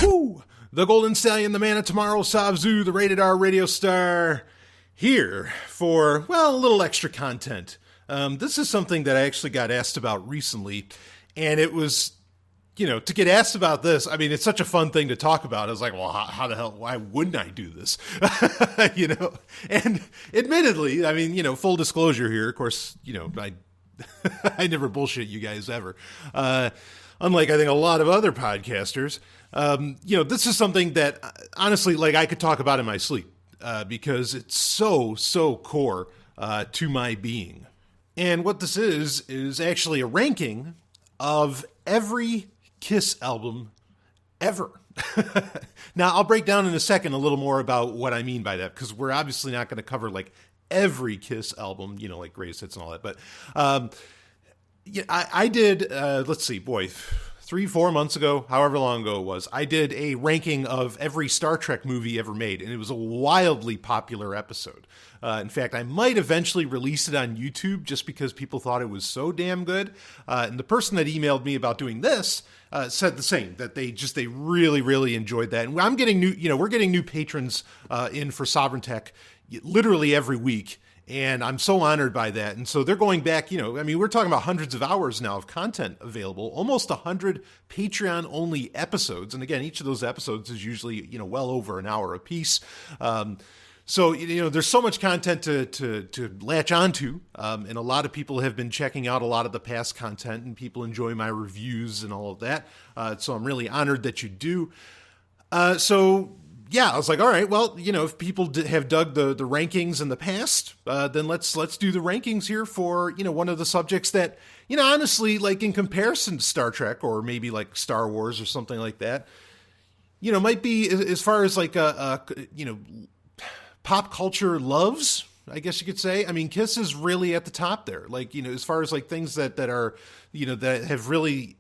Woo! The Golden Stallion, the Man of Tomorrow, Savzu, the Rated R radio star, here for, well, a little extra content. This is something that I actually got asked about recently, and it was, to get asked about this, I mean, it's such a fun thing to talk about. I was like, well, how the hell, why wouldn't I do this? And admittedly, I mean, full disclosure here, of course, I never bullshit you guys ever. Unlike, I think, a lot of other podcasters, this is something that, honestly, like, I could talk about in my sleep, because it's so core to my being. And what this is actually a ranking of every Kiss album ever. Now, I'll break down in a second a little more about what I mean by that, because we're obviously not going to cover, like, every Kiss album, like Greatest Hits and all that. But I did, let's see, 3-4 months ago, however long ago it was, I did a ranking of every Star Trek movie ever made, and it was a wildly popular episode. In fact, I might eventually release it on YouTube just because people thought it was so damn good. And the person that emailed me about doing this said the same, that they really enjoyed that. And I'm getting we're getting new patrons in for Sovereign Tech literally every week. And I'm so honored by that. And so they're going back, we're talking about hundreds of hours now of content available, almost 100 Patreon-only episodes. And again, each of those episodes is usually, well over an hour apiece. So, there's so much content to latch onto. And a lot of people have been checking out a lot of the past content, and people enjoy my reviews and all of that. So I'm really honored that you do. Yeah, I was like, all right, well, if people have dug the rankings in the past, then let's do the rankings here for, one of the subjects that, honestly, like in comparison to Star Trek or maybe like Star Wars or something like that, might be as far as like pop culture loves, I guess you could say. I mean, Kiss is really at the top there. Like, as far as like things that are, that have really...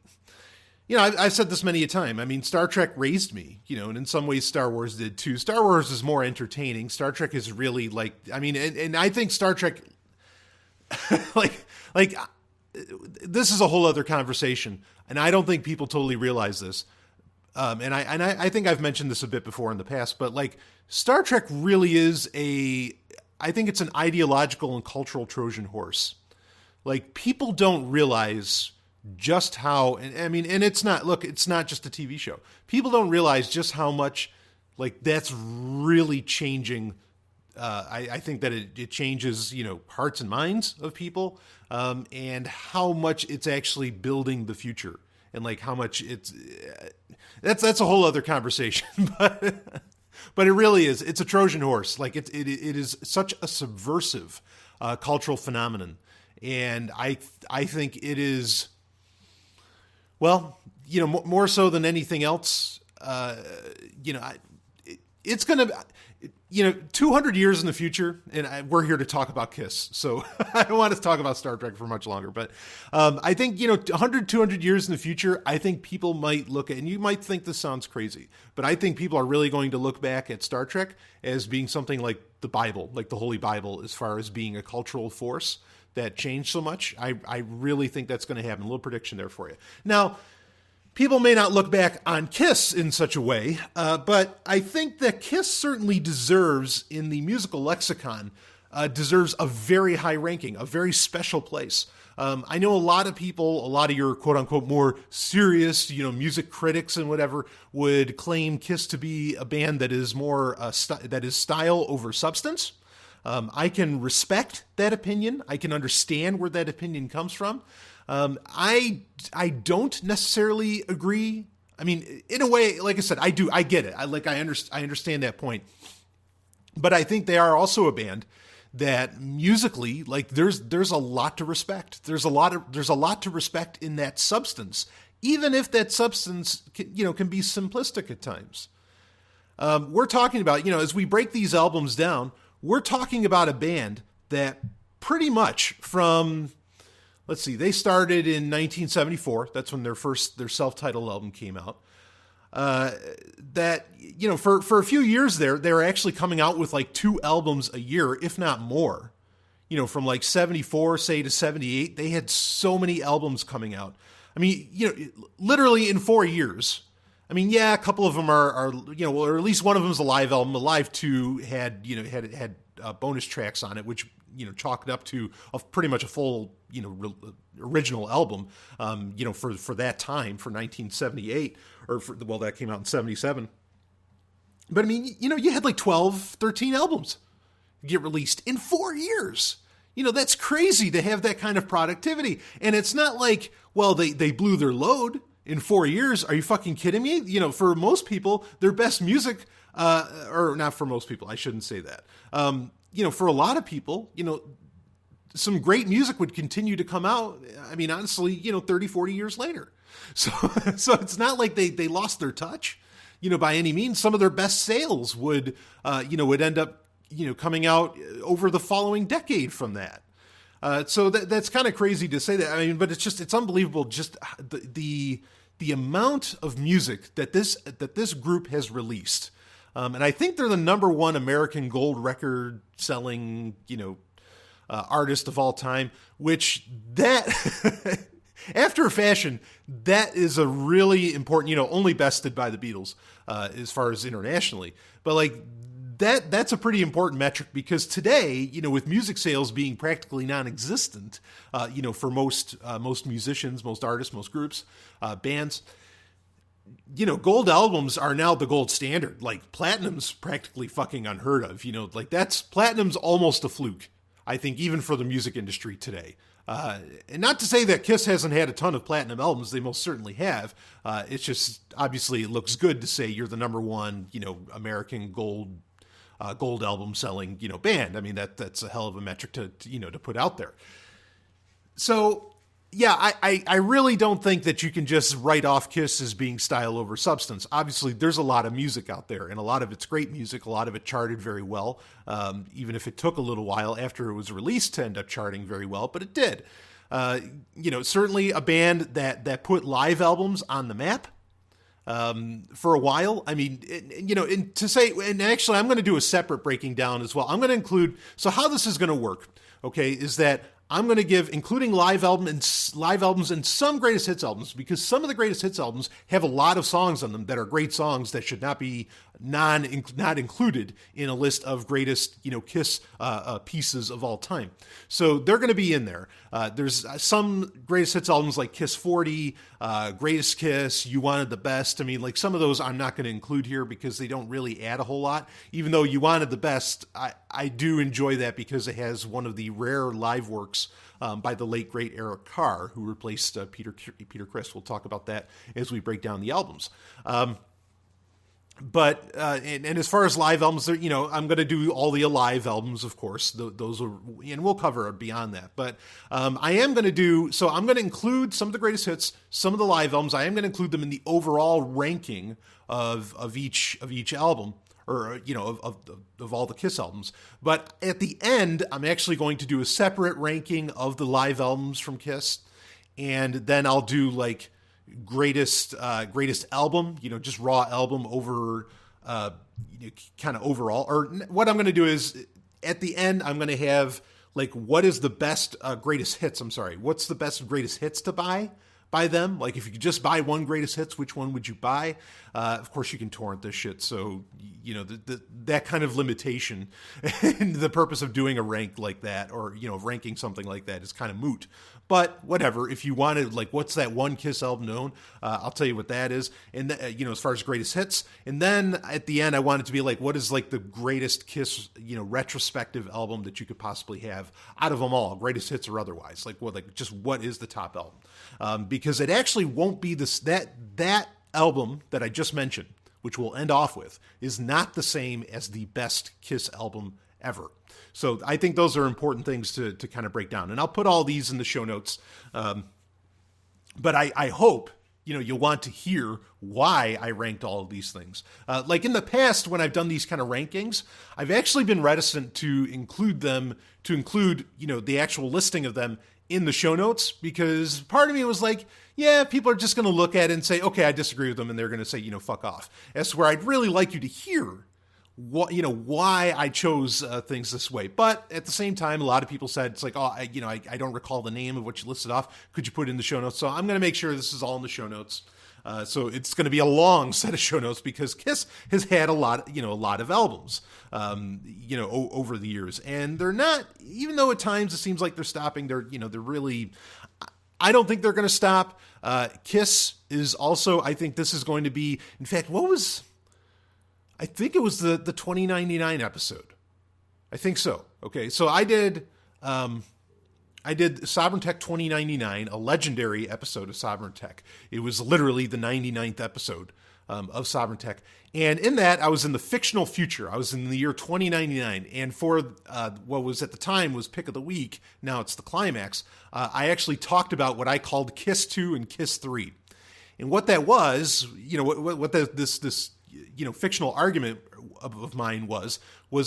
I've said this many a time. I mean, Star Trek raised me, and in some ways Star Wars did too. Star Wars is more entertaining. Star Trek is really like, and I think Star Trek, like this is a whole other conversation, and I don't think people totally realize this. And I think I've mentioned this a bit before in the past, but like Star Trek really is I think it's an ideological and cultural Trojan horse. Like, people don't realize just how, and it's not just a TV show. People don't realize just how much, like, that's really changing. I think that it changes, hearts and minds of people, and how much it's actually building the future, and like how much that's a whole other conversation. But it really is. It's a Trojan horse. Like it is such a subversive cultural phenomenon, and I think it is. Well, more so than anything else, it's going to, 200 years in the future, and we're here to talk about Kiss, so I don't want to talk about Star Trek for much longer, but I think, 100, 200 years in the future, I think people might look at, and you might think this sounds crazy, but I think people are really going to look back at Star Trek as being something like the Bible, like the Holy Bible, as far as being a cultural force that changed so much. I really think that's going to happen. A little prediction there for you. Now, people may not look back on Kiss in such a way, but I think that Kiss certainly deserves, in the musical lexicon, deserves a very high ranking, a very special place. I know a lot of people, a lot of your quote-unquote more serious, music critics and whatever, would claim Kiss to be a band that is more that is style over substance. I can respect that opinion. I can understand where that opinion comes from. I don't necessarily agree. I mean, in a way, like I said, I do. I get it. I understand that point. But I think they are also a band that musically, like, there's a lot to respect. There's a lot to respect in that substance, even if that substance can be simplistic at times. We're talking about, as we break these albums down, we're talking about a band that pretty much from, let's see, they started in 1974. That's when their self-titled album came out. That, for a few years there, they were actually coming out with like 2 albums a year, if not more. From like 74, say, to 78, they had so many albums coming out. I mean, literally in 4 years, I mean, yeah, a couple of them are or at least one of them is a live album. The Live 2 had bonus tracks on it, which chalked up to pretty much a full original album. For that time, for 1978, that came out in 77. But I mean, you had like 12, 13 albums get released in 4 years. That's crazy to have that kind of productivity. And it's not like, well, they blew their load in 4 years. Are you fucking kidding me? For most people, their best music, or not for most people, I shouldn't say that. For a lot of people, some great music would continue to come out. I mean, honestly, 30, 40 years later. So it's not like they lost their touch, by any means. Some of their best sales would end up, coming out over the following decade from that. So that's kind of crazy to say that. I mean, but it's unbelievable just the amount of music that this group has released. And I think they're the number one American gold record selling, artist of all time, which that after a fashion, that is a really important, only bested by the Beatles, as far as internationally, but like, that's a pretty important metric, because today, with music sales being practically non-existent, for most musicians, most artists, most groups, bands, gold albums are now the gold standard. Like, platinum's practically fucking unheard of. Platinum's almost a fluke, I think, even for the music industry today. And not to say that Kiss hasn't had a ton of platinum albums, they most certainly have. It's just, obviously, it looks good to say you're the number one, American gold album selling, band. I mean, that's a hell of a metric to put out there. So yeah, I really don't think that you can just write off Kiss as being style over substance. Obviously, there's a lot of music out there, and a lot of it's great music. A lot of it charted very well, even if it took a little while after it was released to end up charting very well, but it did. Certainly a band that put live albums on the map. For a while. I mean, and actually I'm going to do a separate breaking down as well. I'm going to include, so how this is going to work, okay, is that I'm going to give, including live albums and some greatest hits albums, because some of the greatest hits albums have a lot of songs on them that are great songs that should not be not included in a list of greatest, Kiss pieces of all time. So they're going to be in there. There's some greatest hits albums like Kiss 40, Greatest Kiss, You Wanted the Best. I mean, like, some of those I'm not going to include here because they don't really add a whole lot. Even though You Wanted the Best, I do enjoy that because it has one of the rare live works by the late, great Eric Carr, who replaced Peter Criss. We'll talk about that as we break down the albums. But as far as live albums, I'm going to do all the Alive albums, of course. Those are, and we'll cover beyond that. But I'm going to include some of the greatest hits, some of the live albums. I am going to include them in the overall ranking of each album, or of all the Kiss albums. But at the end, I'm actually going to do a separate ranking of the live albums from Kiss, and then I'll do like greatest album, just raw album over kind of overall. Or what I'm going to do is, at the end, I'm going to have like, what is the best greatest hits? I'm sorry, what's the best greatest hits to buy them? Like, if you could just buy one greatest hits, which one would you buy? Of course, you can torrent this shit, so that kind of limitation and the purpose of doing a rank like that, or ranking something like that, is kind of moot. But whatever, if you wanted, like, what's that one Kiss album known? I'll tell you what that is. And, as far as greatest hits. And then at the end, I want it to be like, what is like the greatest Kiss, retrospective album that you could possibly have out of them all, greatest hits or otherwise? Like, just what is the top album? Because it actually won't be that album that I just mentioned, which we'll end off with, is not the same as the best Kiss album ever. So I think those are important things to kind of break down. And I'll put all these in the show notes. But I hope, you'll want to hear why I ranked all of these things. Like in the past, when I've done these kind of rankings, I've actually been reticent to include the actual listing of them in the show notes, because part of me was like, yeah, people are just going to look at it and say, okay, I disagree with them, and they're going to say, fuck off. As to where I'd really like you to hear why I chose things this way. But at the same time, a lot of people said, it's like, oh, I don't recall the name of what you listed off. Could you put it in the show notes? So I'm going to make sure this is all in the show notes. So it's going to be a long set of show notes because Kiss has had a lot of albums, over the years, and they're not, even though at times it seems like they're stopping, they're really, I don't think they're going to stop. Kiss is also, I think this is going to be, in fact, I think it was the 2099 episode. I think so. Okay. So I did Sovereign Tech 2099, a legendary episode of Sovereign Tech. It was literally the 99th episode of Sovereign Tech. And in that, I was in the fictional future. I was in the year 2099. And for what was at the time was Pick of the Week, now it's the Climax, I actually talked about what I called Kiss 2 and Kiss 3. And what that was, this fictional argument of mine was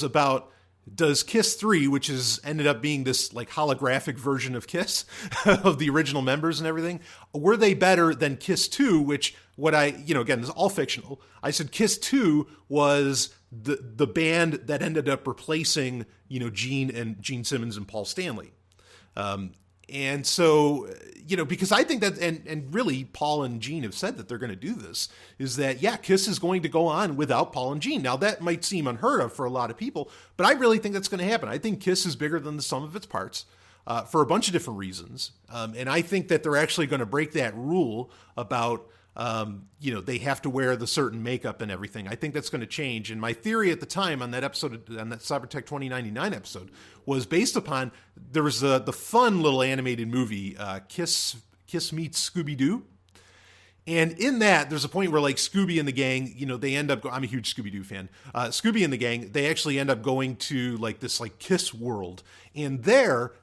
about, does Kiss 3, which is ended up being this like holographic version of Kiss of the original members and everything, were they better than Kiss 2, which again, this is all fictional. I said Kiss 2 was the band that ended up replacing, Gene Simmons and Paul Stanley. And so, because I think that, and really Paul and Gene have said that they're going to do this, is that, yeah, Kiss is going to go on without Paul and Gene. Now, that might seem unheard of for a lot of people, but I really think that's going to happen. I think Kiss is bigger than the sum of its parts for a bunch of different reasons. And I think that they're actually going to break that rule about, they have to wear the certain makeup and everything. I think that's going to change. And my theory at the time on that episode, on that Cybertech 2099 episode, was based upon, there was the fun little animated movie, Kiss Meets Scooby-Doo. And in that, there's a point where like Scooby and the gang, they end up, I'm a huge Scooby-Doo fan. Scooby and the gang, they actually end up going to like this like Kiss world. And there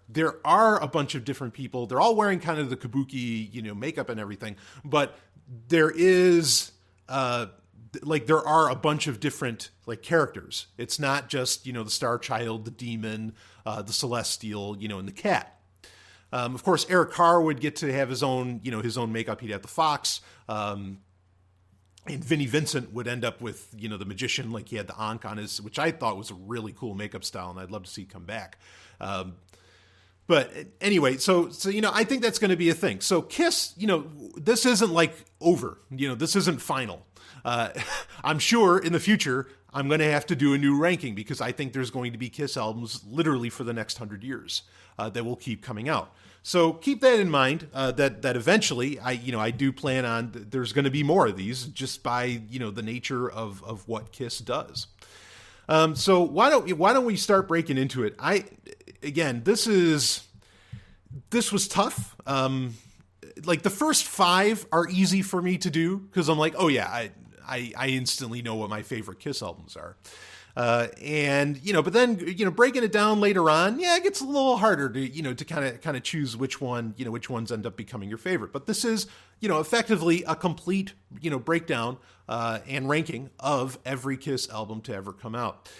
are a bunch of different people. They're all wearing kind of the kabuki, makeup and everything. But there is, there are a bunch of different like characters. It's not just, the Star Child, the Demon, the Celestial, and the Cat. Of course, Eric Carr would get to have his own makeup. He'd have the Fox. And Vinnie Vincent would end up with, the Magician, like he had the Ankh on his, which I thought was a really cool makeup style, and I'd love to see come back. But anyway, so I think that's going to be a thing. So Kiss, this isn't like over. This isn't final. I'm sure in the future I'm going to have to do a new ranking because I think there's going to be Kiss albums literally for the next 100 years that will keep coming out. So keep that in mind. That eventually I do plan on there's going to be more of these just by the nature of what Kiss does. So why don't we start breaking into it? This was tough. Like the first 5 are easy for me to do because I'm like, oh yeah, I instantly know what my favorite Kiss albums are. But then, breaking it down later on, it gets a little harder to kind of choose which ones end up becoming your favorite. But this is, effectively a complete, breakdown, and ranking of every Kiss album to ever come out.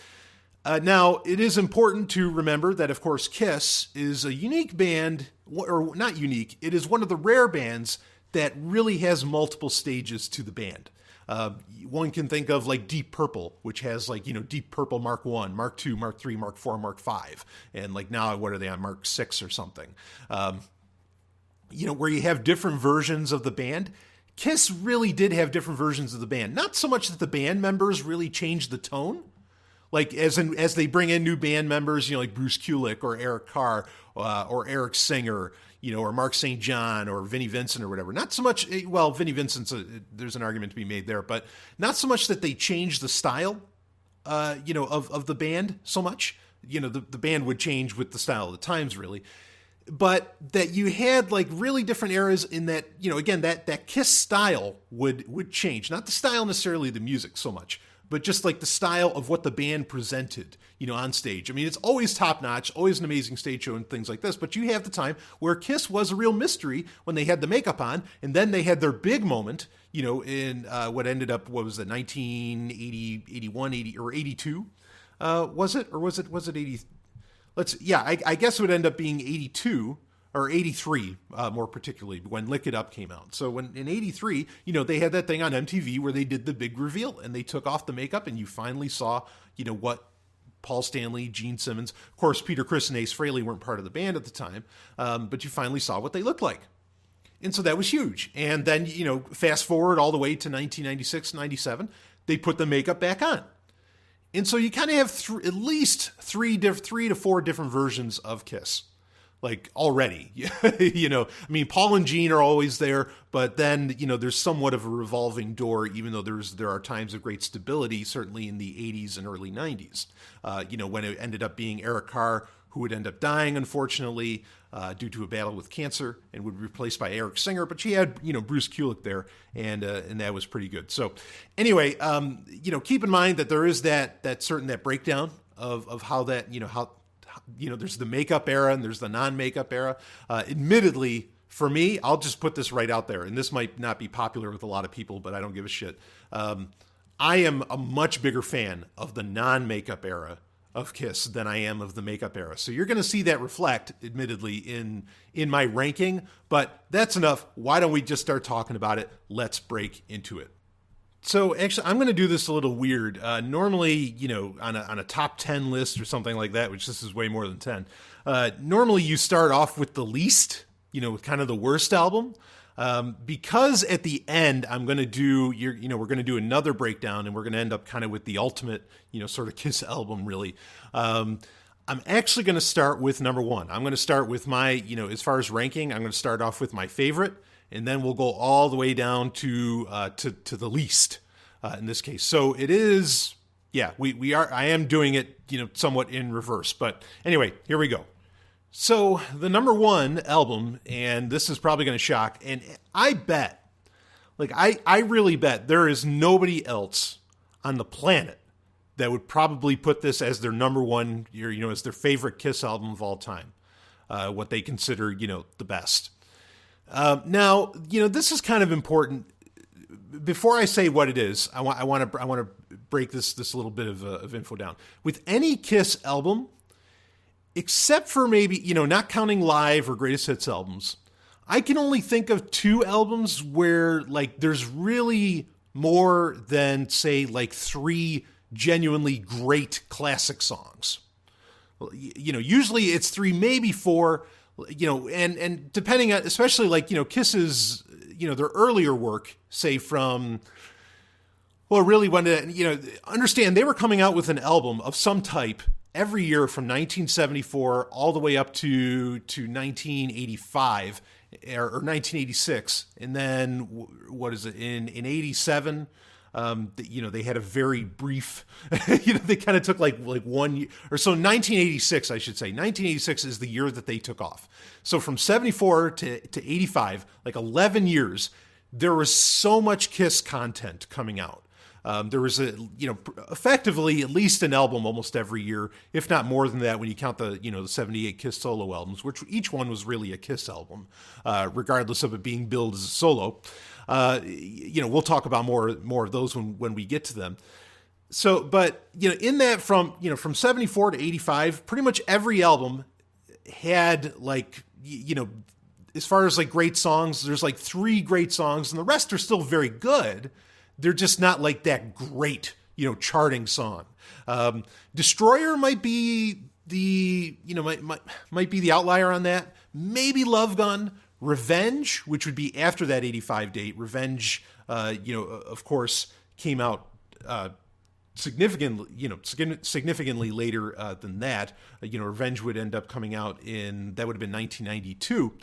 Now, it is important to remember that, of course, Kiss is a unique band, or not unique, it is one of the rare bands that really has multiple stages to the band. One can think of like Deep Purple, which has like, Deep Purple Mark 1, Mark 2, Mark 3, Mark 4, Mark 5. And like now, what are they on, Mark 6 or something? Where you have different versions of the band. Kiss really did have different versions of the band. Not so much that the band members really changed the tone. Like as they bring in new band members, like Bruce Kulick or Eric Carr or Eric Singer, or Mark St. John or Vinnie Vincent or whatever. Not so much, well, Vinnie Vincent's, there's an argument to be made there, but not so much that they changed the style, of the band so much. The band would change with the style of the times, really. But that you had like really different eras in that, again, that Kiss style would change. Not the style necessarily of the music so much, but just like the style of what the band presented, on stage. I mean, it's always top notch, always an amazing stage show and things like this. But you have the time where Kiss was a real mystery when they had the makeup on, and then they had their big moment, in what ended up, what was it, 1980, 81, 80, or 82? Was it? Or was it 80? I guess it would end up being 82 or 83, more particularly, when Lick It Up came out. So when in 83, they had that thing on MTV where they did the big reveal and they took off the makeup and you finally saw, what Paul Stanley, Gene Simmons, of course, Peter Criss and Ace Frehley weren't part of the band at the time, but you finally saw what they looked like. And so that was huge. And then, fast forward all the way to 1996, 97, they put the makeup back on. And so you kind of have at least three to four different versions of Kiss. Like already, Paul and Gene are always there, but then, there's somewhat of a revolving door, even though there are times of great stability, certainly in the 80s and early 90s, when it ended up being Eric Carr, who would end up dying, unfortunately, due to a battle with cancer, and would be replaced by Eric Singer. But she had, Bruce Kulick there, and that was pretty good. So anyway, keep in mind that there is that breakdown of how that, there's the makeup era and there's the non-makeup era. Admittedly, for me, I'll just put this right out there, and this might not be popular with a lot of people, but I don't give a shit. I am a much bigger fan of the non-makeup era of Kiss than I am of the makeup era. So you're going to see that reflect, admittedly, in my ranking, but that's enough. Why don't we just start talking about it? Let's break into it. So actually, I'm going to do this a little weird. Normally, on a top 10 list or something like that, which this is way more than 10, normally you start off with the least, with kind of the worst album. Because at the end, I'm going to do, we're going to do another breakdown, and we're going to end up kind of with the ultimate, sort of Kiss album, really. I'm actually going to start with number one. I'm going to start with my, as far as ranking, I'm going to start off with my favorite, and then we'll go all the way down to the least, in this case. So it is, I am doing it, somewhat in reverse. But anyway, here we go. So the number one album, and this is probably going to shock, and I bet, I really bet there is nobody else on the planet that would probably put this as their number one, as their favorite Kiss album of all time, what they consider, the best. Now, this is kind of important. Before I say what it is, I want to break this little bit of info down. With any Kiss album, except for maybe, not counting live or greatest hits albums, I can only think of two albums where there's really more than, say, three genuinely great classic songs. Usually it's three, maybe four, and depending on, especially Kiss's, their earlier work, say from, well, really when, understand they were coming out with an album of some type every year from 1974 all the way up to 1985 or 1986. And then what is it in 87? They had a very brief, they kind of took like 1 year or so. 1986, I should say. 1986 is the year that they took off. So from 74 to 85, 11 years, there was so much Kiss content coming out. There was effectively at least an album almost every year, if not more than that, when you count the 78 Kiss solo albums, which each one was really a Kiss album, regardless of it being billed as a solo. We'll talk about more of those when we get to them. So, but, in that from 74 to 85, pretty much every album had as far as great songs, there's three great songs and the rest are still very good. They're just not that great, charting song. Destroyer might be the, might be the outlier on that. Maybe Love Gun. Revenge, which would be after that 85 date. Revenge, of course, came out significantly later than that. Revenge would end up coming out that would have been 1992.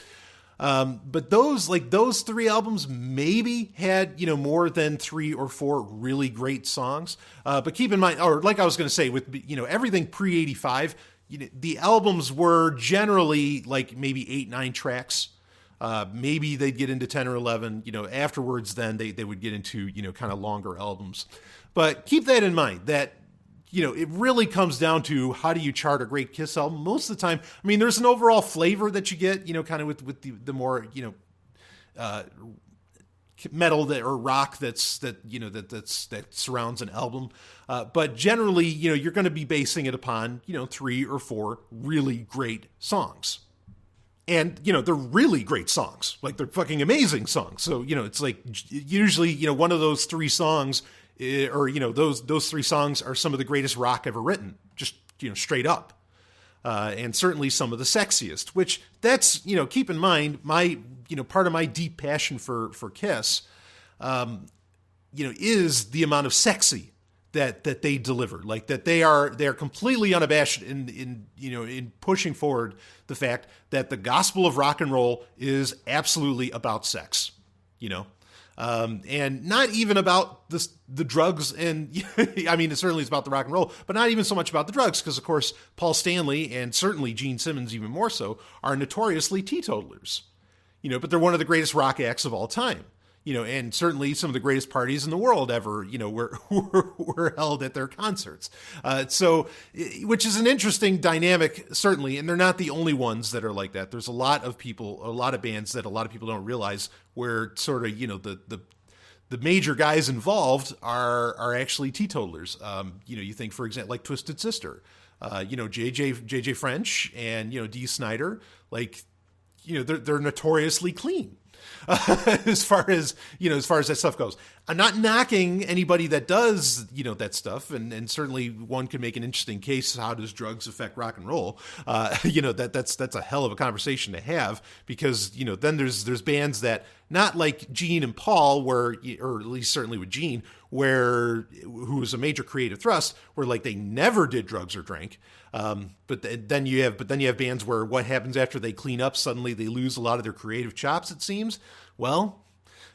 But those three albums maybe had, more than 3 or 4 really great songs. But keep in mind, or like I was going to say, with, everything pre-85, the albums were generally maybe 8-9 tracks. Maybe they'd get into 10 or 11, afterwards then they would get into, kind of longer albums. But keep that in mind that, it really comes down to how do you chart a great Kiss album. Most of the time, there's an overall flavor that you get, kind of with the more, metal or rock that surrounds an album. But generally, you're going to be basing it upon, 3 or 4 really great songs. And, they're really great songs. They're fucking amazing songs. So, it's usually, one of those 3 songs or, those 3 songs are some of the greatest rock ever written. Just, straight up. and certainly some of the sexiest, which that's, keep in mind, my, part of my deep passion for Kiss, is the amount of sexy that they deliver, like that they are completely unabashed in pushing forward the fact that the gospel of rock and roll is absolutely about sex, and not even about the drugs. And I mean, it certainly is about the rock and roll, but not even so much about the drugs. Because of course, Paul Stanley and certainly Gene Simmons, even more so, are notoriously teetotalers, but they're one of the greatest rock acts of all time. And certainly some of the greatest parties in the world ever, were held at their concerts. Which is an interesting dynamic, certainly. And they're not the only ones that are like that. There's a lot of bands that a lot of people don't realize where sort of, the major guys involved are actually teetotalers. You think, for example, like Twisted Sister, JJ French and, Dee Snider, like, they're notoriously clean. As far as that stuff goes. I'm not knocking anybody that does, that stuff. And certainly one could make an interesting case. How does drugs affect rock and roll? That's a hell of a conversation to have, because, then there's bands that, not like Gene and Paul, or at least certainly with Gene, who was a major creative thrust, where like they never did drugs or drank. But then you have bands where what happens after they clean up, suddenly they lose a lot of their creative chops, it seems. Well,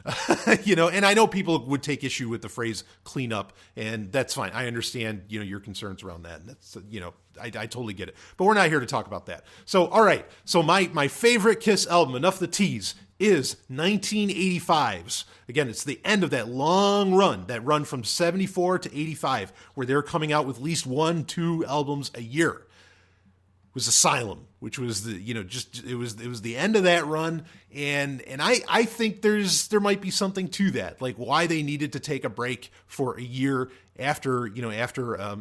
and I know people would take issue with the phrase clean up, and that's fine. I understand, your concerns around that. And that's, I totally get it, but we're not here to talk about that. So, all right. So my favorite Kiss album, enough the tease, is 1985's. Again, it's the end of that long run, that run from 74 to 85, where they're coming out with at least 1-2 albums a year. It was Asylum, which was it was the end of that run. And I think there might be something to that, like why they needed to take a break for a year after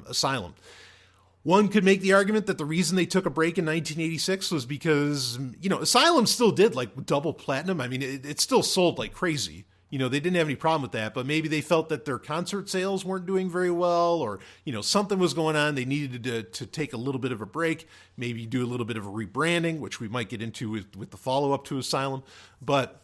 Asylum. One could make the argument that the reason they took a break in 1986 was because, Asylum still did like double platinum. I mean, it still sold like crazy. They didn't have any problem with that, but maybe they felt that their concert sales weren't doing very well, or, something was going on. They needed to take a little bit of a break, maybe do a little bit of a rebranding, which we might get into with the follow-up to Asylum. But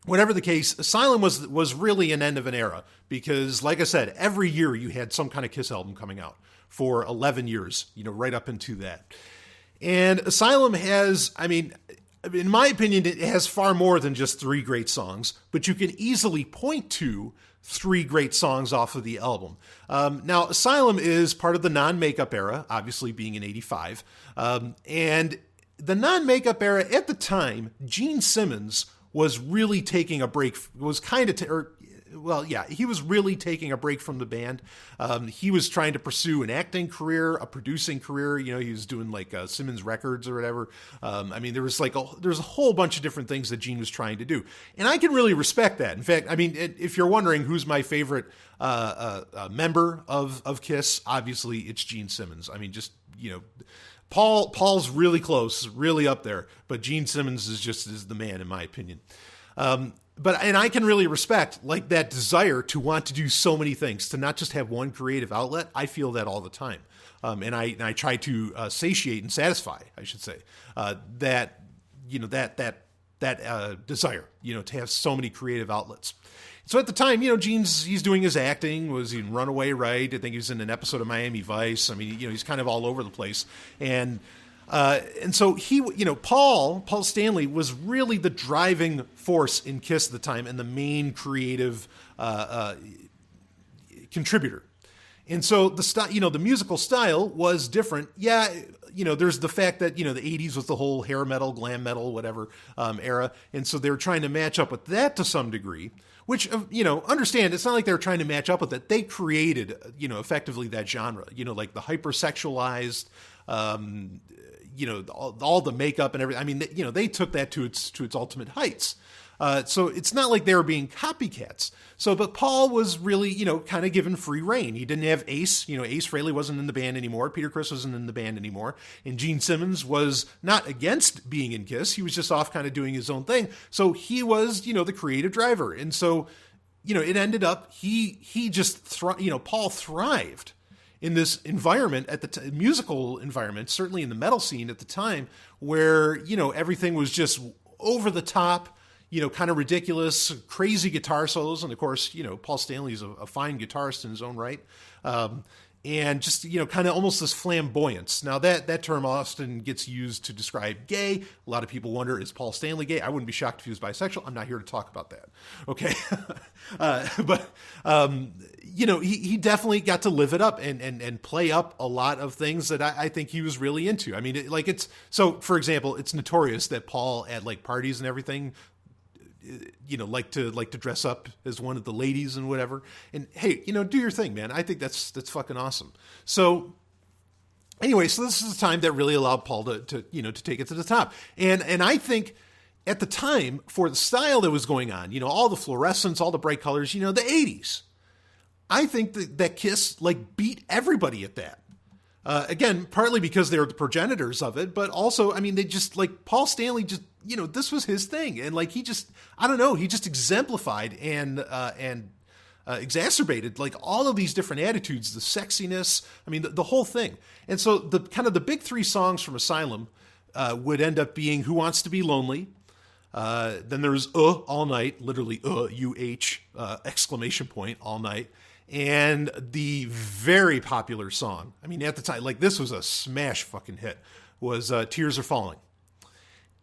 whatever the case, Asylum was really an end of an era, because, like I said, every year you had some kind of Kiss album coming out for 11 years, right up into that. And Asylum has, in my opinion, it has far more than just 3 great songs, but you can easily point to 3 great songs off of the album. Now, Asylum is part of the non-makeup era, obviously being in 85. And the non-makeup era, at the time, Gene Simmons was really taking a break, he was really taking a break from the band. He was trying to pursue an acting career, a producing career. He was doing like Simmons Records or whatever. There's a whole bunch of different things that Gene was trying to do. And I can really respect that. In fact, if you're wondering who's my favorite member of Kiss, obviously it's Gene Simmons. Paul's really close, really up there, but Gene Simmons is the man, in my opinion. And I can really respect like that desire to want to do so many things, to not just have one creative outlet. I feel that all the time. And I try to satiate and satisfy, I should say, that desire, to have so many creative outlets. So at the time, he's doing his acting, was in Runaway Right. I think he was in an episode of Miami Vice. He's kind of all over the place. And so he, Paul Stanley was really the driving force in Kiss at the time and the main creative contributor. And so the musical style was different. Yeah, there's the fact that, the 80s was the whole hair metal, glam metal, whatever era. And so they were trying to match up with that to some degree, which, understand, it's not like they were trying to match up with it. They created, effectively that genre, like the hypersexualized, all the makeup and everything. They took that to its ultimate heights. So it's not like they were being copycats. But Paul was really, kind of given free rein. He didn't have Ace. Ace Frehley wasn't in the band anymore. Peter Criss wasn't in the band anymore. And Gene Simmons was not against being in Kiss. He was just off kind of doing his own thing. So he was, the creative driver. And so, it ended up, Paul thrived in this environment at the musical environment, certainly in the metal scene at the time, where, you know, everything was just over the top, you know, kind of ridiculous, crazy guitar solos. And of course, you know, Paul Stanley is a fine guitarist in his own right. And just, you know, kind of almost this flamboyance. Now that term often gets used to describe gay. A lot of people wonder, is Paul Stanley gay? I wouldn't be shocked if he was bisexual. I'm not here to talk about that. Okay. You know, he definitely got to live it up and play up a lot of things that I think he was really into. I mean, so for example, it's notorious that Paul at like parties and everything, you know, like to dress up as one of the ladies and whatever. And hey, you know, do your thing, man. I think that's fucking awesome. So anyway, so this is the time that really allowed Paul to you know, to take it to the top. And I think at the time, for the style that was going on, you know, all the fluorescence, all the bright colors, you know, the 80s, I think that Kiss like beat everybody at that. Again, partly because they were the progenitors of it, but also, I mean, they just like Paul Stanley just, you know, this was his thing. And like, he just, I don't know, he just exemplified and exacerbated like all of these different attitudes, the sexiness, I mean, the whole thing. And so the kind of the big three songs from Asylum would end up being Who Wants to Be Lonely? Then there's All Night, literally exclamation point, All Night. And the very popular song, I mean, at the time, like this was a smash fucking hit, was Tears Are Falling.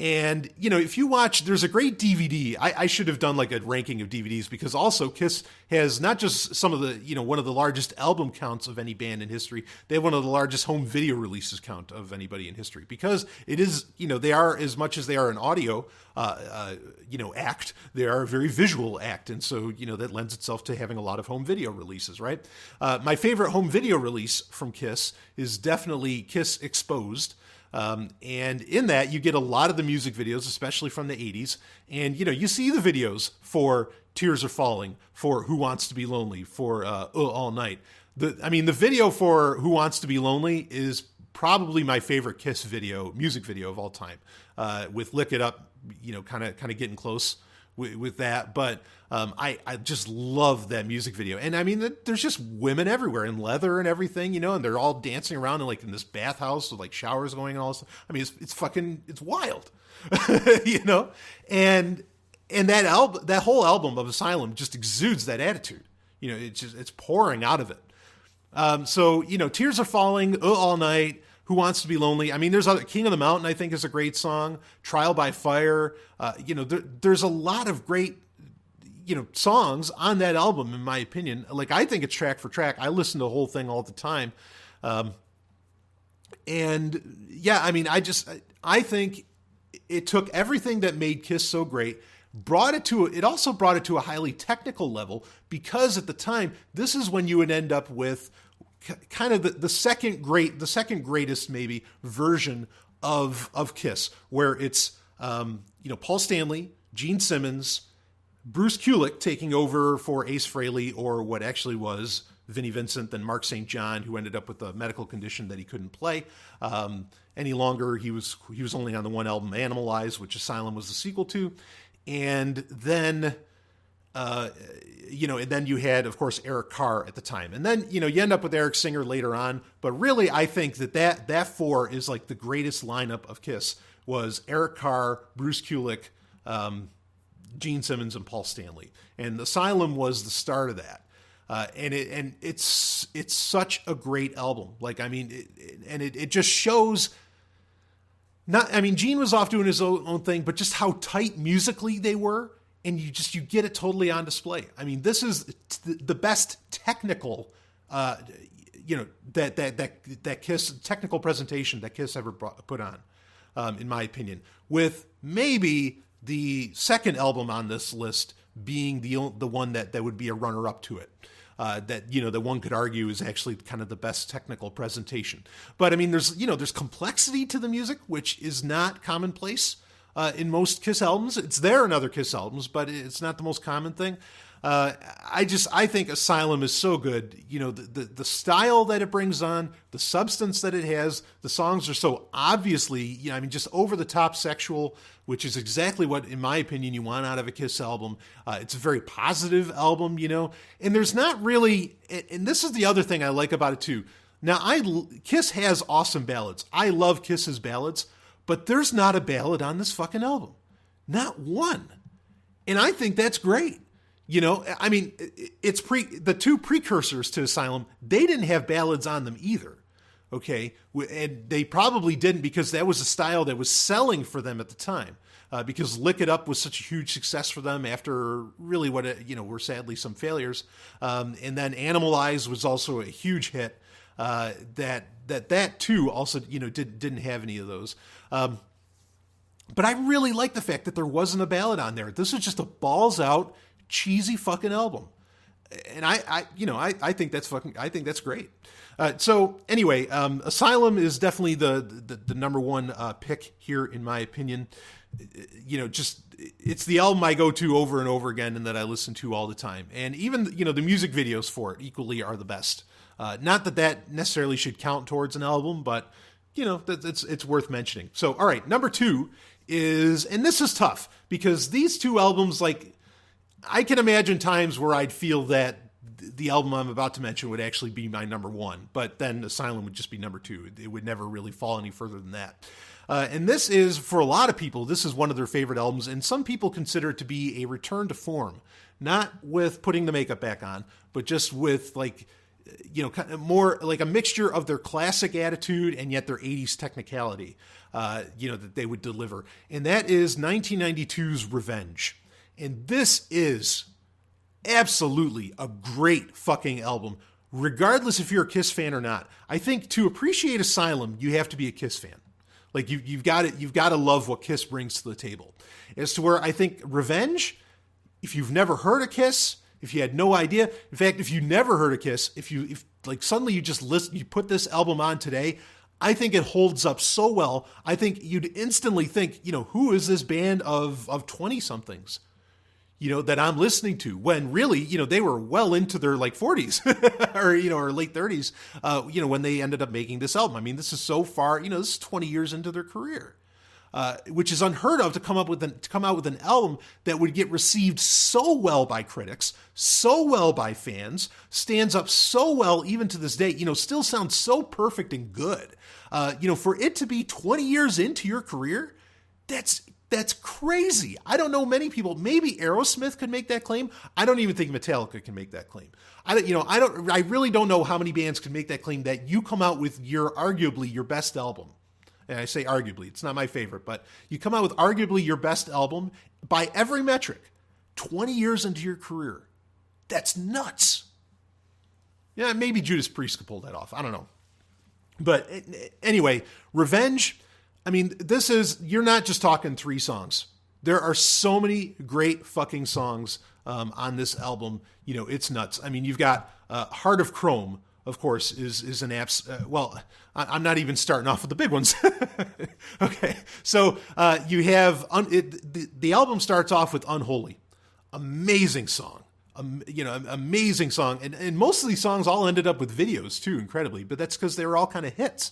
And, you know, if you watch, there's a great DVD. I should have done like a ranking of DVDs, because also Kiss has not just some of the, you know, one of the largest album counts of any band in history. They have one of the largest home video releases count of anybody in history, because it is, you know, they are, as much as they are an audio, you know, act, they are a very visual act. And so, you know, that lends itself to having a lot of home video releases, right? My favorite home video release from Kiss is definitely Kiss Exposed. And in that, you get a lot of the music videos, especially from the 80s. And, you know, you see the videos for Tears Are Falling, for Who Wants to Be Lonely, for All Night. I mean, the video for Who Wants to Be Lonely is probably my favorite Kiss video, music video of all time, with Lick It Up, you know, kind of getting close with that. But I just love that music video. And I mean, there's just women everywhere in leather and everything, you know, and they're all dancing around in this bathhouse with like showers going and all this. I mean, it's wild, you know, and that whole album of Asylum just exudes that attitude. You know, it's pouring out of it. So, you know, Tears Are Falling, All Night, Who Wants to Be Lonely? I mean, there's other, King of the Mountain, I think, is a great song. Trial by Fire. You know, there's a lot of great, you know, songs on that album, in my opinion. Like, I think it's track for track. I listen to the whole thing all the time. And yeah, I mean, I think it took everything that made Kiss so great, it also brought it to a highly technical level, because at the time, this is when you would end up with kind of the second greatest maybe version of Kiss, where it's, you know, Paul Stanley, Gene Simmons, Bruce Kulick taking over for Ace Frehley, or what actually was Vinnie Vincent, then Mark St. John, who ended up with a medical condition that he couldn't play any longer. He was only on the one album, Animalize, which Asylum was the sequel to. And then, you know, and then you had, of course, Eric Carr at the time. And then, you know, you end up with Eric Singer later on. But really, I think that four is like the greatest lineup of Kiss, was Eric Carr, Bruce Kulick, Gene Simmons, and Paul Stanley. And Asylum was the start of that. And it's such a great album. Like, I mean, it just shows, Gene was off doing his own thing, but just how tight musically they were. And you get it totally on display. I mean, this is the best technical, you know, that Kiss technical presentation that Kiss ever put on, in my opinion. With maybe the second album on this list being the one that would be a runner-up to it. That, you know, that one could argue is actually kind of the best technical presentation. But I mean, there's complexity to the music, which is not commonplace in most Kiss albums. It's there in other Kiss albums, but it's not the most common thing. I think Asylum is so good. You know, the style that it brings on, the substance that it has, the songs are so obviously, you know, I mean, just over the top sexual, which is exactly what, in my opinion, you want out of a Kiss album. It's a very positive album, you know, and there's not really, and this is the other thing I like about it too. Now, Kiss has awesome ballads. I love Kiss's ballads, but there's not a ballad on this fucking album. Not one. And I think that's great. You know, I mean, it's the two precursors to Asylum, they didn't have ballads on them either. Okay. And they probably didn't because that was a style that was selling for them at the time. Because Lick It Up was such a huge success for them after really what, were sadly some failures. And then Animalize was also a huge hit. That too also, didn't have any of those. But I really like the fact that there wasn't a ballad on there. This was just a balls out, cheesy fucking album. And I think that's great. So anyway, Asylum is definitely the number one pick here, in my opinion. It's the album I go to over and over again and that I listen to all the time. And even, the music videos for it equally are the best. Not that necessarily should count towards an album, but, it's worth mentioning. So, all right, number 2 is, and this is tough because these two albums, like, I can imagine times where I'd feel that the album I'm about to mention would actually be my number 1, but then Asylum would just be number 2. It would never really fall any further than that. And this is, for a lot of people, this is one of their favorite albums, and some people consider it to be a return to form. Not with putting the makeup back on, but just with, like, kind of more like a mixture of their classic attitude and yet their 80s technicality, that they would deliver. And that is 1992's Revenge. And this is absolutely a great fucking album, regardless if you're a Kiss fan or not. I think to appreciate Asylum, you have to be a Kiss fan. Like you've got to love what Kiss brings to the table. As to where I think Revenge, if you've never heard of Kiss, if you had no idea, in fact, if you never heard of Kiss, if suddenly you just listen, you put this album on today, I think it holds up so well. I think you'd instantly think, who is this band of 20-somethings, that I'm listening to, when really, they were well into their like 40s or late 30s, when they ended up making this album. I mean, this is so far, this is 20 years into their career. Which is unheard of to come out with an album that would get received so well by critics, so well by fans, stands up so well even to this day, still sounds so perfect and good. For it to be 20 years into your career, that's crazy. I don't know many people. Maybe Aerosmith could make that claim. I don't even think Metallica can make that claim. I really don't know how many bands can make that claim that you come out with arguably your best album. And I say arguably, it's not my favorite, but you come out with arguably your best album by every metric, 20 years into your career. That's nuts. Yeah, maybe Judas Priest could pull that off. I don't know. But anyway, Revenge, I mean, you're not just talking 3 songs. There are so many great fucking songs on this album. It's nuts. I mean, you've got Heart of Chrome, of course, is an I'm not even starting off with the big ones. Okay, so you have the album starts off with Unholy, amazing song, amazing song, and most of these songs all ended up with videos too, incredibly, but that's because they were all kind of hits.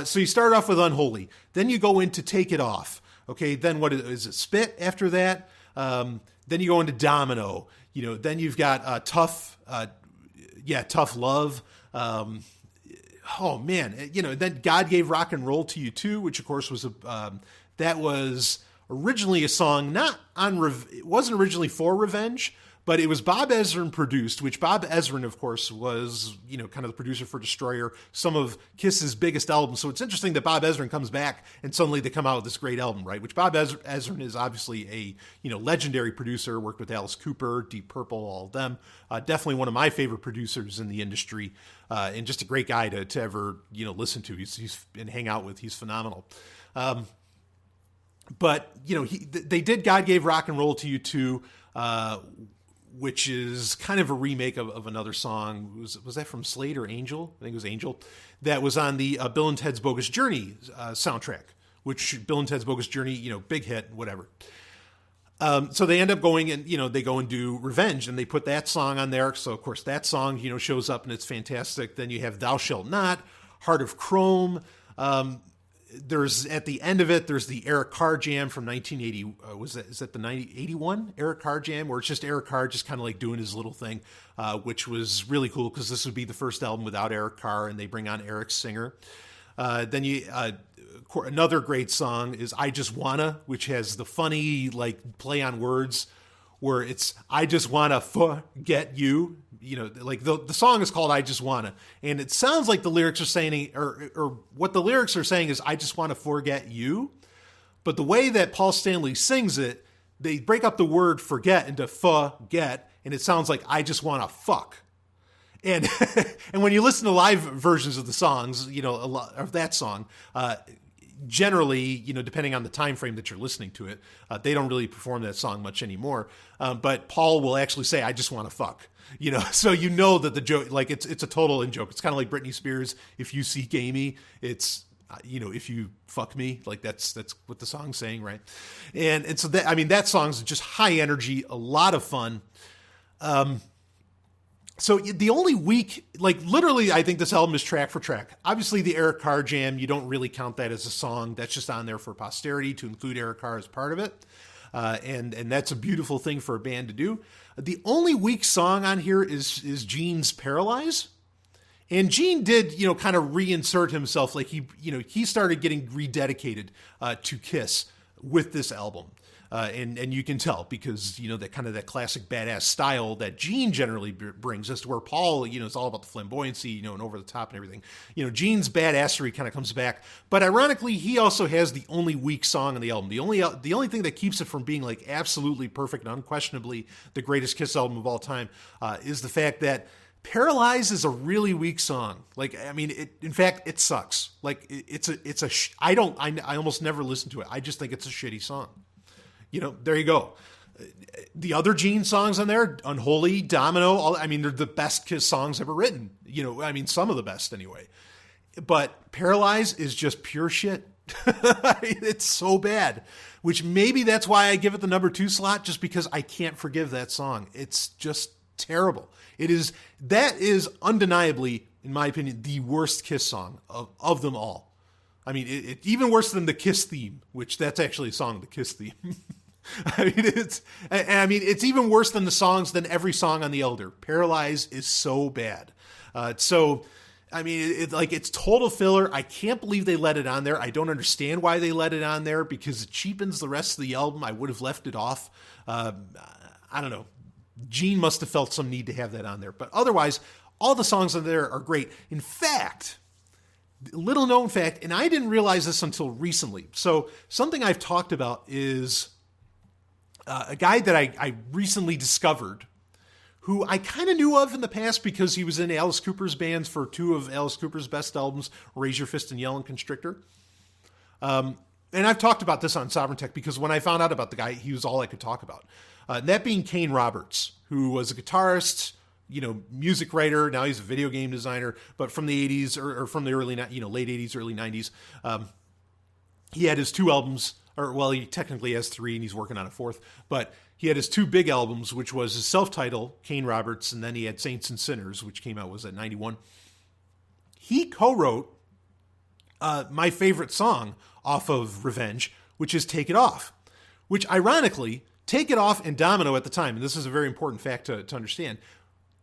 So you start off with Unholy, then you go into Take It Off. Okay, then what is it? Spit after that. Then you go into Domino. Then you've got Tough Love. Oh man, then God Gave Rock and Roll to You Too, which of course was that was originally a song it wasn't originally for Revenge, but it was Bob Ezrin produced, which Bob Ezrin, of course, was, kind of the producer for Destroyer, some of Kiss's biggest albums. So it's interesting that Bob Ezrin comes back and suddenly they come out with this great album, right? Which Bob Ezrin is obviously a, legendary producer, worked with Alice Cooper, Deep Purple, all of them. Definitely one of my favorite producers in the industry, and just a great guy to ever, listen to. He's and hang out with. He's phenomenal. But, they did God Gave Rock and Roll to You Too, which is kind of a remake of another song. Was that from Slade or Angel? I think it was Angel. That was on the Bill and Ted's Bogus Journey soundtrack, which Bill and Ted's Bogus Journey, big hit, whatever. So they end up going and, they go and do Revenge, and they put that song on there. So, of course, that song, shows up and it's fantastic. Then you have Thou Shalt Not, Heart of Chrome. there's at the end of it, there's the Eric Carr jam from 1980. Is that the 81 Eric Carr jam, where it's just Eric Carr just kind of like doing his little thing, which was really cool because this would be the first album without Eric Carr, and they bring on Eric Singer. Then another great song is I Just Wanna, which has the funny like play on words where it's I just wanna forget you. Like the song is called I Just Wanna, and it sounds like the lyrics are saying, or what the lyrics are saying is I just want to forget you. But the way that Paul Stanley sings it, they break up the word forget into forget, and it sounds like I just want to fuck. And and when you listen to live versions of the songs, a lot of that song, generally, depending on the time frame that you're listening to it, they don't really perform that song much anymore. But Paul will actually say, I just want to fuck, so that the joke, like it's a total in joke. It's kind of like Britney Spears. If you seek Amy, it's, if you fuck me, like that's what the song's saying. Right. And so that song's just high energy, a lot of fun. So the only weak, like literally, I think this album is track for track. Obviously, the Eric Carr jam, you don't really count that as a song. That's just on there for posterity to include Eric Carr as part of it. And that's a beautiful thing for a band to do. The only weak song on here is Gene's Paralyze. And Gene did, kind of reinsert himself. Like he started getting rededicated to Kiss with this album. And you can tell because, that kind of that classic badass style that Gene generally brings us to where Paul, it's all about the flamboyancy, and over the top and everything. Gene's badassery kind of comes back. But ironically, he also has the only weak song on the album. The only thing that keeps it from being like absolutely perfect and unquestionably the greatest Kiss album of all time is the fact that Paralyze is a really weak song. Like, in fact, it sucks. Like I almost never listen to it. I just think it's a shitty song. There you go. The other Gene songs on there, Unholy, Domino, they're the best Kiss songs ever written. Some of the best anyway. But Paralyze is just pure shit. It's so bad, which maybe that's why I give it the number 2 slot, just because I can't forgive that song. It's just terrible. That is undeniably, in my opinion, the worst Kiss song of them all. Even worse than the Kiss theme, which that's actually a song, the Kiss theme. It's even worse than the songs than every song on The Elder. Paralyze is so bad. It's total filler. I can't believe they let it on there. I don't understand why they let it on there because it cheapens the rest of the album. I would have left it off. I don't know. Gene must have felt some need to have that on there. But otherwise, all the songs on there are great. In fact, little known fact, and I didn't realize this until recently. So something I've talked about is a guy that I recently discovered who I kind of knew of in the past because he was in Alice Cooper's bands for 2 of Alice Cooper's best albums, Raise Your Fist and Yell and Constrictor. And I've talked about this on Sovereign Tech because when I found out about the guy, he was all I could talk about. That being Kane Roberts, who was a guitarist, music writer. Now he's a video game designer, but from the 80s or from the late 80s, early 90s. He had his 2 albums, he technically has 3 and he's working on a 4th, but he had his 2 big albums, which was his self-titled, Kane Roberts, and then he had Saints and Sinners, which came out, was at 91. He co-wrote my favorite song off of Revenge, which is Take It Off, which ironically, Take It Off and Domino at the time, and this is a very important fact to understand,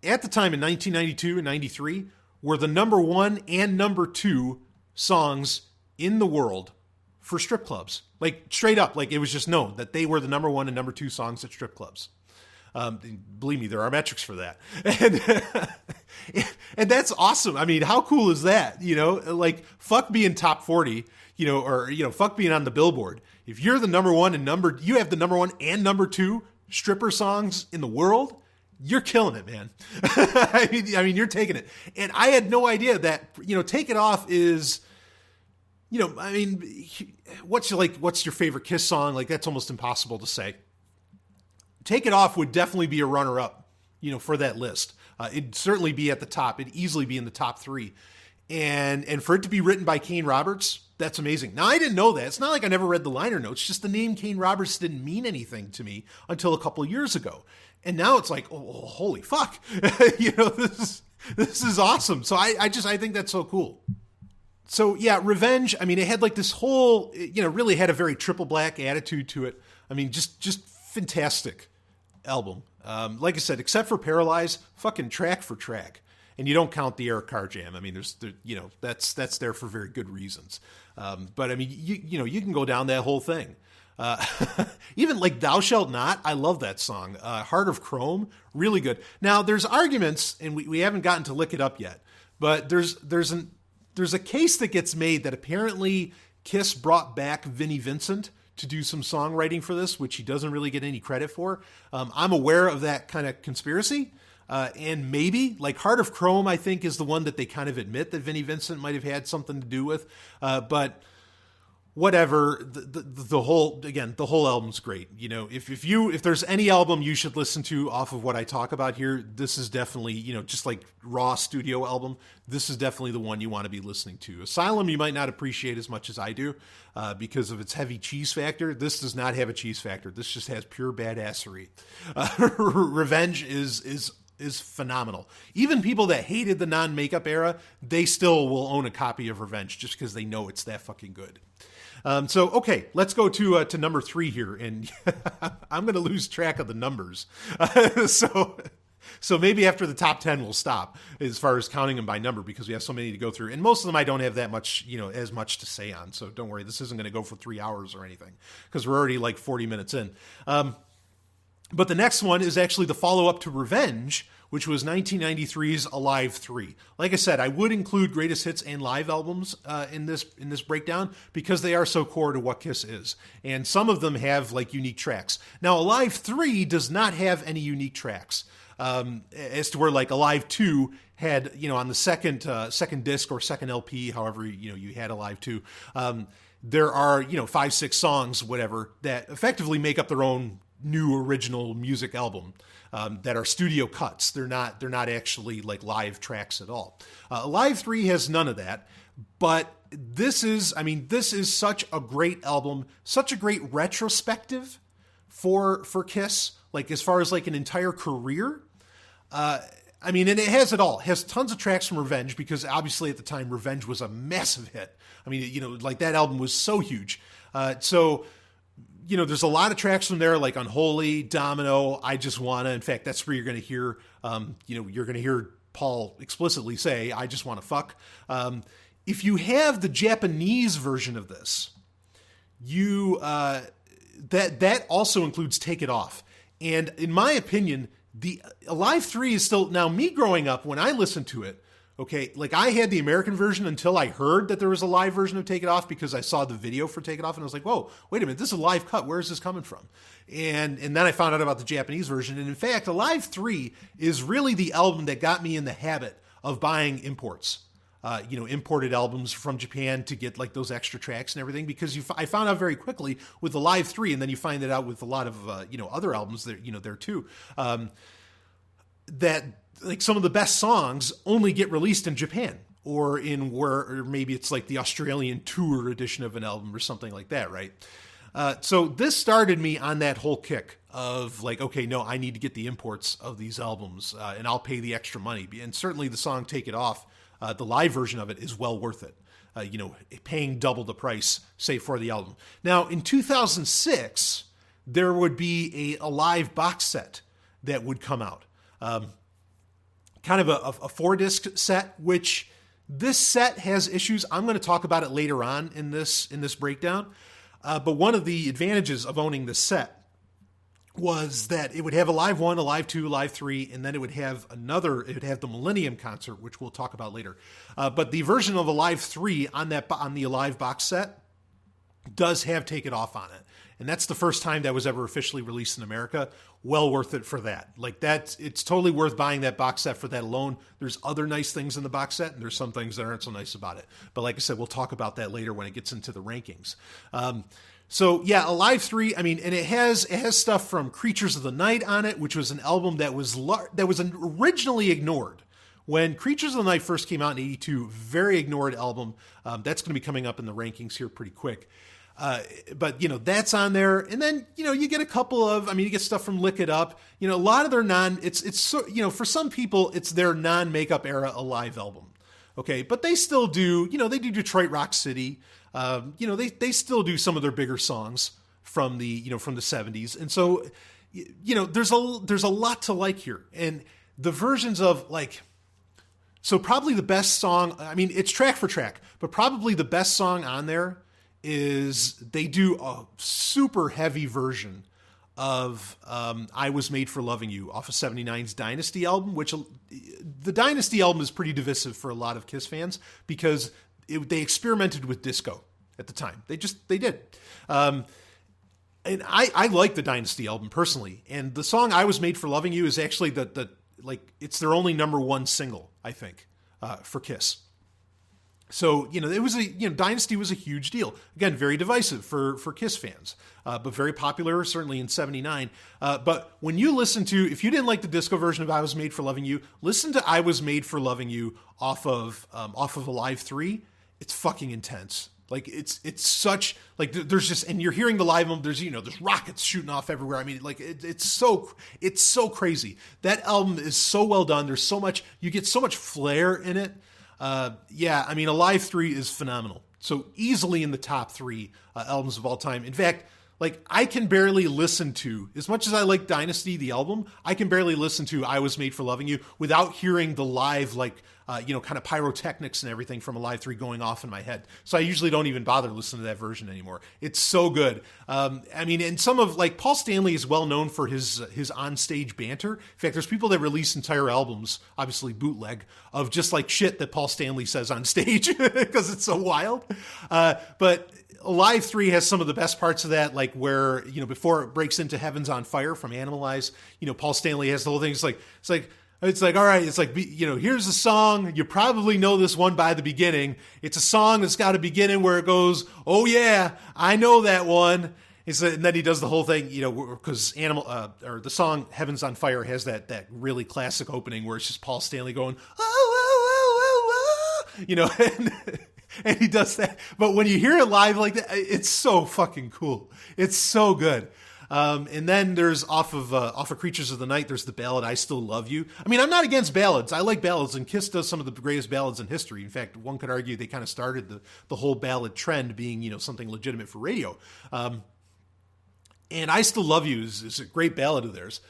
at the time in 1992 and 93 were the number 1 and number 2 songs in the world for strip clubs. Like straight up, like it was just known that they were the number 1 and number 2 songs at strip clubs. Believe me, there are metrics for that. And that's awesome. How cool is that? Like fuck being top 40, or fuck being on the Billboard. If you're the number 1 and you have the number 1 and number 2 stripper songs in the world, you're killing it, man. You're taking it. And I had no idea that, Take It Off is, what's your favorite Kiss song? Like, that's almost impossible to say. Take It Off would definitely be a runner-up, for that list. It'd certainly be at the top. It'd easily be in the top 3. And for it to be written by Kane Roberts, that's amazing. Now, I didn't know that. It's not like I never read the liner notes. Just the name Kane Roberts didn't mean anything to me until a couple of years ago. And now it's like, oh, holy fuck. This is awesome. So I think that's so cool. So yeah, Revenge, I mean, it had like this whole, really had a very Triple Black attitude to it. I mean, just fantastic album. Like I said, except for Paralyze, fucking track for track. And you don't count the Eric Carr jam. I mean, that's there for very good reasons. But I mean, you can go down that whole thing. Even like Thou Shalt Not, I love that song. Heart of Chrome, really good. Now there's arguments, and we haven't gotten to Lick It Up yet, but there's a case that gets made that apparently Kiss brought back Vinnie Vincent to do some songwriting for this, which he doesn't really get any credit for. I'm aware of that kind of conspiracy. And maybe like Heart of Chrome, I think, is the one that they kind of admit that Vinnie Vincent might have had something to do with. But whatever, the whole album's great. If there's any album you should listen to off of what I talk about here, this is definitely, just like raw studio album, this is definitely the one you want to be listening to. Asylum, you might not appreciate as much as I do, because of its heavy cheese factor. This does not have a cheese factor. This just has pure badassery. Revenge is phenomenal. Even people that hated the non-makeup era, they still will own a copy of Revenge just because they know it's that fucking good. Okay, let's go to number 3 here, and I'm going to lose track of the numbers. So maybe after the top 10 we'll stop as far as counting them by number, because we have so many to go through, and most of them I don't have that much, as much to say on. So don't worry, this isn't going to go for 3 hours or anything, because we're already like 40 minutes in. But the next one is actually the follow-up to Revenge, which was 1993's Alive 3. Like I said, I would include greatest hits and live albums in this breakdown because they are so core to what Kiss is. And some of them have like unique tracks. Now, Alive 3 does not have any unique tracks. As to where like Alive 2 had, on the second disc or second LP, however, you had Alive 2, there are, 5-6 songs, whatever, that effectively make up their own new original music album, that are studio cuts. They're not actually like live tracks at all. Live 3 has none of that, but this is such a great album, such a great retrospective for Kiss, like as far as like an entire career. And it has it all. It has tons of tracks from Revenge, because obviously at the time Revenge was a massive hit. Like that album was so huge. There's a lot of tracks from there, like Unholy, Domino, I Just Wanna. In fact, that's where you're going to hear, you're going to hear Paul explicitly say, I just want to fuck. If you have the Japanese version of this, that also includes Take It Off. And in my opinion, the Alive 3 is still, now me growing up, when I listened to it, okay, like I had the American version until I heard that there was a live version of Take It Off, because I saw the video for Take It Off and I was like, whoa, wait a minute, this is a live cut. Where is this coming from? And then I found out about the Japanese version. And in fact, Alive 3 is really the album that got me in the habit of buying imports, imported albums from Japan to get like those extra tracks and everything, because I found out very quickly with Alive 3, and then you find it out with a lot of, other albums there, there too, that like some of the best songs only get released in Japan, or maybe it's like the Australian tour edition of an album or something like that, right? So this started me on that whole kick of like, okay, no, I need to get the imports of these albums, and I'll pay the extra money. And certainly the song Take It Off, the live version of it is well worth it. Paying double the price, say, for the album. Now, in 2006, there would be a live box set that would come out. Kind of a 4-disc set, which this set has issues. I'm going to talk about it later on in this breakdown. But one of the advantages of owning this set was that it would have Alive 1, Alive 2, Alive 3, and then it would have the Millennium Concert, which we'll talk about later. But the version of Alive 3 on the Alive box set does have Take It Off on it. And that's the first time that was ever officially released in America. Well worth it for that. Like it's totally worth buying that box set for that alone. There's other nice things in the box set, and there's some things that aren't so nice about it. But like I said, we'll talk about that later when it gets into the rankings. So yeah, Alive 3, and it has stuff from Creatures of the Night on it, which was an album that was originally ignored. When Creatures of the Night first came out in 1982, very ignored album. That's going to be coming up in the rankings here pretty quick. But that's on there. And then, you get a couple of, you get stuff from Lick It Up, a lot of their it's so, for some people, it's their non-makeup era Alive album. Okay, but they still do, they do Detroit Rock City. They still do some of their bigger songs from the 70s. And so, there's a lot to like here. And the versions of so probably the best song, I mean, it's track for track, but probably the best song on there is they do a super heavy version of I Was Made for Loving You off of 79's Dynasty album, which the Dynasty album is pretty divisive for a lot of Kiss fans because they experimented with disco at the time. They did. And I like the Dynasty album personally. And the song I Was Made for Loving You is actually it's their only number one single, I think, for Kiss. So, it was Dynasty was a huge deal. Again, very divisive for Kiss fans, but very popular, certainly in 79. But when you listen to, if you didn't like the disco version of I Was Made for Loving You, listen to I Was Made for Loving You off of Alive 3. It's fucking intense. It's such, there's just, and you're hearing the live album, there's rockets shooting off everywhere. I mean, it's so crazy. That album is so well done. There's so much, you get so much flair in it. I mean, Alive 3 is phenomenal. So easily in the top 3 albums of all time. In fact, I can barely listen to, as much as I like Dynasty, the album, I can barely listen to I Was Made for Loving You without hearing the live, kind of pyrotechnics and everything from Alive 3 going off in my head. So I usually don't even bother listening to that version anymore. It's so good. I mean, and some of, Paul Stanley is well known for his on-stage banter. In fact, there's people that release entire albums, obviously bootleg, of just shit that Paul Stanley says on stage because it's so wild. But Alive 3 has some of the best parts of that, where, before it breaks into Heaven's on Fire from Animalize, Paul Stanley has the whole thing. It's like, all right, it's here's a song. You probably know this one by the beginning. It's a song that's got a beginning where it goes, oh yeah, I know that one. And then he does the whole thing, because or the song Heaven's on Fire has that really classic opening where it's just Paul Stanley going, oh, oh, oh, oh, oh, and he does that. But when you hear it live like that, it's so fucking cool. It's so good. And then there's off of Creatures of the Night, there's the ballad I Still Love You. I mean, I'm not against ballads. I like ballads, and Kiss does some of the greatest ballads in history. In fact, one could argue they kind of started the whole ballad trend being, something legitimate for radio. And I Still Love You is a great ballad of theirs.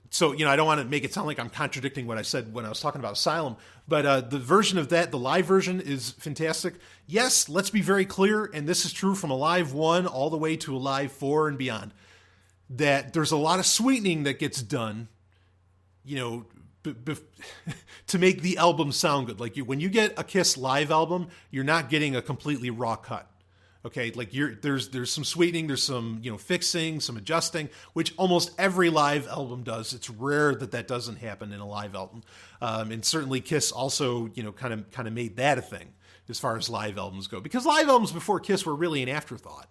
So, I don't want to make it sound like I'm contradicting what I said when I was talking about Asylum, but the version of that, the live version, is fantastic. Yes, let's be very clear, and this is true from Alive 1 all the way to Alive 4 and beyond, that there's a lot of sweetening that gets done, to make the album sound good. When you get a Kiss live album, you're not getting a completely raw cut. Okay, there's some sweetening, there's some fixing, some adjusting, which almost every live album does. It's rare that doesn't happen in a live album, and certainly Kiss also kind of made that a thing as far as live albums go, because live albums before Kiss were really an afterthought.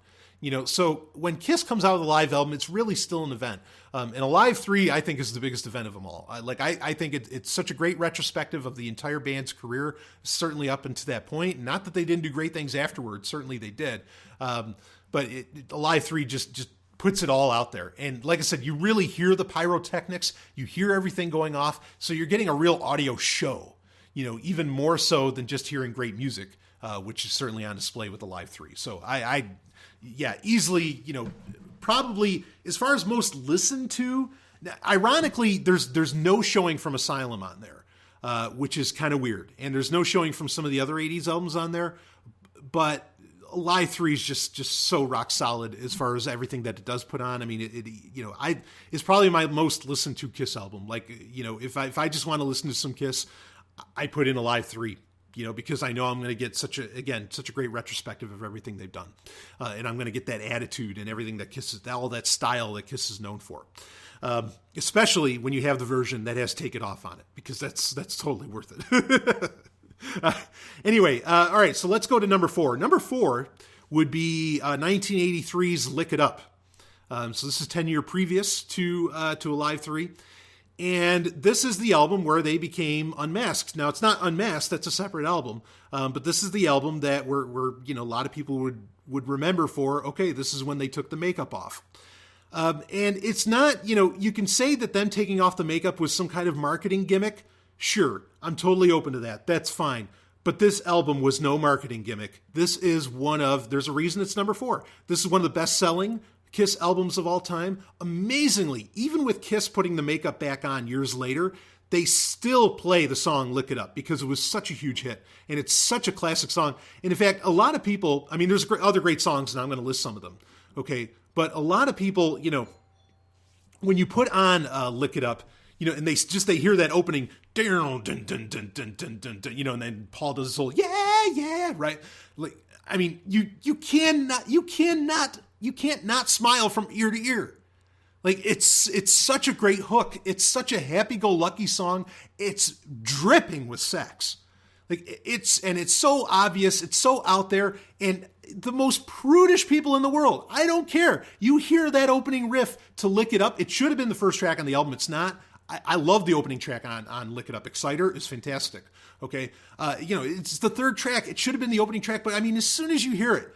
So when Kiss comes out with a live album, it's really still an event. And Alive 3, I think, is the biggest event of them all. I think it's such a great retrospective of the entire band's career, certainly up until that point. Not that they didn't do great things afterwards. Certainly they did. But Alive 3 just puts it all out there. And like I said, you really hear the pyrotechnics. You hear everything going off. So you're getting a real audio show, even more so than just hearing great music, which is certainly on display with Alive 3. So yeah, easily, probably as far as most listened to, ironically, there's no showing from Asylum on there, which is kind of weird. And there's no showing from some of the other 80s albums on there, but Alive 3 is just so rock solid as far as everything that it does put on. I mean, it's probably my most listened to Kiss album. If I just want to listen to some Kiss, I put in Alive 3. Because I know I'm going to get such a great retrospective of everything they've done. And I'm going to get that attitude and everything that Kiss is, all that style that Kiss is known for. Especially when you have the version that has Take It Off on it, because that's totally worth it. Anyway, all right, so let's go to number 4. Number 4 would be 1983's Lick It Up. So this is 10 years previous to Alive 3. And this is the album where they became Unmasked. Now, it's not Unmasked, that's a separate album. But this is the album that we're a lot of people would remember for, okay, this is when they took the makeup off. And it's not, you can say that them taking off the makeup was some kind of marketing gimmick. Sure, I'm totally open to that. That's fine. But this album was no marketing gimmick. This is there's a reason it's number 4. This is one of the best-selling Kiss albums of all time. Amazingly, even with Kiss putting the makeup back on years later, they still play the song Lick It Up because it was such a huge hit. And it's such a classic song. And in fact, a lot of people, I mean, there's other great songs, and I'm going to list some of them. Okay. But a lot of people, when you put on Lick It Up, and they hear that opening, dun, dun, dun, dun, dun, dun, dun, dun, and then Paul does this whole, yeah, right? Like, I mean, you can't not smile from ear to ear. Like, it's such a great hook. It's such a happy-go-lucky song. It's dripping with sex. Like, it's so obvious. It's so out there. And the most prudish people in the world, I don't care. You hear that opening riff to Lick It Up. It should have been the first track on the album. It's not. I love the opening track on Lick It Up. Exciter is fantastic. Okay. It's the third track. It should have been the opening track. But I mean, as soon as you hear it,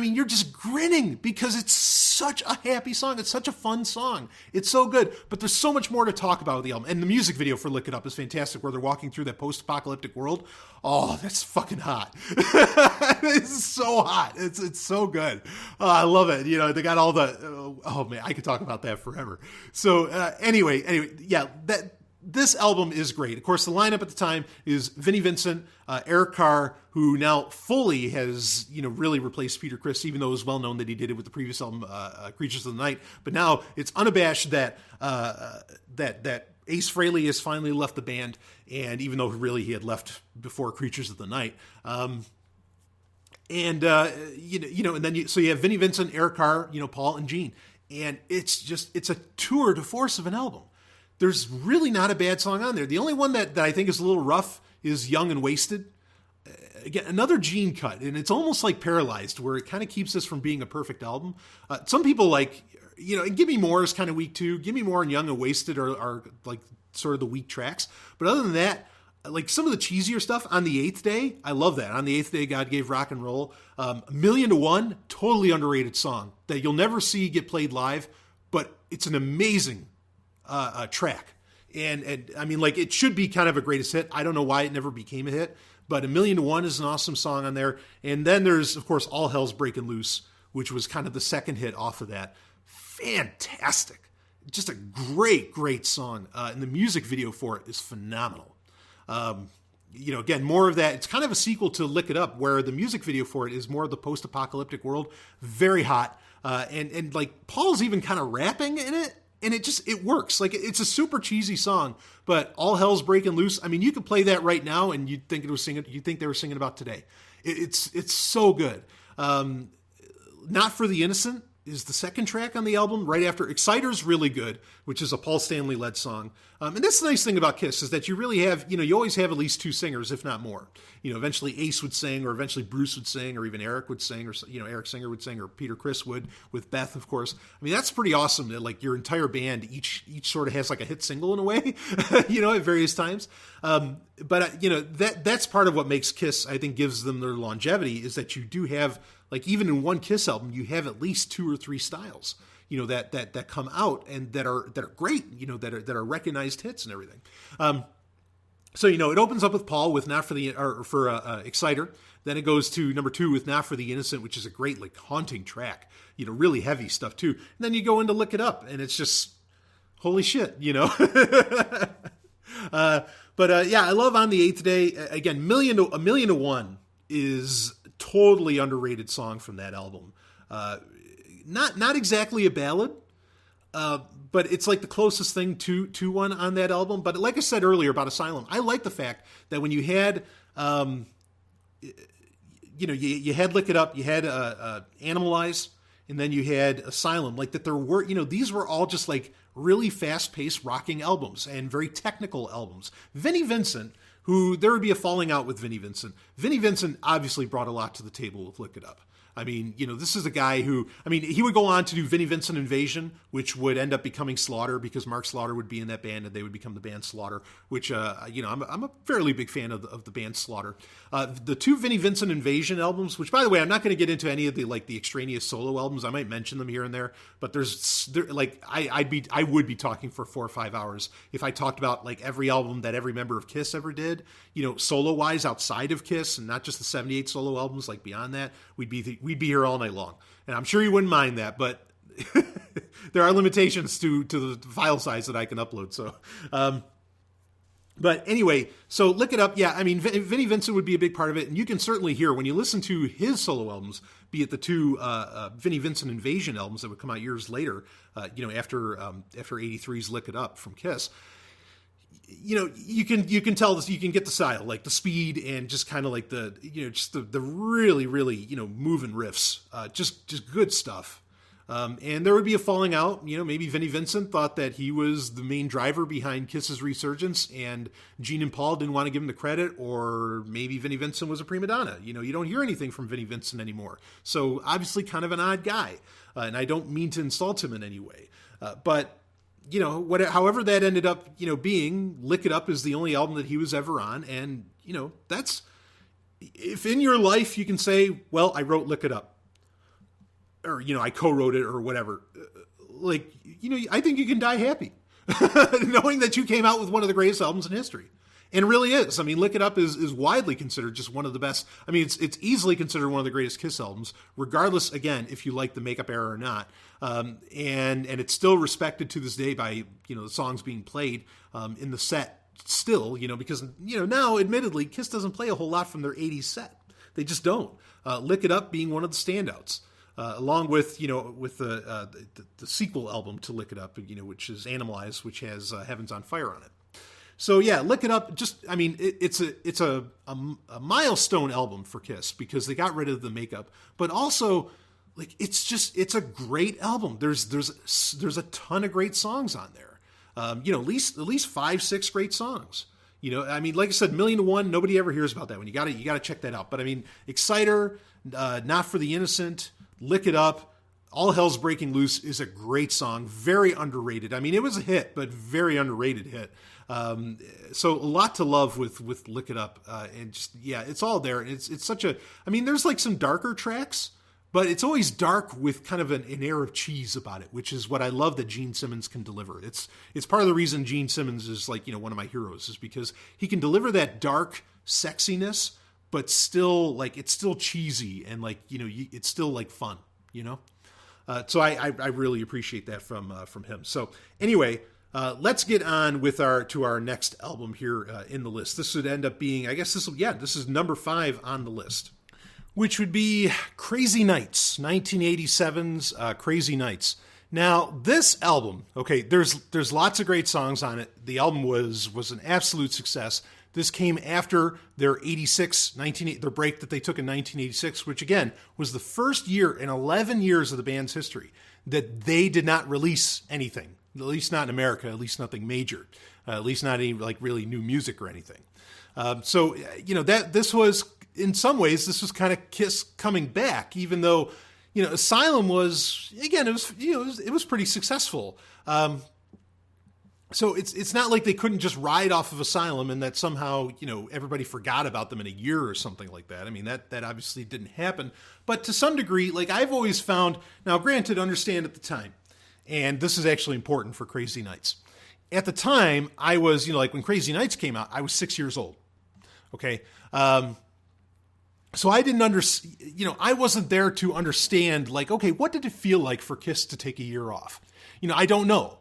you're just grinning because it's such a happy song. It's such a fun song. It's so good. But there's so much more to talk about with the album. And the music video for Lick It Up is fantastic, where they're walking through that post-apocalyptic world. Oh, that's fucking hot. It's so hot. It's so good. I love it. They got all the... oh, man, I could talk about that forever. So anyway, yeah, this album is great. Of course, the lineup at the time is Vinnie Vincent, Eric Carr, who now fully has, really replaced Peter Criss, even though it was well known that he did it with the previous album, Creatures of the Night. But now it's unabashed that Ace Frehley has finally left the band, and even though really he had left before Creatures of the Night. And then so you have Vinnie Vincent, Eric Carr, Paul and Gene, and it's a tour de force of an album. There's really not a bad song on there. The only one that I think is a little rough is Young and Wasted. Again, another Gene cut, and it's almost like Paralyzed, where it kind of keeps this from being a perfect album. Some people like, and Give Me More is kind of weak too. Give Me More and Young and Wasted are like sort of the weak tracks. But other than that, like some of the cheesier stuff, On the Eighth Day, I love that. On the Eighth Day, God Gave Rock and Roll. A Million to One, totally underrated song that you'll never see get played live, but it's an amazing track. And I mean, like, it should be kind of a greatest hit. I don't know why it never became a hit, but A Million to One is an awesome song on there. And then there's, of course, All Hell's Breaking Loose, which was kind of the second hit off of that. Fantastic. Just a great song. And the music video for it is phenomenal. Again, more of that. It's kind of a sequel to Lick It Up, where the music video for it is more of the post-apocalyptic world. Very hot. And like, Paul's even kind of rapping in it. And it works. Like, it's a super cheesy song, but All Hell's Breaking Loose. I mean, you could play that right now and you'd think they were singing about today. It's so good. Not for the Innocent is the second track on the album, right after Exciter's really good, which is a Paul Stanley led song. And that's the nice thing about Kiss, is that you really have, you always have at least two singers, if not more. Eventually Ace would sing, or eventually Bruce would sing, or even Eric would sing, or, Eric Singer would sing, or Peter Criss would, with Beth, of course. I mean, that's pretty awesome that, like, your entire band, each sort of has like a hit single in a way, at various times. But that's part of what makes Kiss, I think, gives them their longevity, is that you do have, like, even in one Kiss album, you have at least 2 or 3 styles, that come out and that are great, that are recognized hits and everything. So it opens up with Paul with Not for the, or for Exciter. Then it goes to number 2 with Not for the Innocent, which is a great, like, haunting track, really heavy stuff too. And then you go into Lick It Up, and it's just, holy shit, But I love On the Eighth Day. Again, A Million to One is totally underrated song from that album. Not exactly a ballad, but it's like the closest thing to one on that album. But like I said earlier about Asylum, I like the fact that when you had, you had Lick It Up, you had Animalize, and then you had Asylum. Like, that there were, these were all just like really fast-paced rocking albums and very technical albums. Vinnie Vincent, who there would be a falling out with Vinnie Vincent. Vinnie Vincent obviously brought a lot to the table with Lick It Up. I mean, this is a guy who, he would go on to do Vinnie Vincent Invasion, which would end up becoming Slaughter because Mark Slaughter would be in that band and they would become the band Slaughter, which, I'm a fairly big fan of the band Slaughter. The 2 Vinnie Vincent Invasion albums, which, by the way, I'm not going to get into any of the extraneous solo albums. I might mention them here and there, but I would be talking for 4 or 5 hours if I talked about like every album that every member of Kiss ever did, solo wise outside of Kiss and not just the 78 solo albums, like beyond that, we'd be here all night long. And I'm sure you wouldn't mind that, but there are limitations to the file size that I can upload. So, but anyway, so look it up. Yeah, Vinnie Vincent would be a big part of it. And you can certainly hear when you listen to his solo albums, be it the 2 Vinnie Vincent Invasion albums that would come out years later, after 83's Lick It Up from Kiss. You can tell this, you can get the style, like the speed and just kind of like the really, really, moving riffs, just good stuff. And there would be a falling out, maybe Vinnie Vincent thought that he was the main driver behind Kiss's resurgence and Gene and Paul didn't want to give him the credit, or maybe Vinnie Vincent was a prima donna. You don't hear anything from Vinnie Vincent anymore. So obviously kind of an odd guy. And I don't mean to insult him in any way. But however that ended up, being, Lick It Up is the only album that he was ever on. And, that's, if in your life you can say, well, I wrote Lick It Up, or, I co-wrote it or whatever, I think you can die happy knowing that you came out with one of the greatest albums in history. And it really is. Lick It Up is widely considered just one of the best. It's easily considered one of the greatest Kiss albums, regardless, again, if you like the makeup era or not. And it's still respected to this day by, the songs being played in the set still, because, now, admittedly, Kiss doesn't play a whole lot from their 80s set. They just don't. Lick It Up being one of the standouts. Along with, with the sequel album to Lick It Up, which is Animalize, which has Heaven's on Fire on it. So yeah, Lick It Up. It's a milestone album for Kiss because they got rid of the makeup, but also it's a great album. There's a ton of great songs on there. At least 5-6 great songs. Like I said, Million to One, nobody ever hears about that one. You got to check that out. But Exciter, Not for the Innocent, Lick It Up, All Hell's Breaking Loose is a great song, very underrated. It was a hit, but very underrated hit. So a lot to love with Lick It Up, and just, yeah, it's all there. It's such a, there's some darker tracks, but it's always dark with kind of an air of cheese about it, which is what I love that Gene Simmons can deliver. It's part of the reason Gene Simmons is one of my heroes, is because he can deliver that dark sexiness, but still it's still cheesy and it's still fun, So I really appreciate that from him. So anyway, let's get on with our next album here in the list. This would end up being, this is number 5 on the list, which would be Crazy Nights, 1987's Crazy Nights. Now, this album, okay, there's lots of great songs on it. The album was an absolute success. This came after their their break that they took in 1986, which again was the first year in 11 years of the band's history that they did not release anything. At least not in America, at least nothing major, at least not any really new music or anything. So this was, in some ways, this was kind of Kiss coming back, even though, Asylum was, again, it was pretty successful. So it's not like they couldn't just ride off of Asylum and that somehow, everybody forgot about them in a year or something like that. That obviously didn't happen. But to some degree, I've always found, now granted, understand at the time, and this is actually important for Crazy Nights. At the time, I was, when Crazy Nights came out, I was 6 years old. Okay. So I didn't I wasn't there to understand, okay, what did it feel like for Kiss to take a year off? I don't know.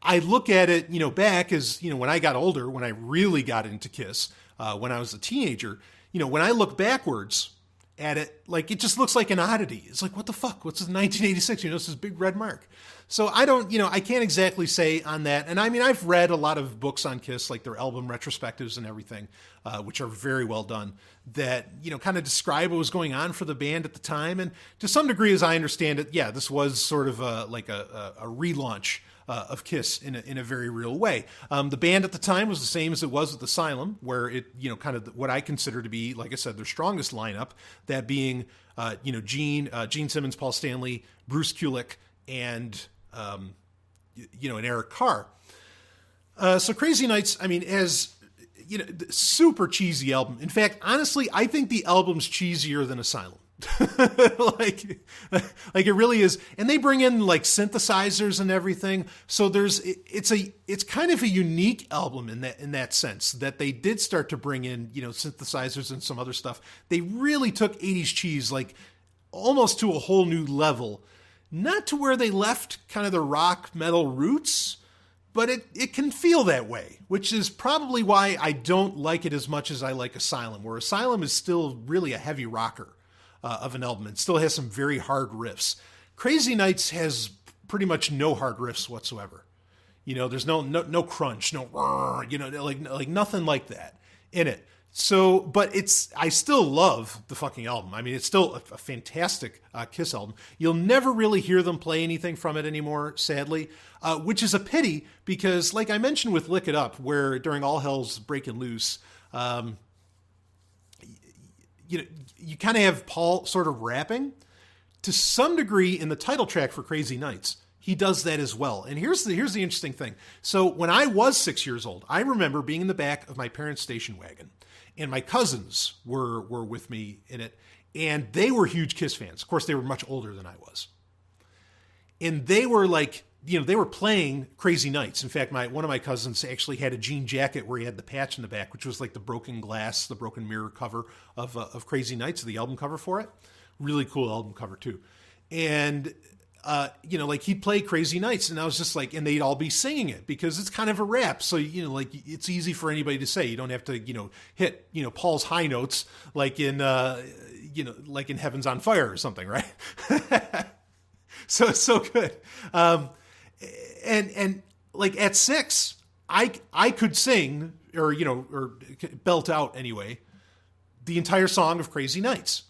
I look at it, back as, when I got older, when I really got into Kiss, when I was a teenager, when I look backwards at it, it just looks like an oddity. It's what the fuck? What's 1986? It's this big red mark. So I don't, I can't exactly say on that. And I've read a lot of books on Kiss, their album retrospectives and everything, which are very well done, that, kind of describe what was going on for the band at the time. And to some degree, as I understand it, yeah, this was sort of a relaunch of Kiss in a very real way. The band at the time was the same as it was with Asylum, where it, kind of what I consider to be, like I said, their strongest lineup, that being, Gene Simmons, Paul Stanley, Bruce Kulick, and, and Eric Carr. So Crazy Nights, I mean, as, super cheesy album. In fact, honestly, I think the album's cheesier than Asylum. like it really is. And they bring in like synthesizers and everything. So it's kind of a unique album in that sense, that they did start to bring in, synthesizers and some other stuff. They really took 80s cheese, like almost to a whole new level, not to where they left kind of the rock metal roots, but it can feel that way, which is probably why I don't like it as much as I like Asylum, where Asylum is still really a heavy rocker of an album. It still has some very hard riffs. Crazy Nights has pretty much no hard riffs whatsoever. There's no crunch, no, like nothing like that in it. So, but I still love the fucking album. I mean, it's still a fantastic Kiss album. You'll never really hear them play anything from it anymore, sadly, which is a pity because, like I mentioned with Lick It Up, where during All Hell's Breaking Loose, you kind of have Paul sort of rapping to some degree in the title track for Crazy Nights. He does that as well. And here's the interesting thing. So when I was 6 years old, I remember being in the back of my parents' station wagon, and my cousins were with me in it, and they were huge Kiss fans. Of course, they were much older than I was. And they were like, they were playing Crazy Nights. In fact, one of my cousins actually had a jean jacket where he had the patch in the back, which was like the broken glass, the broken mirror cover of Crazy Nights, the album cover for it. Really cool album cover too. And, like he'd play Crazy Nights, and I was just like, and they'd all be singing it because it's kind of a rap. So, like it's easy for anybody to say. You don't have to, hit, Paul's high notes like in Heaven's on Fire or something, right? So it's so good. And like at 6, I could sing or belt out anyway, the entire song of Crazy Nights,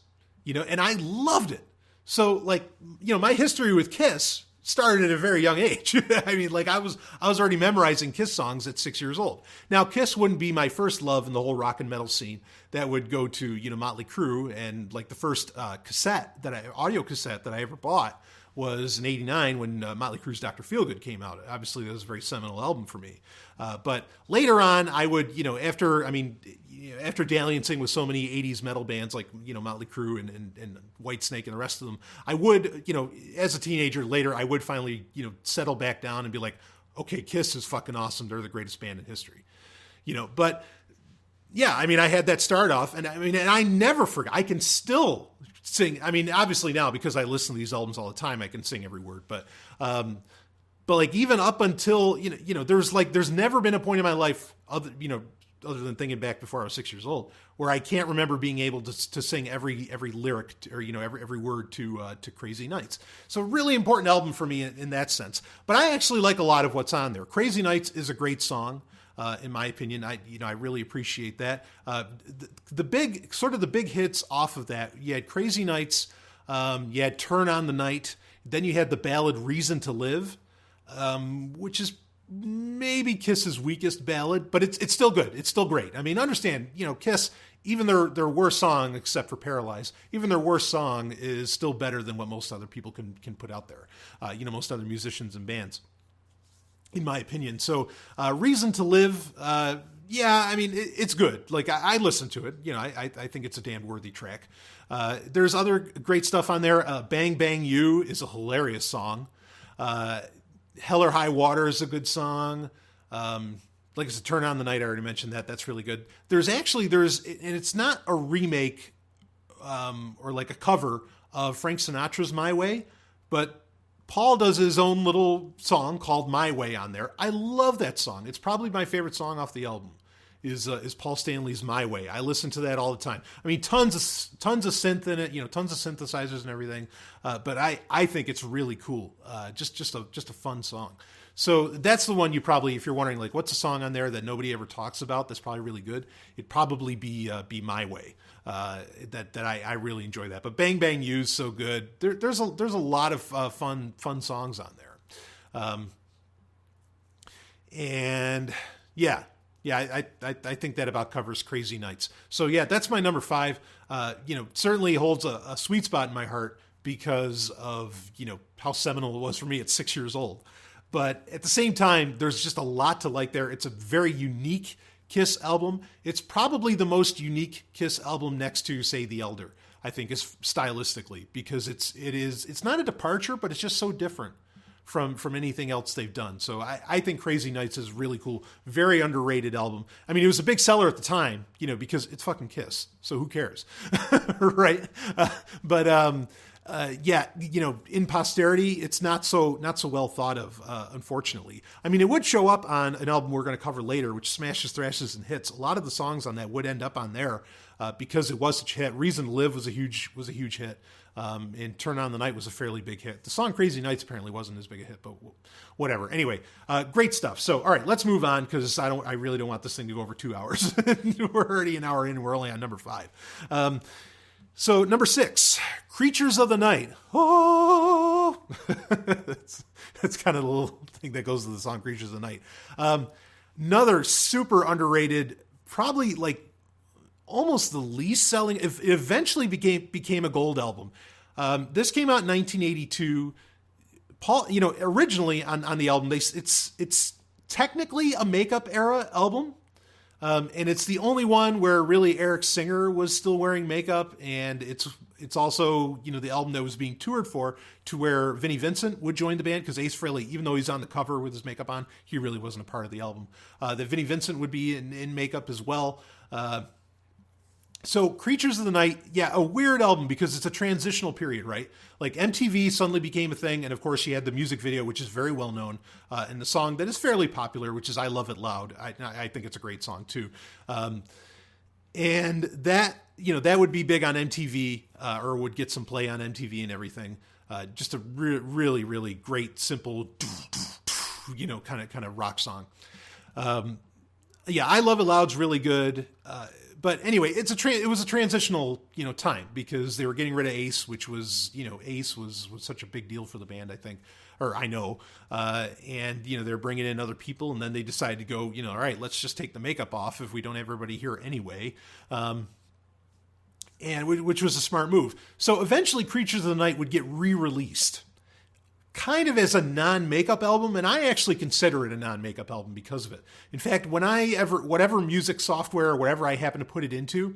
and I loved it. So like, my history with Kiss started at a very young age. I mean, like I was already memorizing Kiss songs at 6 years old. Now Kiss wouldn't be my first love in the whole rock and metal scene. That would go to, Motley Crue, and like the first audio cassette that I ever bought was in '89 when Motley Crue's Dr. Feelgood came out. Obviously, that was a very seminal album for me. But later on, I would, after dalliancing with so many '80s metal bands like, Motley Crue and Whitesnake and the rest of them, I would, as a teenager later, I would finally, settle back down and be like, okay, Kiss is fucking awesome. They're the greatest band in history, But yeah, I mean, I had that start off, and I never forgot. I can still sing. I mean, obviously now because I listen to these albums all the time, I can sing every word. But like even up until there's never been a point in my life other than thinking back before I was 6 years old where I can't remember being able to sing every lyric or every word to Crazy Nights. So really important album for me in that sense. But I actually like a lot of what's on there. Crazy Nights is a great song. In my opinion, I really appreciate that. The big hits off of that, you had Crazy Nights, you had Turn on the Night, then you had the ballad Reason to Live, which is maybe Kiss's weakest ballad, but it's still good. It's still great. I mean, understand, Kiss, even their worst song, except for Paralyze, even their worst song is still better than what most other people can put out there. Most other musicians and bands, in my opinion. So Reason to Live, it's good. Like I listen to it. I think it's a damn worthy track. There's other great stuff on there. Bang Bang You is a hilarious song. Hell or High Water is a good song. Like I said, Turn on the Night, I already mentioned that. That's really good. And it's not a remake or like a cover of Frank Sinatra's My Way, but Paul does his own little song called My Way on there. I love that song. It's probably my favorite song off the album is Paul Stanley's My Way. I listen to that all the time. I mean, tons of synth in it, tons of synthesizers and everything. But I think it's really cool. Just a fun song. So that's the one you probably, if you're wondering, like, what's a song on there that nobody ever talks about that's probably really good, it'd probably be My Way. That I really enjoy that. But Bang Bang You's so good. There's a lot of fun songs on there. And yeah, I think that about covers Crazy Nights. So yeah, that's my number 5. Certainly holds a sweet spot in my heart because of, how seminal it was for me at 6 years old. But at the same time, there's just a lot to like there. It's a very unique Kiss album. It's probably the most unique Kiss album next to, say, The Elder, I think, is stylistically, because it's not a departure, but it's just so different from anything else they've done. So I think Crazy Nights is really cool. Very underrated album. I mean, it was a big seller at the time, because it's fucking Kiss. So who cares? Right? In posterity, it's not so well thought of, unfortunately. I mean, it would show up on an album we're going to cover later, which Smashes, Thrashes, and Hits. A lot of the songs on that would end up on there because it was such a hit. Reason to Live was a huge hit. And Turn On the Night was a fairly big hit. The song Crazy Nights apparently wasn't as big a hit, but whatever. Anyway, great stuff. So, all right, let's move on because I really don't want this thing to go over 2 hours. We're already an hour in and we're only on number 5. So number 6, Creatures of the Night. Oh, that's kind of the little thing that goes to the song Creatures of the Night. Another super underrated, probably like almost the least selling. It eventually became a gold album. This came out in 1982. Paul, originally on the album, it's technically a makeup era album. And it's the only one where really Eric Singer was still wearing makeup, and it's also, the album that was being toured to where Vinnie Vincent would join the band, because Ace Frehley, even though he's on the cover with his makeup on, he really wasn't a part of the album. That Vinnie Vincent would be in makeup as well. So Creatures of the Night, yeah, a weird album because it's a transitional period, right? Like MTV suddenly became a thing, and of course you had the music video, which is very well known, and the song that is fairly popular, which is I Love It Loud. I think it's a great song too. And that, that would be big on MTV, or would get some play on MTV and everything. Just a really, really great, simple, kind of rock song. I Love It Loud's really good. But anyway, it was a transitional, time because they were getting rid of Ace, which was, Ace was such a big deal for the band, I think, or I know. And, they're bringing in other people, and then they decided to go, all right, let's just take the makeup off if we don't have everybody here anyway. Which was a smart move. So eventually Creatures of the Night would get re-released kind of as a non-makeup album, and I actually consider it a non-makeup album because of it. In fact, whatever music software or whatever I happen to put it into,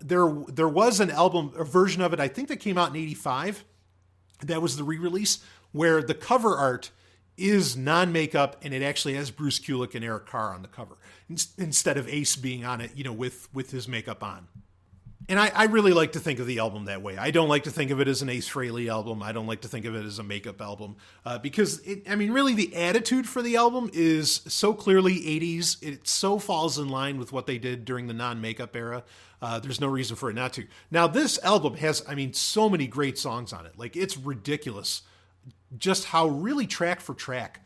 there was a version of it, I think that came out in 85, that was the re-release, where the cover art is non-makeup, and it actually has Bruce Kulick and Eric Carr on the cover, instead of Ace being on it, with his makeup on. And I really like to think of the album that way. I don't like to think of it as an Ace Frehley album. I don't like to think of it as a makeup album because, really the attitude for the album is so clearly 80s. It so falls in line with what they did during the non-makeup era. There's no reason for it not to. Now, this album has, so many great songs on it. Like, it's ridiculous just how really track for track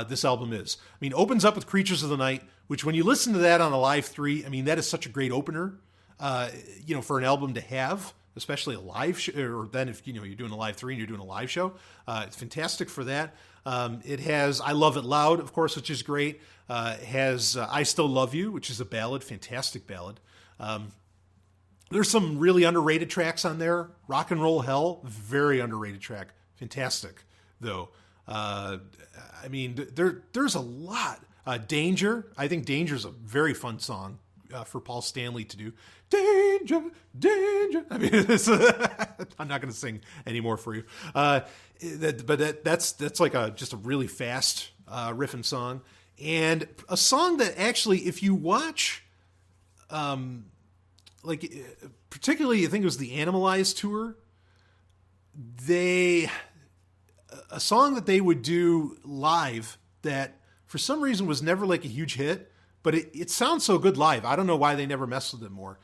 this album is. Opens up with Creatures of the Night, which when you listen to that on a Live 3, that is such a great opener. For an album to have, especially a live show, or then if, you're doing a Live 3 and you're doing a live show, it's fantastic for that. It has I Love It Loud, of course, which is great. It has I Still Love You, which is a ballad, fantastic ballad. There's some really underrated tracks on there. Rock and Roll Hell, very underrated track. Fantastic, though. There's a lot. Danger, I think Danger's a very fun song. For Paul Stanley to do. Danger, danger. I'm not going to sing anymore for you. That's like just a really fast riffing song, and a song that actually, if you watch, particularly I think it was the Animalize tour, a song that they would do live that for some reason was never like a huge hit. But it sounds so good live. I don't know why they never messed with it more.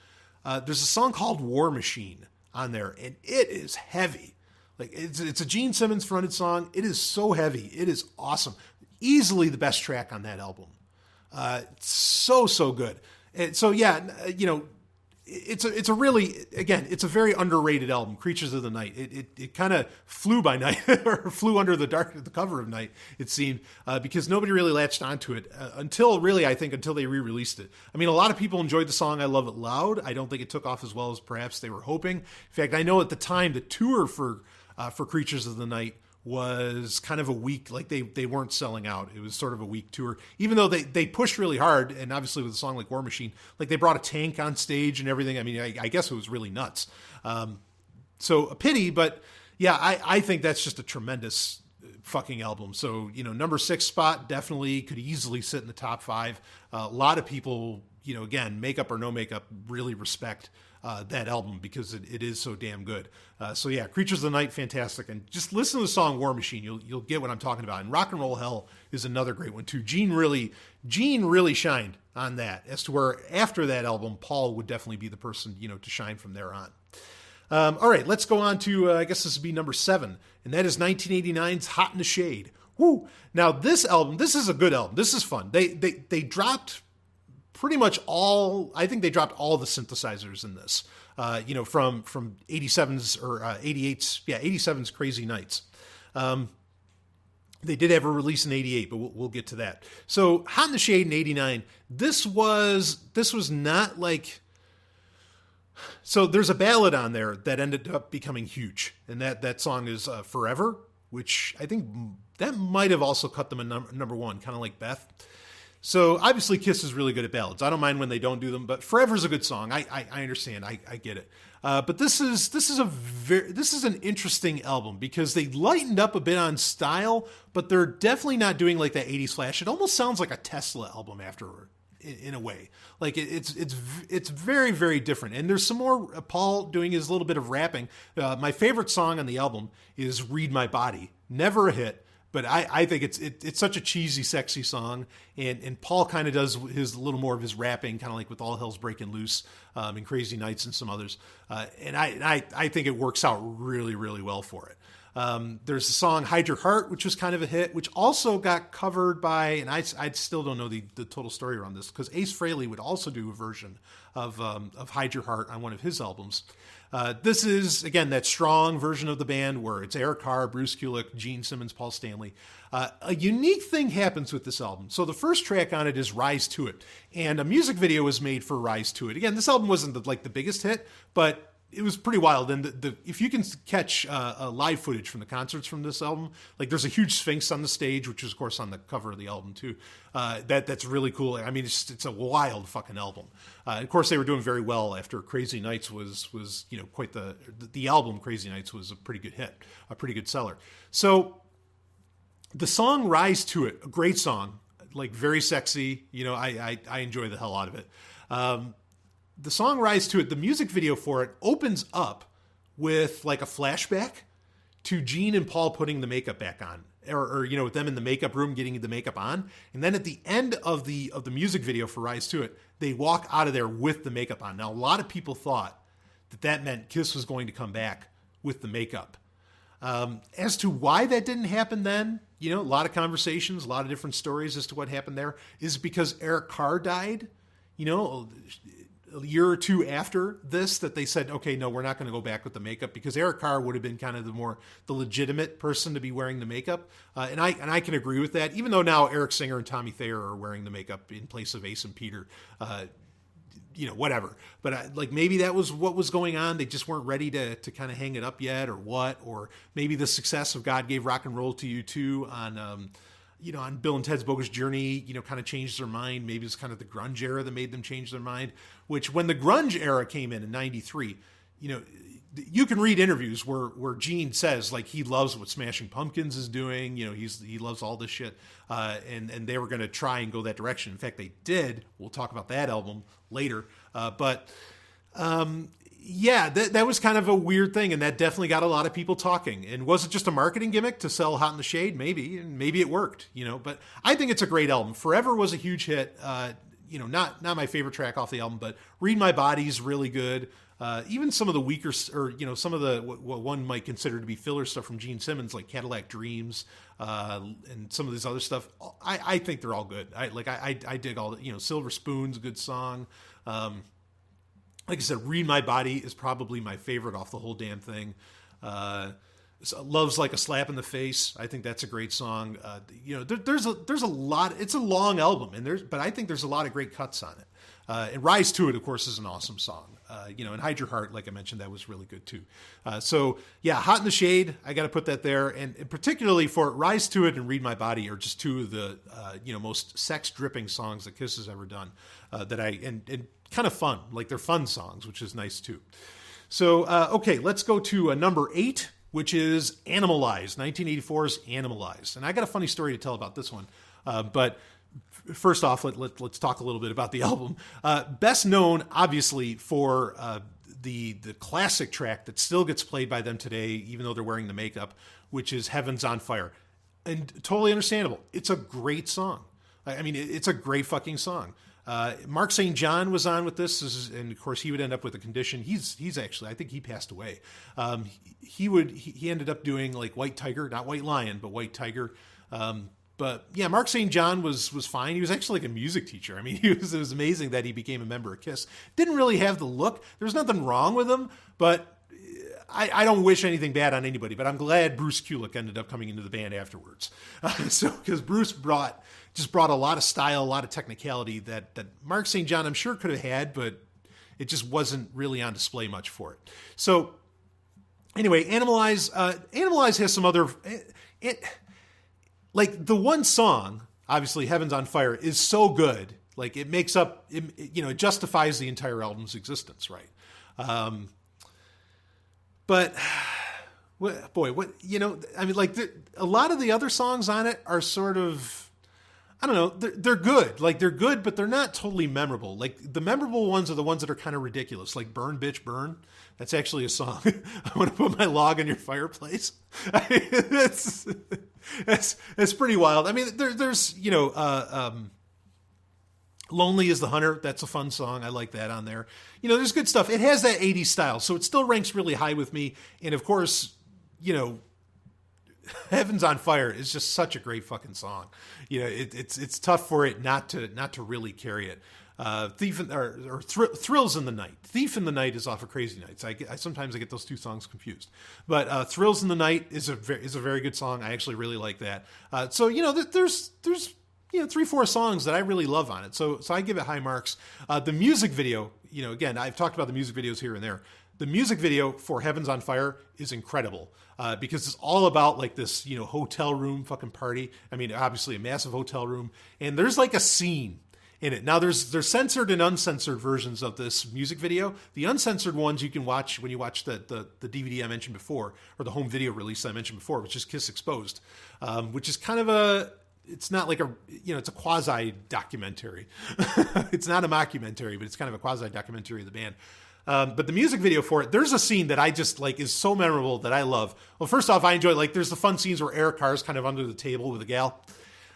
There's a song called War Machine on there, and it is heavy. Like it's a Gene Simmons fronted song. It is so heavy. It is awesome. Easily the best track on that album. So good. And so yeah, it's a really, again, it's a very underrated album, Creatures of the Night. It kind of flew by night, or flew under the cover of night, it seemed, because nobody really latched onto it until they re-released it. I mean, a lot of people enjoyed the song I Love It Loud. I don't think it took off as well as perhaps they were hoping. In fact, I know at the time the tour for Creatures of the Night was kind of a weak, like they weren't selling out. It was sort of a weak tour, even though they pushed really hard. And obviously with a song like War Machine, like they brought a tank on stage and everything. I mean, I guess it was really nuts. So a pity, but yeah, I think that's just a tremendous fucking album. So, number 6 spot definitely could easily sit in the top 5. A lot of people, again, makeup or no makeup, really respect that album because it is so damn good. So yeah, Creatures of the Night, fantastic. And just listen to the song War Machine. You'll get what I'm talking about. And Rock and Roll Hell is another great one too. Gene really shined on that, as to where after that album, Paul would definitely be the person, to shine from there on. All right, let's go on to, I guess this would be number 7. And that is 1989's Hot in the Shade. Woo! Now this album, this is a good album. This is fun. They dropped pretty much I think they dropped all the synthesizers in this, from 87's or 87's Crazy Nights. They did have a release in 88, but we'll get to that. So Hot in the Shade in 89, this was not like, so there's a ballad on there that ended up becoming huge. And that song is Forever, which I think that might have also cut them a number 1, kind of like Beth. So obviously Kiss is really good at ballads. I don't mind when they don't do them, but Forever is a good song. I understand. I get it. But this is an interesting album because they lightened up a bit on style, but they're definitely not doing like that 80s flash. It almost sounds like a Tesla album afterward in a way. Like it's very, very different. And there's some more Paul doing his little bit of rapping. My favorite song on the album is Read My Body. Never a hit. But I think it's such a cheesy, sexy song, and Paul kind of does his little more of his rapping, kind of like with All Hell's Breaking Loose, and Crazy Nights and some others, and I think it works out really, really well for it. There's the song Hide Your Heart, which was kind of a hit, which also got covered by, and I still don't know the total story around this, because Ace Frehley would also do a version of Hide Your Heart on one of his albums. This is, again, that strong version of the band where it's Eric Carr, Bruce Kulick, Gene Simmons, Paul Stanley. A unique thing happens with this album. So the first track on it is Rise to It, and a music video was made for Rise to It. Again, this album wasn't the biggest hit, but it was pretty wild. And if you can catch live footage from the concerts from this album, like there's a huge Sphinx on the stage, which is of course on the cover of the album too. That's really cool. I mean, it's a wild fucking album. Of course, they were doing very well after Crazy Nights was quite the album. Crazy Nights was a pretty good hit, a pretty good seller. So the song Rise to It, a great song, like very sexy. I enjoy the hell out of it. The song Rise to It, the music video for it opens up with like a flashback to Gene and Paul putting the makeup back on, or with them in the makeup room getting the makeup on. And then at the end of the music video for Rise to It, they walk out of there with the makeup on. Now, a lot of people thought that meant Kiss was going to come back with the makeup. As to why that didn't happen then, a lot of conversations, a lot of different stories as to what happened there. Is it because Eric Carr died? A year or two after this, that they said, okay, no, we're not going to go back with the makeup, because Eric Carr would have been kind of the legitimate person to be wearing the makeup. And I can agree with that, even though now Eric Singer and Tommy Thayer are wearing the makeup in place of Ace and Peter, whatever. But maybe that was what was going on. They just weren't ready to kind of hang it up yet, or what, or maybe the success of God Gave Rock and Roll to You Too on Bill and Ted's Bogus Journey, kind of changed their mind. Maybe it's kind of the grunge era that made them change their mind, which when the grunge era came in 93, you can read interviews where Gene says like he loves what Smashing Pumpkins is doing. He loves all this shit. And they were going to try and go that direction. In fact, they did. We'll talk about that album later. Yeah, that was kind of a weird thing, and that definitely got a lot of people talking. And was it just a marketing gimmick to sell Hot in the Shade? Maybe, and maybe it worked, But I think it's a great album. Forever was a huge hit. Not my favorite track off the album, but Read My Body's really good. Even some of the weaker, or some of the what one might consider to be filler stuff from Gene Simmons, like Cadillac Dreams, and some of this other stuff. I think they're all good. I dig all the. Silver Spoon's a good song. Like I said, Read My Body is probably my favorite off the whole damn thing. Love's Like a Slap in the Face. I think that's a great song. There's a lot. It's a long album, but I think there's a lot of great cuts on it. And Rise to It, of course, is an awesome song. And Hide Your Heart, like I mentioned, that was really good too. So yeah, Hot in the Shade, I got to put that there. And particularly for Rise to It and Read My Body are just two of the, most sex dripping songs that Kiss has ever done. And kind of fun, like they're fun songs, which is nice too. So, okay, let's go to number 8, which is Animalize, 1984's Animalize. And I got a funny story to tell about this one. But first off, let's talk a little bit about the album. Best known, obviously, for the classic track that still gets played by them today, even though they're wearing the makeup, which is Heaven's on Fire. And totally understandable. It's a great song. I mean, it's a great fucking song. Mark St. John was on with this, and of course he would end up with a condition. He's actually, I think he passed away. He ended up doing like White Tiger, not White Lion, but White Tiger. But yeah, Mark St. John was fine. He was actually like a music teacher. I mean, it was amazing that he became a member of Kiss. Didn't really have the look. There's nothing wrong with him, but I don't wish anything bad on anybody. But I'm glad Bruce Kulick ended up coming into the band afterwards. Because Bruce brought a lot of style, a lot of technicality that Mark St. John, I'm sure, could have had, but it just wasn't really on display much for it. So anyway, Animalize has some other... Like the one song, obviously Heaven's on Fire, is so good. Like it makes up, it justifies the entire album's existence, right? But boy, I mean, like a lot of the other songs on it are sort of, I don't know, they're good. Like they're good, but they're not totally memorable. Like the memorable ones are the ones that are kind of ridiculous, like Burn Bitch Burn. That's actually a song. I want to put my log in your fireplace. That's pretty wild. I mean, there's Lonely is the Hunter. That's a fun song. I like that on there. There's good stuff. It has that 80s style, so it still ranks really high with me. And of course, Heaven's on Fire is just such a great fucking song. It's tough for it not to really carry it. Thrills in the Night. Thief in the Night is off of Crazy Nights. I sometimes get those two songs confused. But Thrills in the Night is a very good song. I actually really like that. So there's 3-4 songs that I really love on it. So I give it high marks. The music video, again, I've talked about the music videos here and there. The music video for Heaven's on Fire is incredible because it's all about like this, hotel room fucking party. I mean, obviously a massive hotel room, and there's like a scene in it. Now there's censored and uncensored versions of this music video. The uncensored ones you can watch when you watch the DVD I mentioned before, or the home video release I mentioned before, which is Kiss Exposed, which is kind of it's not like it's a quasi documentary. It's not a mockumentary, but it's kind of a quasi documentary of the band. But the music video for it, there's a scene that I just like is so memorable that I love. Well, first off, I enjoy there's the fun scenes where Eric Carr's kind of under the table with a gal.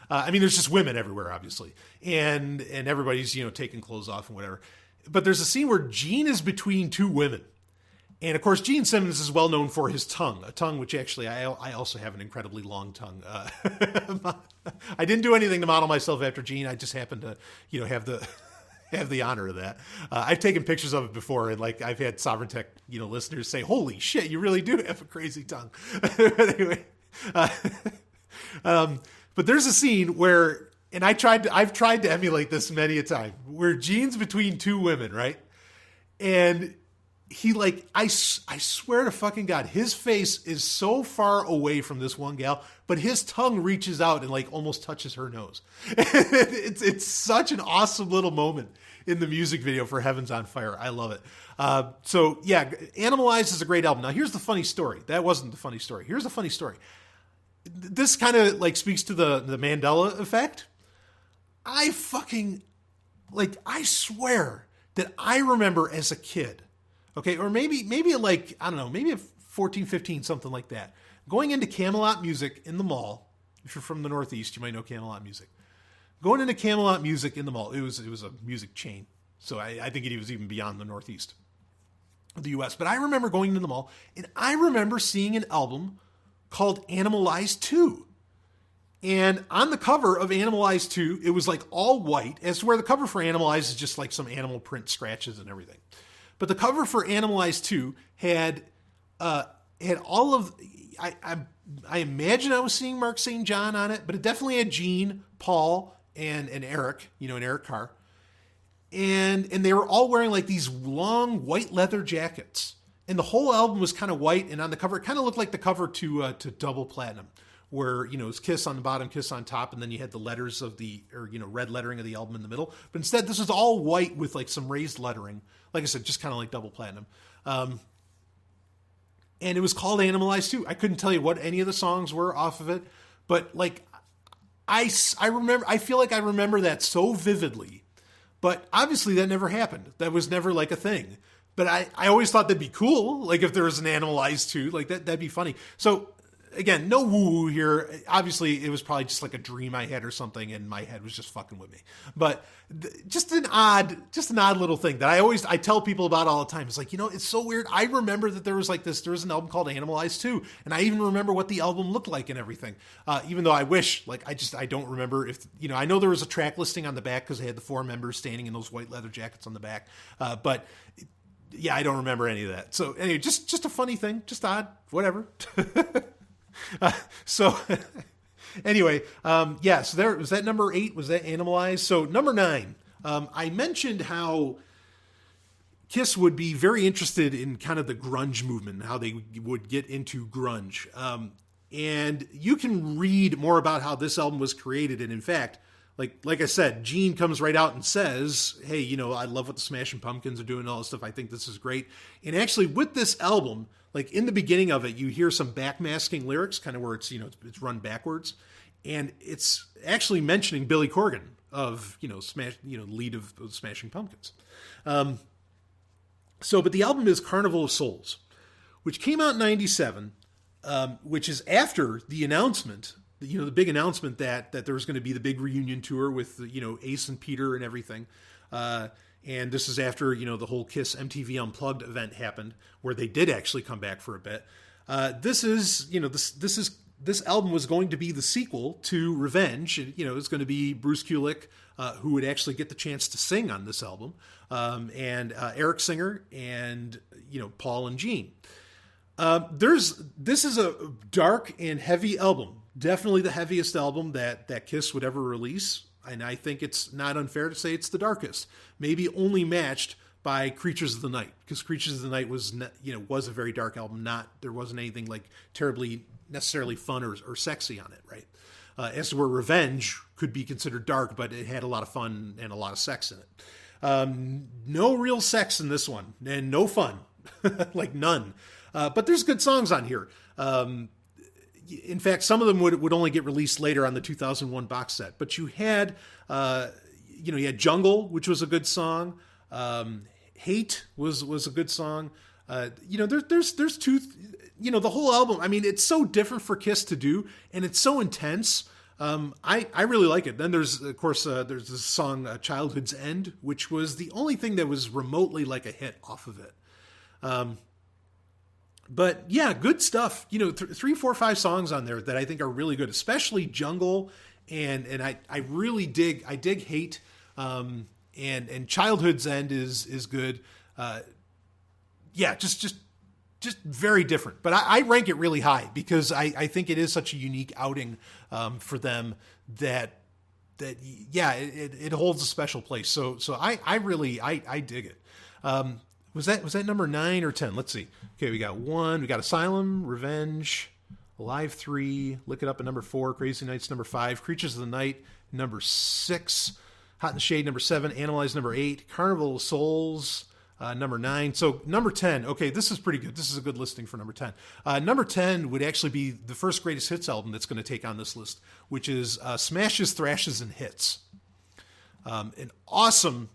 I mean, there's just women everywhere, obviously, and everybody's taking clothes off and whatever. But there's a scene where Gene is between two women, and of course, Gene Simmons is well known for his tongue, a tongue which actually I also have an incredibly long tongue. I didn't do anything to model myself after Gene. I just happened to have the honor of that. I've taken pictures of it before, and I've had Sovereign Tech listeners say, "Holy shit, you really do have a crazy tongue." Anyway. But there's a scene where, and I've tried to emulate this many a time, where Gene's between two women, right? And he I swear to fucking God, his face is so far away from this one gal, but his tongue reaches out and almost touches her nose. It's such an awesome little moment in the music video for Heaven's on Fire. I love it. So yeah, Animalize is a great album. Now here's the funny story. That wasn't the funny story. Here's the funny story. This kind of speaks to the Mandela effect. I swear that I remember as a kid, okay, or maybe I don't know, maybe at 14, 15, something like that, going into Camelot Music in the mall. If you're from the Northeast, you might know Camelot Music. Going into Camelot Music in the mall, it was a music chain, so I think it was even beyond the Northeast of the U.S. But I remember going into the mall, and I remember seeing an album called Animalize 2. And on the cover of Animalize 2, it was all white, as to where the cover for Animalize is just some animal print scratches and everything. But the cover for Animalize 2 had all of, I imagine I was seeing Mark St. John on it, but it definitely had Gene, Paul, and Eric, and Eric Carr. And they were all wearing like these long white leather jackets. And the whole album was kind of white, and on the cover, it kind of looked like the cover to Double Platinum, where, it was Kiss on the bottom, Kiss on top, and then you had the letters of red lettering of the album in the middle. But instead, this was all white with like some raised lettering. Like I said, just kind of like Double Platinum. And it was called Animalize 2. I couldn't tell you what any of the songs were off of it, but like I feel like I remember that so vividly. But obviously that never happened. That was never like a thing. But I always thought that'd be cool. Like if there was an Animalize 2, like that'd be funny. So again, no woo-woo here. Obviously it was probably just like a dream I had or something, and my head was just fucking with me. But just an odd little thing that I tell people about all the time. It's like, it's so weird. I remember that there was an album called Animalize 2, and I even remember what the album looked like and everything. Even though I wish, I don't remember if, I know there was a track listing on the back because they had the 4 members standing in those white leather jackets on the back. But yeah, I don't remember any of that. So anyway, just a funny thing, just odd, whatever. So anyway, so there was that number 8. Was that Animalize? So number 9, I mentioned how Kiss would be very interested in kind of the grunge movement, how they would get into grunge. And you can read more about how this album was created. And in fact, like I said, Gene comes right out and says, hey, I love what the Smashing Pumpkins are doing, all this stuff. I think this is great. And actually with this album, like in the beginning of it, you hear some backmasking lyrics, kind of where it's, it's run backwards. And it's actually mentioning Billy Corgan of, lead of the Smashing Pumpkins. But the album is Carnival of Souls, which came out in 97, which is after the announcement, the big announcement that there was going to be the big reunion tour with, Ace and Peter and everything. And this is after, the whole Kiss MTV Unplugged event happened, where they did actually come back for a bit. This album was going to be the sequel to Revenge. It's going to be Bruce Kulick, who would actually get the chance to sing on this album, and Eric Singer and, Paul and Gene. This is a dark and heavy album. Definitely the heaviest album that Kiss would ever release. And I think it's not unfair to say it's the darkest, maybe only matched by Creatures of the Night, because Creatures of the Night was a very dark album. There wasn't anything like terribly necessarily fun or sexy on it, right? As to where Revenge could be considered dark, but it had a lot of fun and a lot of sex in it. No real sex in this one, and no fun, like none. But there's good songs on here. In fact, some of them would only get released later on the 2001 box set. But you had, you had Jungle, which was a good song. Hate was a good song. There's two, the whole album. I mean, it's so different for Kiss to do, and it's so intense. I really like it. Then there's, of course, there's this song, Childhood's End, which was the only thing that was remotely like a hit off of it. But yeah, good stuff. 3, 4, 5 songs on there that I think are really good, especially Jungle. And I really dig Hate. And Childhood's End is good. Just very different. But I rank it really high because I think it is such a unique outing, for them that it holds a special place. So I really dig it. Was that number 9 or 10? Let's see. Okay, we got 1. We got Asylum, Revenge, Alive 3, Lick It Up at number 4, Crazy Nights number 5, Creatures of the Night number 6, Hot in the Shade number 7, Animalize number 8, Carnival of Souls number 9. So number 10. Okay, this is pretty good. This is a good listing for number 10. Number 10 would actually be the first greatest hits album that's going to take on this list, which is Smashes, Thrashes, and Hits. An awesome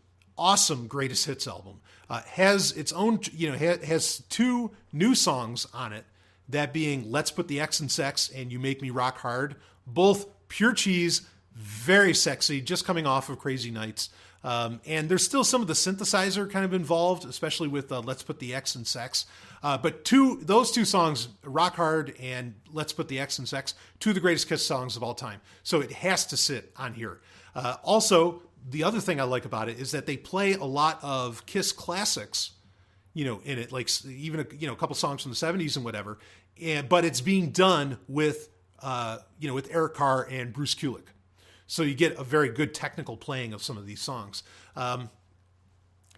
greatest hits album. Has its own, has 2 new songs on it, that being Let's Put the X in Sex and You Make Me Rock Hard. Both pure cheese, very sexy, just coming off of Crazy Nights. And there's still some of the synthesizer kind of involved, especially with Let's Put the X in Sex. But those 2 songs, Rock Hard and Let's Put the X in Sex, 2 of the greatest Kiss songs of all time. So it has to sit on here. Also, the other thing I like about it is that they play a lot of Kiss classics in it, like even a couple songs from the 70s and whatever. But it's being done with with Eric Carr and Bruce Kulick. So you get a very good technical playing of some of these songs.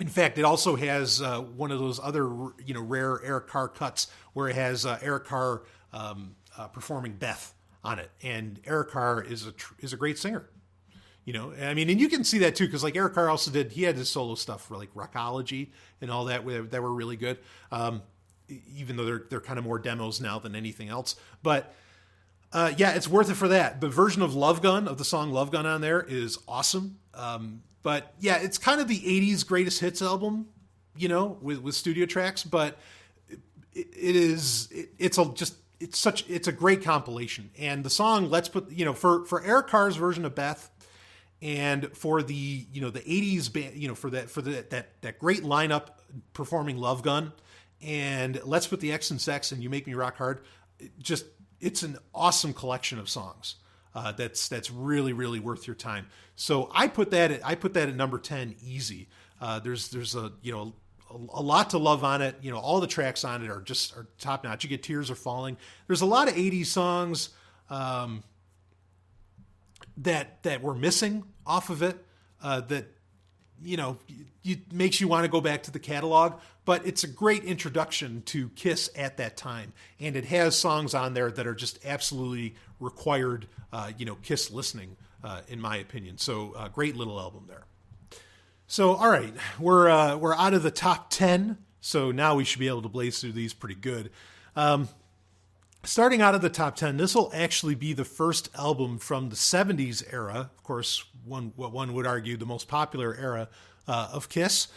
In fact, it also has one of those other rare Eric Carr cuts where it has Eric Carr performing Beth on it, and Eric Carr is a great singer. And you can see that too, because like Eric Carr also he had his solo stuff for like Rockology and all that were really good. Even though they're kind of more demos now than anything else, but it's worth it for that. The version of the song Love Gun on there is awesome. But yeah, it's kind of the 80s greatest hits album, with studio tracks, but it's a great compilation. And the song, let's put, for Eric Carr's version of Beth and for the 80s band, for that great lineup performing Love Gun and Let's Put the X in Sex and You Make Me Rock Hard, it's an awesome collection of songs. That's really, really worth your time. So I put that at number 10 easy. There's a lot to love on it. All the tracks on it are top notch. You get Tears Are Falling. There's a lot of 80s songs that we're missing off of it that makes you want to go back to the catalog, but it's a great introduction to Kiss at that time. And it has songs on there that are just absolutely required, Kiss listening, in my opinion. So great little album there. So, all right, we're out of the top 10. So now we should be able to blaze through these pretty good. Starting out of the top 10, this will actually be the first album from the 70s era. Of course, what one would argue the most popular era of Kiss.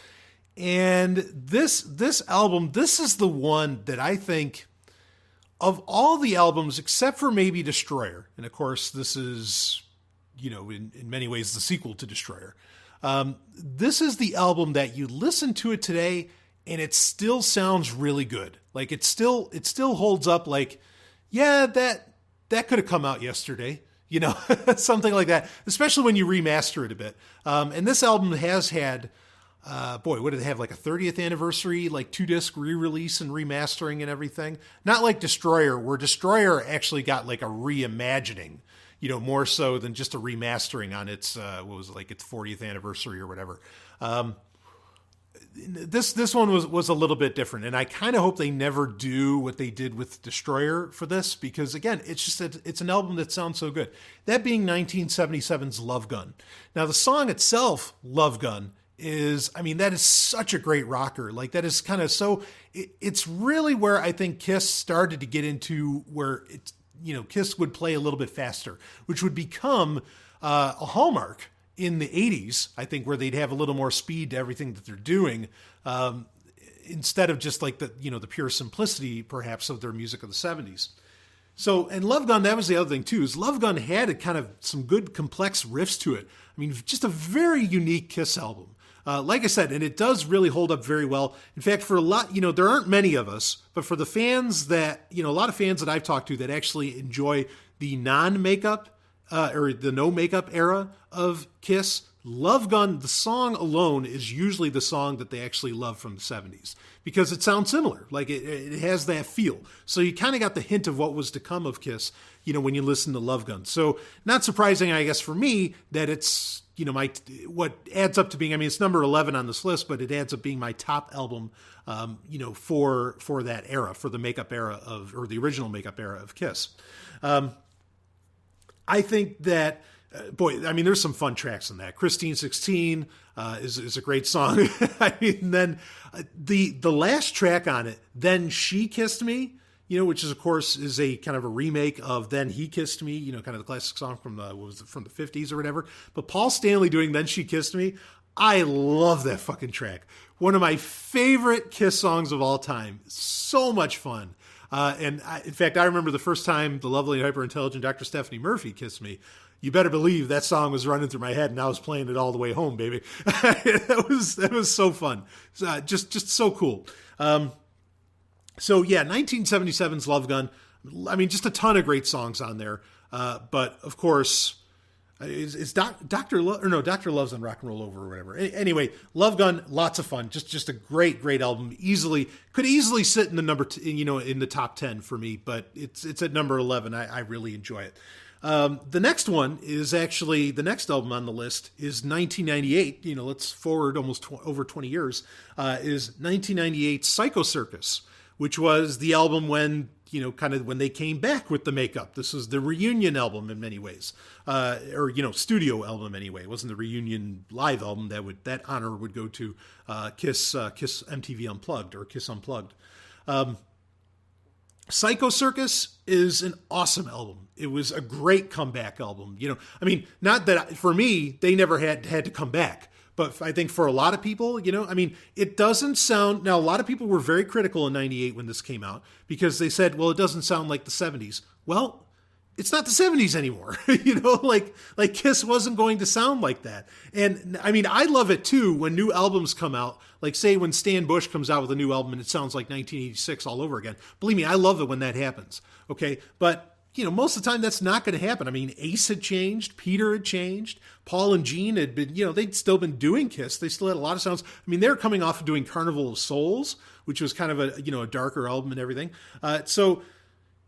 And this album, this is the one that I think of all the albums, except for maybe Destroyer. And of course, this is, in many ways the sequel to Destroyer. This is the album that you listen to it today and it still sounds really good. Like it still holds up like, yeah, that could have come out yesterday, something like that, especially when you remaster it a bit. And this album has had, what did it have? Like a 30th anniversary, like 2-disc re-release and remastering and everything. Not like Destroyer, where Destroyer actually got like a reimagining, more so than just a remastering on its, its 40th anniversary or whatever. This one was a little bit different, and I kind of hope they never do what they did with Destroyer for this, because again, it's an album that sounds so good. That being 1977's Love Gun. Now the song itself, Love Gun, that is such a great rocker. Like that is kind of it's really where I think Kiss started to get into where Kiss would play a little bit faster, which would become a hallmark in the 80s, I think, where they'd have a little more speed to everything that they're doing, instead of just like the pure simplicity, perhaps, of their music of the 70s. So, and Love Gun, that was the other thing too, is Love Gun had a kind of some good complex riffs to it. Just a very unique Kiss album. Like I said, and it does really hold up very well. In fact, for a lot, there aren't many of us, but for the fans that, a lot of fans that I've talked to that actually enjoy the non-makeup, or the no makeup era of Kiss, Love Gun, the song alone is usually the song that they actually love from the 70s because it sounds similar. Like it has that feel. So you kind of got the hint of what was to come of Kiss, when you listen to Love Gun. So not surprising, I guess, for me that it's, what adds up to being, it's number 11 on this list, but it adds up being my top album, for that era, for the makeup era or the original makeup era of Kiss. I think that, there's some fun tracks in that. Christine 16 is a great song. Then the last track on it, Then She Kissed Me, which is, of course, is a kind of a remake of Then He Kissed Me, kind of the classic song from the 50s or whatever. But Paul Stanley doing Then She Kissed Me, I love that fucking track. One of my favorite Kiss songs of all time. So much fun. In fact, I remember the first time the lovely, hyper-intelligent Dr. Stephanie Murphy kissed me. You better believe that song was running through my head, and I was playing it all the way home, baby. That was so fun. Just so cool. 1977's Love Gun. Just a ton of great songs on there. But of course, Is Dr. Love, or no, Dr. Love's on Rock and Roll Over or whatever. Anyway, Love Gun, lots of fun. Just a great album. Could easily sit in the in the top 10 for me, but it's at number 11. I really enjoy it. The next one is actually, the next album on the list is 1998. Let's forward almost over 20 years, is 1998's Psycho Circus, which was the album when, kind of when they came back with the makeup. This was the reunion album in many ways, or studio album anyway. It wasn't the reunion live album. That honor would go to Kiss MTV Unplugged or Kiss Unplugged. Psycho Circus is an awesome album. It was a great comeback album. Not that for me, they never had to come back. But I think for a lot of people, it doesn't sound... Now, a lot of people were very critical in 98 when this came out because they said, well, it doesn't sound like the 70s. Well, it's not the 70s anymore. Like Kiss wasn't going to sound like that. And I love it too when new albums come out. Like say when Stan Bush comes out with a new album and it sounds like 1986 all over again. Believe me, I love it when that happens. Okay. But most of the time that's not going to happen. Ace had changed, Peter had changed, Paul and Gene had been, they'd still been doing Kiss. They still had a lot of sounds. They were coming off of doing Carnival of Souls, which was kind of a darker album and everything. So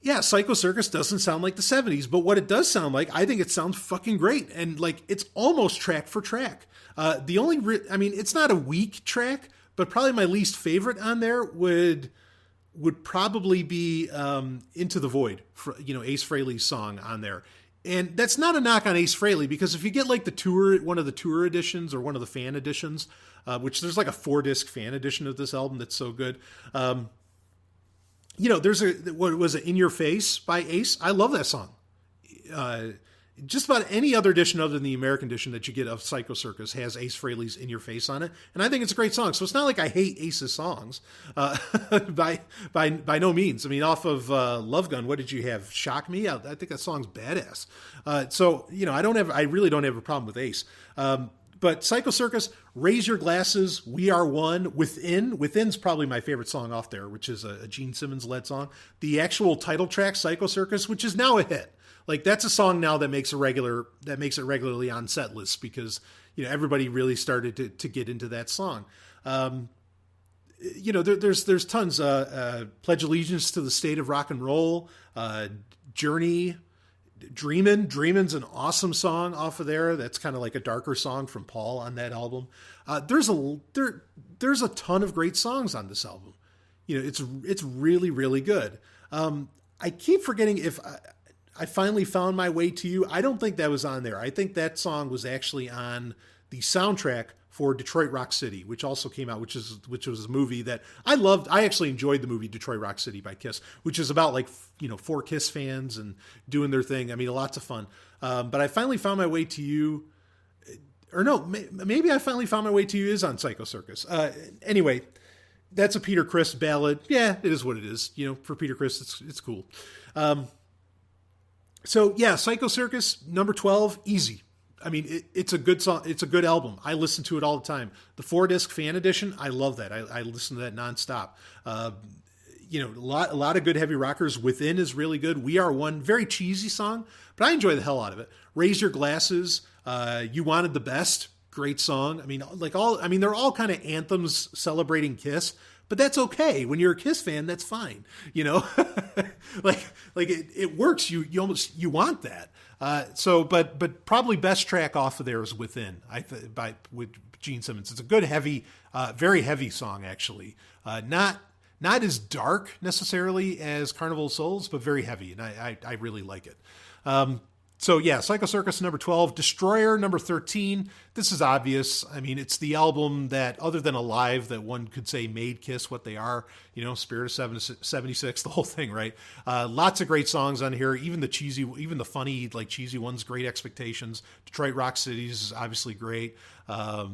yeah, Psycho Circus doesn't sound like the 70s, but what it does sound like, I think it sounds fucking great. And like, it's almost track for track. It's not a weak track, but probably my least favorite on there would probably be Into the Void, Ace Frehley's song on there. And that's not a knock on Ace Frehley, because if you get like one of the tour editions or one of the fan editions, which there's like a 4-disc fan edition of this album that's so good. There's what was it, In Your Face by Ace? I love that song. Just about any other edition other than the American edition that you get of Psycho Circus has Ace Frehley's In Your Face on it. And I think it's a great song. So it's not like I hate Ace's songs by no means. Off of Love Gun, what did you have? Shock Me? I think that song's badass. I really don't have a problem with Ace. But Psycho Circus, Raise Your Glasses, We Are One, Within's probably my favorite song off there, which is a Gene Simmons led song. The actual title track, Psycho Circus, which is now a hit. Like that's a song now that makes it regularly on set lists because, everybody really started to get into that song. There's tons, Pledge Allegiance to the State of Rock and Roll, Journey, Dreamin's an awesome song off of there. That's kind of like a darker song from Paul on that album. There's a ton of great songs on this album. It's really, really good. I keep forgetting if I Finally Found My Way to You. I don't think that was on there. I think that song was actually on the soundtrack for Detroit Rock City, which also came out, which was a movie that I loved. I actually enjoyed the movie Detroit Rock City by Kiss, which is about like, 4 Kiss fans and doing their thing. Lots of fun. But I Finally Found My Way to You, or no, maybe I Finally Found My Way to You is on Psycho Circus. Anyway, that's a Peter Criss ballad. Yeah, it is what it is. For Peter Criss, it's cool. So yeah, Psycho Circus, number 12, easy. It's a good song. It's a good album. I listen to it all the time. The 4-disc fan edition, I love that. I listen to that nonstop. A lot of good heavy rockers. Within is really good. We Are One, very cheesy song, but I enjoy the hell out of it. Raise Your Glasses, You Wanted the Best, great song. They're all kind of anthems celebrating Kiss, but that's okay. When you're a Kiss fan, that's fine. It works. You want that. But probably best track off of there is Within, with Gene Simmons. It's a good, heavy, very heavy song, actually. Not as dark necessarily as Carnival of Souls, but very heavy, and I really like it. So yeah, Psycho Circus, number 12. Destroyer, number 13. This is obvious. It's the album that, other than Alive, that one could say made Kiss what they are. Spirit of 76, the whole thing, right? Lots of great songs on here. Even the funny, like cheesy ones, Great Expectations. Detroit Rock City is obviously great. Shout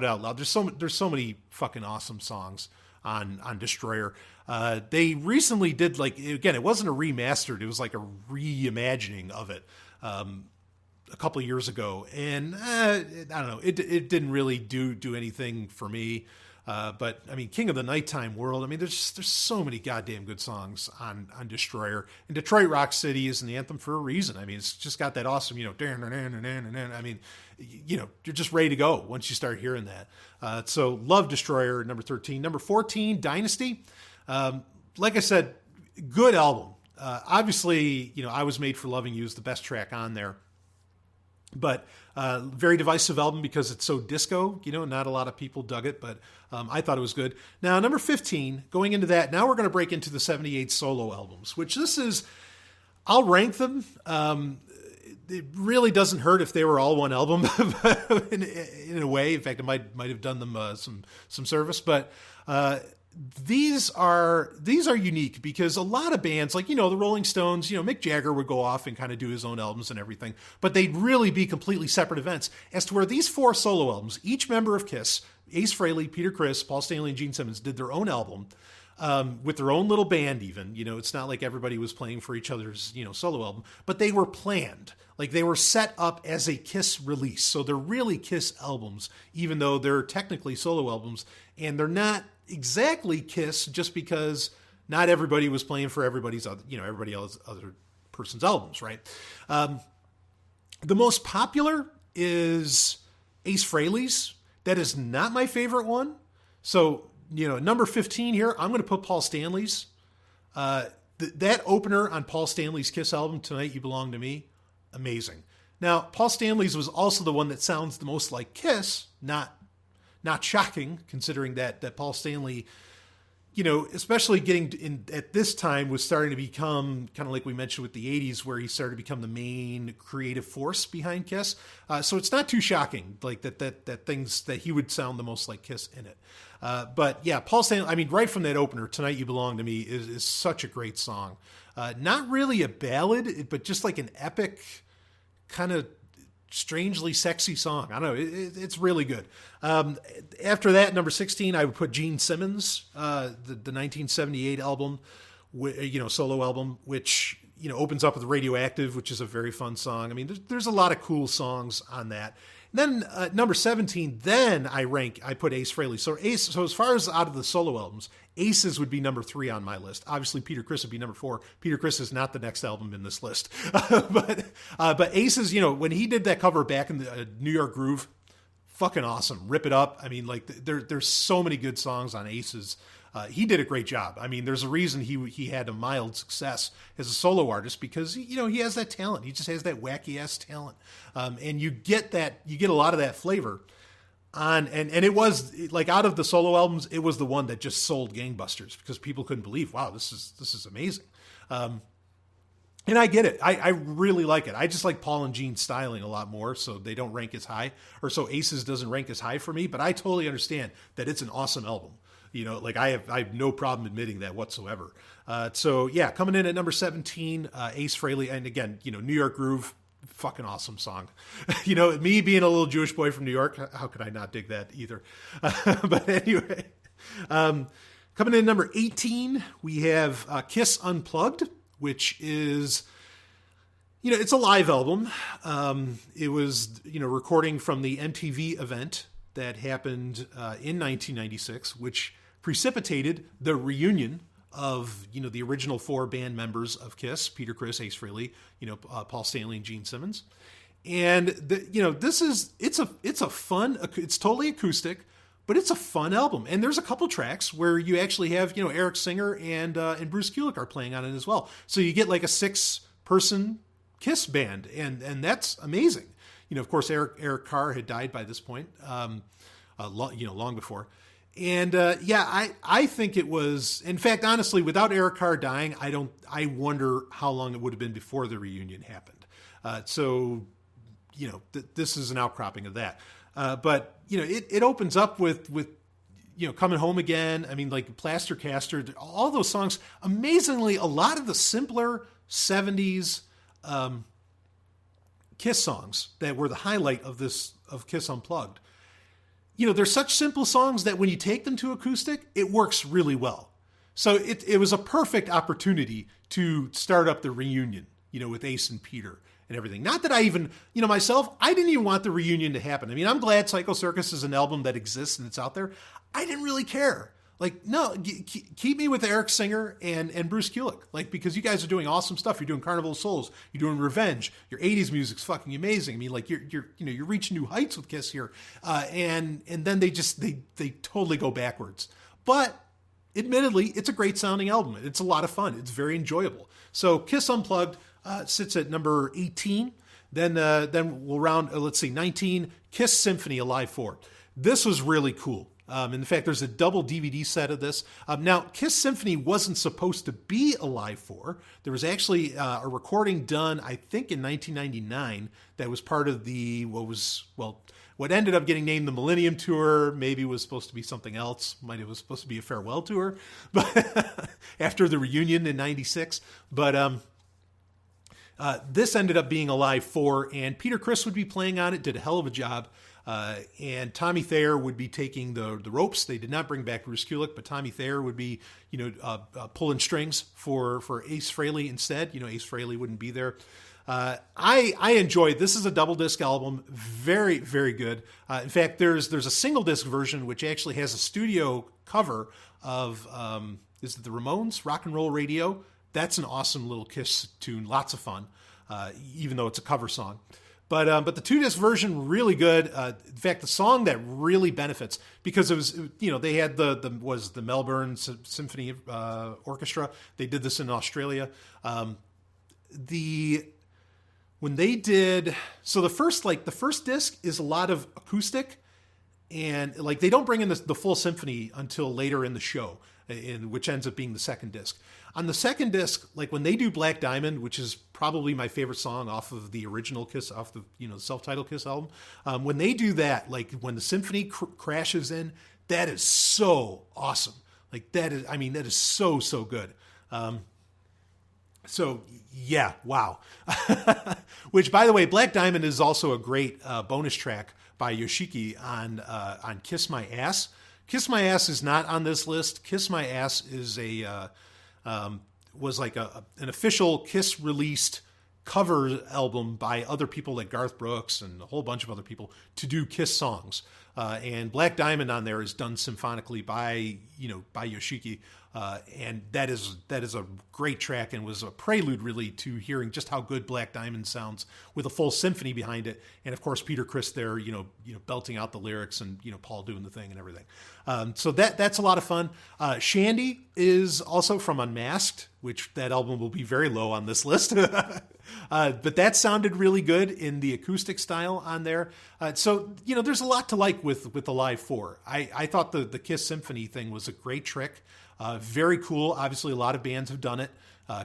it out loud. There's so many fucking awesome songs on Destroyer. They recently did, it wasn't a remastered, it was like a reimagining of it a couple of years ago, and I don't know, it didn't really do anything for me. But I mean, King of the Nighttime World. I mean, there's so many goddamn good songs on Destroyer. And Detroit Rock City is an anthem for a reason. I mean, it's just got that awesome, I mean, you're just ready to go once you start hearing that. So love Destroyer, number 13. Number 14, Dynasty. Like I said, good album. Obviously, I Was Made for Loving You is the best track on there. But very divisive album because it's so disco, not a lot of people dug it, but I thought it was good. Now, number 15, going into that, now we're going to break into the 78 solo albums, which I'll rank them. It really doesn't hurt if they were all one album in a way. In fact, it might have done them some service, but these are unique because a lot of bands like, the Rolling Stones, Mick Jagger would go off and kind of do his own albums and everything, but they'd really be completely separate events. As to where these 4 solo albums, each member of Kiss, Ace Frehley, Peter Criss, Paul Stanley, and Gene Simmons did their own album with their own little band even. It's not like everybody was playing for each other's, solo album, but they were planned. Like they were set up as a Kiss release. So they're really Kiss albums, even though they're technically solo albums, and they're not exactly Kiss just because not everybody was playing for everybody's other, everybody else, other person's albums, right? The most popular is Ace Frehley's. That is not my favorite one. So, number 15 here, I'm going to put Paul Stanley's. That opener on Paul Stanley's Kiss album, Tonight You Belong to Me, amazing. Now, Paul Stanley's was also the one that sounds the most like Kiss, not shocking, considering that Paul Stanley, especially getting in at this time, was starting to become kind of like we mentioned with the 80s, where he started to become the main creative force behind Kiss. So it's not too shocking, like that things that he would sound the most like Kiss in it. But yeah, Paul Stanley, I mean, right from that opener, Tonight You Belong to Me is such a great song. Not really a ballad, but just like an epic kind of strangely sexy song. I don't know. It's really good. After that, number 16, I would put Gene Simmons, the 1978 album, solo album, which, opens up with Radioactive, which is a very fun song. I mean, there's a lot of cool songs on that. And then number 17, then I put Ace Frehley. So as far as out of the solo albums, Aces would be number 3 on my list. Obviously, Peter Criss would be number 4. Peter Criss is not the next album in this list. But Aces, when he did that cover back in the New York Groove, fucking awesome. Rip It Up. I mean, like there's so many good songs on Aces. He did a great job. I mean, there's a reason he had a mild success as a solo artist because, he has that talent. He just has that wacky ass talent. And you get a lot of that flavor on, and it was like out of the solo albums, it was the one that just sold gangbusters because people couldn't believe, wow, this is amazing. And I get it. I really like it. I just like Paul and Gene's styling a lot more, so they don't rank as high, or so Aces doesn't rank as high for me, but I totally understand that it's an awesome album. Like I have no problem admitting that whatsoever. So yeah, coming in at number 17, Ace Frehley, and again, New York Groove, fucking awesome song. Me being a little Jewish boy from New York, how could I not dig that either? But anyway, coming in at number 18, we have Kiss Unplugged, which is, it's a live album. It was, recording from the MTV event that happened in 1996, which precipitated the reunion of, the original 4 band members of Kiss, Peter Criss, Ace Frehley, Paul Stanley, and Gene Simmons. And it's a fun, it's totally acoustic, but it's a fun album. And there's a couple tracks where you actually have, Eric Singer and Bruce Kulick are playing on it as well. So you get like a 6-person Kiss band, and that's amazing. Of course, Eric Carr had died by this point, long before. And I think it was, in fact, honestly, without Eric Carr dying, I wonder how long it would have been before the reunion happened. This is an outcropping of that. But it opens up with Coming Home Again. I mean, like Plaster Caster, all those songs. Amazingly, a lot of the simpler 70s Kiss songs that were the highlight of Kiss Unplugged. They're such simple songs that when you take them to acoustic, it works really well. So it was a perfect opportunity to start up the reunion, with Ace and Peter. and everything. Not that I even, myself, I didn't even want the reunion to happen. I mean, I'm glad Psycho Circus is an album that exists and it's out there. I didn't really care. Like, no, keep me with Eric Singer and Bruce Kulick. Like, because you guys are doing awesome stuff. You're doing Carnival of Souls. You're doing Revenge. Your 80s music's fucking amazing. I mean, like, you're reaching new heights with Kiss here. And then they totally go backwards. But admittedly, it's a great sounding album. It's a lot of fun. It's very enjoyable. So Kiss Unplugged sits at number 18. Then we'll round, 19, Kiss Symphony, a live 4. This was really cool. In fact, there's a double DVD set of this. Now, Kiss Symphony wasn't supposed to be a live 4. There was actually a recording done, I think, in 1999 that was part of what ended up getting named the Millennium Tour. Maybe was supposed to be something else. It was supposed to be a farewell tour, but after the reunion in 96. But this ended up being a live 4, and Peter Criss would be playing on it, did a hell of a job. And Tommy Thayer would be taking the ropes. They did not bring back Bruce Kulick, but Tommy Thayer would be, pulling strings for Ace Frehley instead. Ace Frehley wouldn't be there. I enjoyed, this is a double disc album. Very, very good. In fact, there's a single disc version, which actually has a studio cover of, is it the Ramones, Rock and Roll Radio? That's an awesome little Kiss tune. Lots of fun, even though it's a cover song. But the 2-disc version, really good. In fact, the song that really benefits, because it was, they had the Melbourne Symphony Orchestra. They did this in Australia. When they did, so the first disc is a lot of acoustic, and they don't bring in the full symphony until later in the show, which ends up being the second disc. On the second disc, when they do Black Diamond, which is probably my favorite song off of the original Kiss, off the self-titled Kiss album, when they do that, when the symphony crashes in, that is so awesome. That is so good. So yeah, wow. Which, by the way, Black Diamond is also a great bonus track by Yoshiki on Kiss My Ass. Kiss My Ass is not on this list. Kiss My Ass is was an official Kiss released cover album by other people like Garth Brooks and a whole bunch of other people to do Kiss songs. And Black Diamond on there is done symphonically by Yoshiki. And that is a great track and was a prelude really to hearing just how good Black Diamond sounds with a full symphony behind it. And of course, Peter Criss there, belting out the lyrics and, Paul doing the thing and everything. So that's a lot of fun. Shandy is also from Unmasked, which that album will be very low on this list. But that sounded really good in the acoustic style on there. So, there's a lot to like with the Live 4. I thought the Kiss Symphony thing was a great trick. Very cool. Obviously, a lot of bands have done it.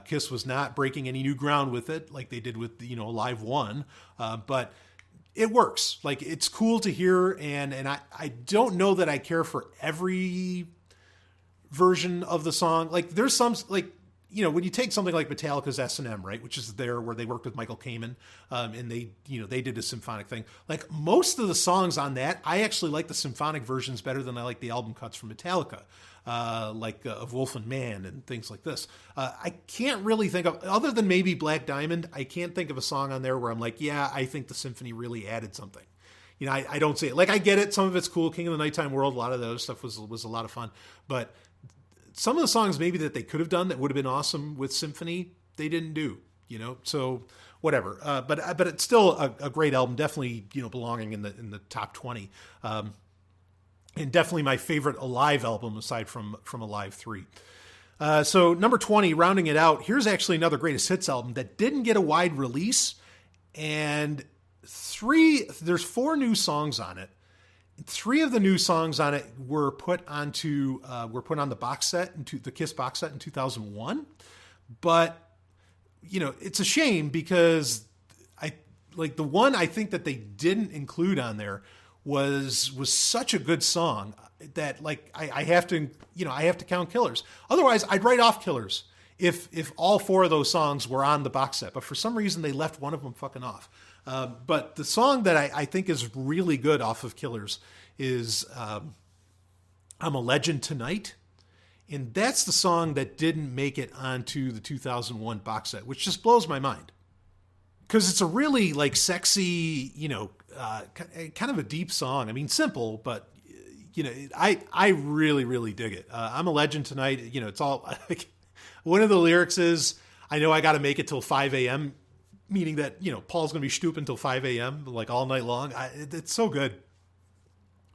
Kiss was not breaking any new ground with it like they did with, Live 1. But it works. It's cool to hear. And I don't know that I care for every version of the song. There's some, when you take something like Metallica's S&M, right, which is there where they worked with Michael Kamen, and they did a symphonic thing. Most of the songs on that, I actually like the symphonic versions better than I like the album cuts from Metallica, of Wolf and Man and things like this. I can't really think of, other than maybe Black Diamond, I can't think of a song on there where I'm like, yeah, I think the symphony really added something. I don't say it. I get it. Some of it's cool. King of the Nighttime World, a lot of those stuff was a lot of fun. But some of the songs maybe that they could have done that would have been awesome with symphony, they didn't do, so whatever. But it's still a great album, definitely, belonging in the top 20. And definitely my favorite Alive album aside from Alive 3. So number 20, rounding it out, here's actually another greatest hits album that didn't get a wide release. And there's 4 new songs on it. 3 of the new songs on it were put on the box set, into the Kiss box set in 2001. But, it's a shame because the one I think that they didn't include on there was such a good song that I have to count Killers. Otherwise I'd write off Killers if all 4 of those songs were on the box set, but for some reason they left one of them fucking off. But the song that I think is really good off of Killers is I'm a Legend Tonight. And that's the song that didn't make it onto the 2001 box set, which just blows my mind. because it's a really like sexy, kind of a deep song. I mean, simple, but I really, really dig it. I'm a Legend Tonight. It's all like, one of the lyrics is, I know I got to make it till 5 a.m., meaning that, Paul's going to be stooping till 5 a.m., like all night long. It's so good.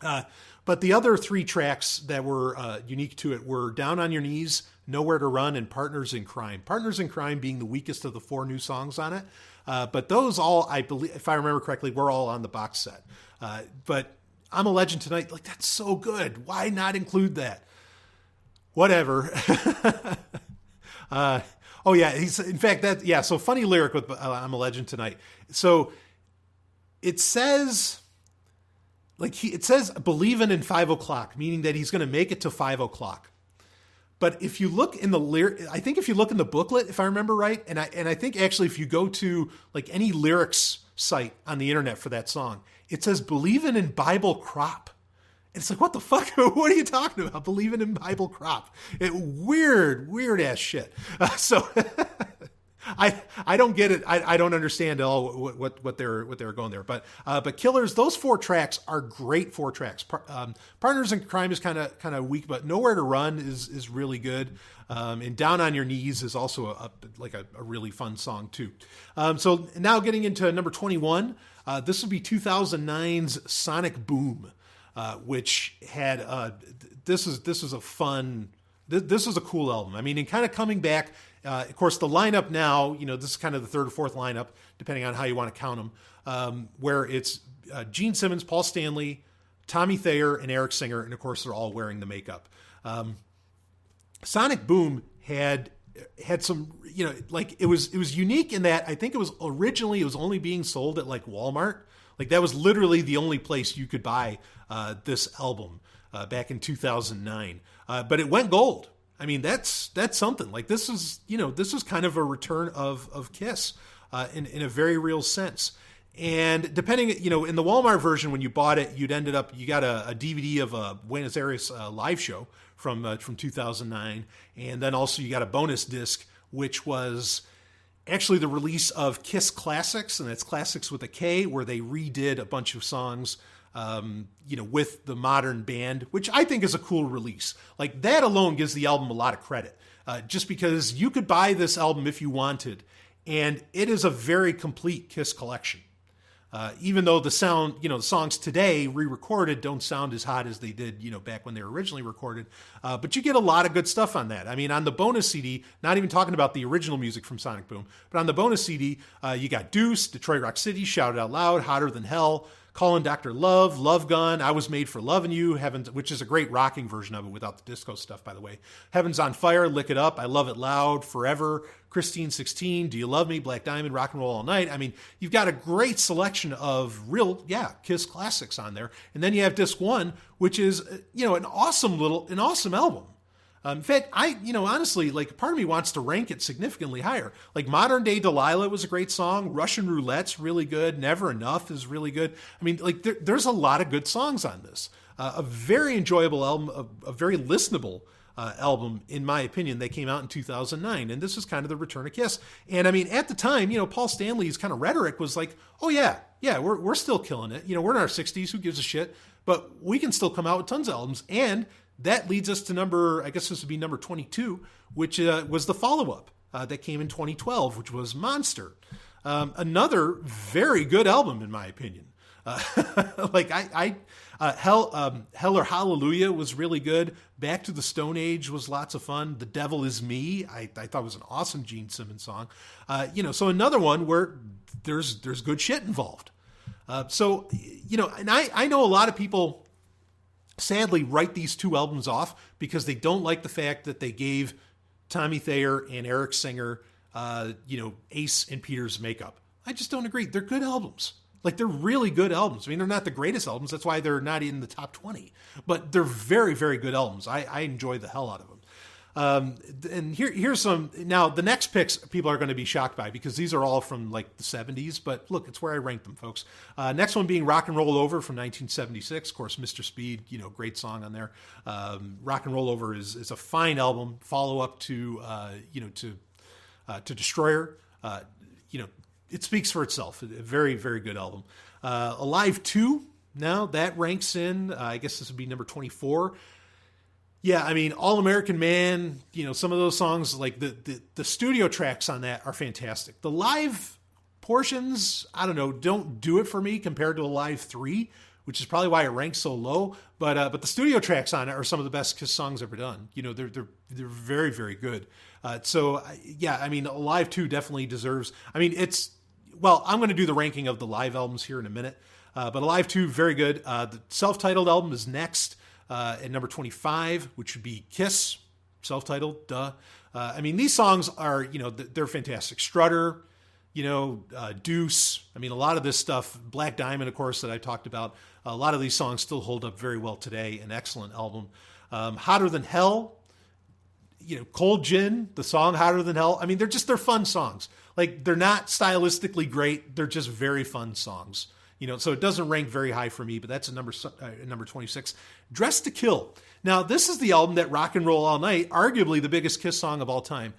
But the other three tracks that were unique to it were Down on Your Knees, Nowhere to Run, and Partners in Crime. Partners in Crime being the weakest of the four new songs on it. But those all, I believe, if I remember correctly, were all on the box set. But I'm a Legend Tonight, like, that's so good. Why not include that? Whatever. Oh yeah, in fact, so funny lyric with I'm a Legend Tonight. So it says, it says believing in 5 o'clock, meaning that he's going to make it to 5 o'clock. But if you look in the lyric, I think if you look in the booklet, if I remember right, and I think actually if you go to like any lyrics site on the internet for that song, it says believing in Bible crop. It's like, what the fuck? What are you talking about? Believing in Bible crop. Weird ass shit. So I don't get it. I don't understand at all what they're going there. But Killers, those four tracks are great. Four tracks. Partners in Crime is kind of weak, but Nowhere to Run is really good. And Down on Your Knees is also a really fun song too. So now getting into number 21, this would be 2009's Sonic Boom. Which had this is a fun, this is a cool album. I mean, and kind of coming back, of course, the lineup now, this is kind of the third or fourth lineup, depending on how you want to count them, where it's Gene Simmons, Paul Stanley, Tommy Thayer, and Eric Singer, and of course, they're all wearing the makeup. Sonic Boom had some, it was unique in that I think it was only being sold at like Walmart. Like that was literally the only place you could buy this album back in 2009. But it went gold. I mean, that's something. Like this is kind of a return of Kiss in a very real sense. And depending, in the Walmart version, when you bought it, you got a DVD of a Buenos Aires live show from 2009, and then also you got a bonus disc, which was actually the release of Kiss Classics, and that's Classics with a K, where they redid a bunch of songs, with the modern band, which I think is a cool release. Like that alone gives the album a lot of credit, just because you could buy this album if you wanted, and it is a very complete Kiss collection. Even though the sound, the songs today re-recorded don't sound as hot as they did, back when they were originally recorded. But you get a lot of good stuff on that. I mean, on the bonus CD, not even talking about the original music from Sonic Boom, but on the bonus CD, you got Deuce, Detroit Rock City, Shout It Out Loud, Hotter Than Hell, Callin' Dr. Love, Love Gun, I Was Made for Lovin' You, Heaven's, which is a great rocking version of it without the disco stuff, by the way. Heaven's on Fire, Lick It Up, I Love It Loud, Forever, Christine 16, Do You Love Me, Black Diamond, Rock and Roll All Night. I mean, you've got a great selection of real, Kiss classics on there. And then you have disc 1, which is, an awesome album. In fact, honestly, like part of me wants to rank it significantly higher. Like Modern Day Delilah was a great song. Russian Roulette's really good. Never Enough is really good. I mean, like there's a lot of good songs on this. A very enjoyable album, a very listenable album, in my opinion. They came out in 2009, and this is kind of the return of Kiss. And I mean, at the time, Paul Stanley's kind of rhetoric was like, oh yeah, we're still killing it. We're in our 60s. Who gives a shit? But we can still come out with tons of albums. And that leads us to I guess this would be number 22, which was the follow-up that came in 2012, which was Monster. Another very good album, in my opinion. Hell or Hallelujah was really good. Back to the Stone Age was lots of fun. The Devil Is Me, I thought was an awesome Gene Simmons song. So another one where there's good shit involved. And I know a lot of people sadly write these two albums off because they don't like the fact that they gave Tommy Thayer and Eric Singer, Ace and Peter's makeup. I just don't agree. They're good albums. Like, they're really good albums. I mean, they're not the greatest albums. That's why they're not in the top 20. But they're very, very good albums. I enjoy the hell out of them. And here's some. Now, the next picks people are going to be shocked by because these are all from like the 70s. But look, it's where I rank them, folks. Next one being Rock and Roll Over from 1976. Of course, Mr. Speed, great song on there. Rock and Roll Over is a fine album. Follow up to Destroyer. it speaks for itself. A very, very good album. Alive 2, now that ranks in, I guess this would be number 24. Yeah, I mean, All American Man, some of those songs, like the studio tracks on that are fantastic. The live portions, I don't know, don't do it for me compared to Alive 3, which is probably why it ranks so low. But the studio tracks on it are some of the best Kiss songs ever done. They're very, very good. Yeah, I mean, Alive 2 definitely deserves, I mean, I'm going to do the ranking of the live albums here in a minute. But Alive 2, very good. The self-titled album is next. At number 25, which would be Kiss, self-titled, duh. I mean, these songs are, they're fantastic. Strutter, Deuce. I mean, a lot of this stuff, Black Diamond, of course, that I talked about, a lot of these songs still hold up very well today. An excellent album. Hotter Than Hell, Cold Gin, the song Hotter Than Hell. I mean, they're fun songs. Like, they're not stylistically great. They're just very fun songs. So it doesn't rank very high for me, but that's a number 26. Dressed to Kill. Now, this is the album that Rock and Roll All Night, arguably the biggest Kiss song of all time.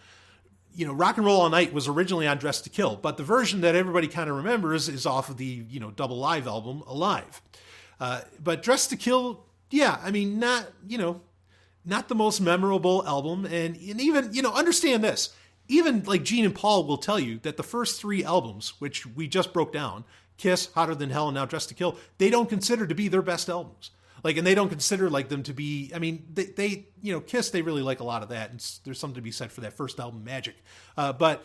Rock and Roll All Night was originally on Dressed to Kill, but the version that everybody kind of remembers is off of the, double live album, Alive. But Dressed to Kill, yeah, I mean, not the most memorable album. And even, understand this. Even like Gene and Paul will tell you that the first 3 albums, which we just broke down, Kiss, Hotter Than Hell, and now Dressed to Kill, they don't consider to be their best albums. And they don't consider them to be, I mean, they Kiss, they really like a lot of that. And there's something to be said for that first album, Magic. But,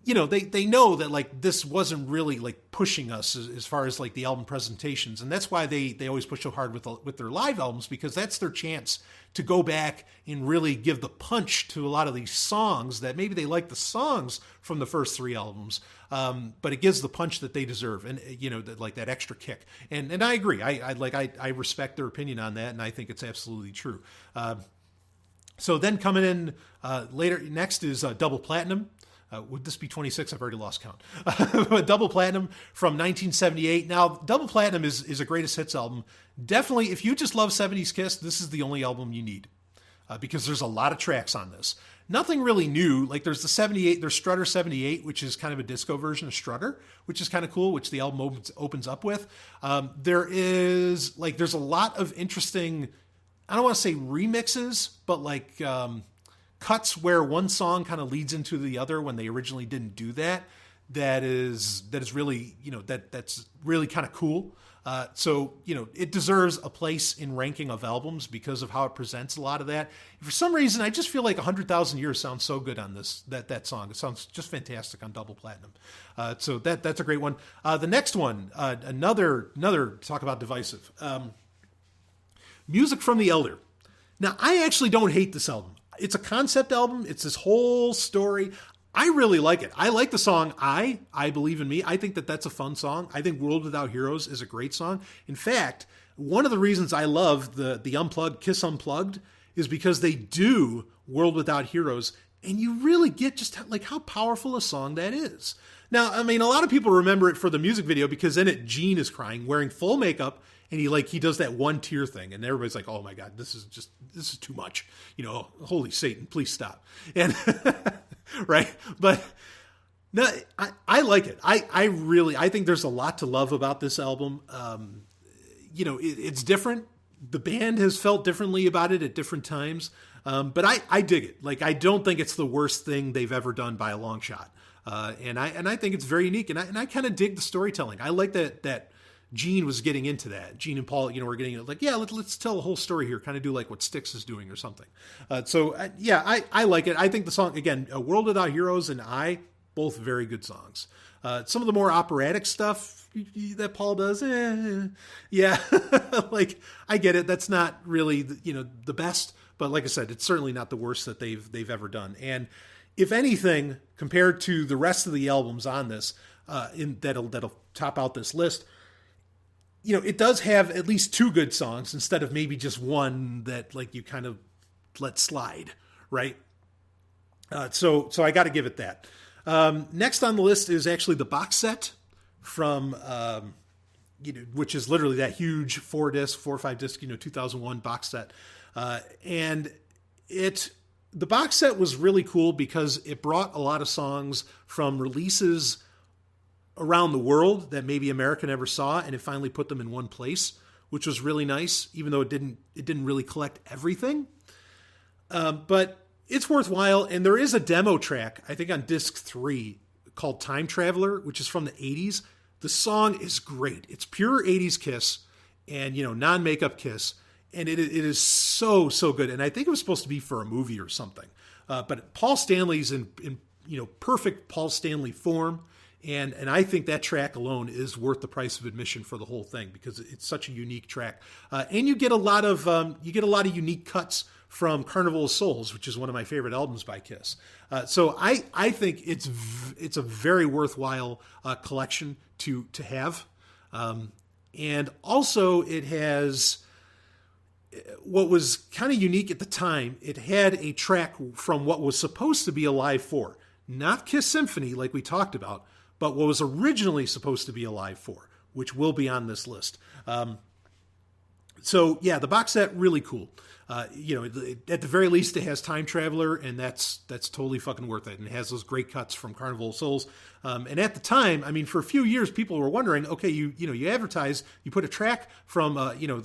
they know that this wasn't really pushing us as far as the album presentations. And that's why they always push so hard with their live albums, because that's their chance to go back and really give the punch to a lot of these songs that maybe they like the songs from the first 3 albums. But it gives the punch that they deserve, and that extra kick. And I agree. I respect their opinion on that, and I think it's absolutely true. So then coming in next is Double Platinum. Would this be 26? I've already lost count. Double Platinum from 1978. Now, Double Platinum is a greatest hits album. Definitely, if you just love 70s Kiss, this is the only album you need, because there's a lot of tracks on this. Nothing really new. There's there's Strutter 78, which is kind of a disco version of Strutter, which is kind of cool, which the album opens up with. There's a lot of interesting, I don't want to say remixes, but cuts where one song kind of leads into the other when they originally didn't do that. That is really, that's really kind of cool. So it deserves a place in ranking of albums because of how it presents a lot of that. For some reason, I just feel like 100,000 Years sounds so good on that song. It sounds just fantastic on Double Platinum. So that's a great one. The next one, another talk about divisive. Music from the Elder. Now, I actually don't hate this album. It's a concept album. It's this whole story. I really like it. I like the song I Believe in Me. I think that's a fun song. I think World Without Heroes is a great song. In fact, one of the reasons I love the Unplugged, Kiss Unplugged, is because they do World Without Heroes, and you really get just how powerful a song that is. Now, I mean, a lot of people remember it for the music video because in it, Gene is crying, wearing full makeup, and he does that one tear thing, and everybody's like, "Oh my God, this is too much." Holy Satan, please stop. And right, but no, I like it. I think there's a lot to love about this album. It's different. The band has felt differently about it at different times, but I dig it. I don't think it's the worst thing they've ever done by a long shot. And I think it's very unique, and I kind of dig the storytelling. I like that Gene was getting into that. Gene and Paul, were getting let's tell the whole story here, kind of do what Styx is doing or something. I like it. I think the song, again, World Without Heroes and both very good songs. Some of the more operatic stuff that Paul does, yeah, I get it. That's not really, the best, but like I said, it's certainly not the worst that they've ever done. And if anything, compared to the rest of the albums on this, that'll top out this list, it does have at least 2 good songs instead of maybe just one that you kind of let slide, right? So I got to give it that. Next on the list is actually the box set from, which is literally that huge 4 or 5 disc, 2001 box set. And the box set was really cool because it brought a lot of songs from releases around the world that maybe America never saw, and it finally put them in one place, which was really nice, even though it didn't really collect everything. But it's worthwhile, and there is a demo track, I think on disc 3, called Time Traveler, which is from the 80s. The song is great. It's pure 80s Kiss, and non-makeup Kiss, and it is so good. And I think it was supposed to be for a movie or something. But Paul Stanley's in perfect Paul Stanley form. And I think that track alone is worth the price of admission for the whole thing because it's such a unique track. And you get a lot of unique cuts from Carnival of Souls, which is one of my favorite albums by Kiss. So I think it's a very worthwhile collection to have. And also it has what was kind of unique at the time. It had a track from what was supposed to be a Live 4, not Kiss Symphony like we talked about, but what was originally supposed to be a Live 4, which will be on this list. So yeah, the box set, really cool. At the very least, it has Time Traveler, and that's totally fucking worth it. And it has those great cuts from Carnival of Souls. And at the time, I mean, for a few years, people were wondering, okay, you advertise, you put a track from,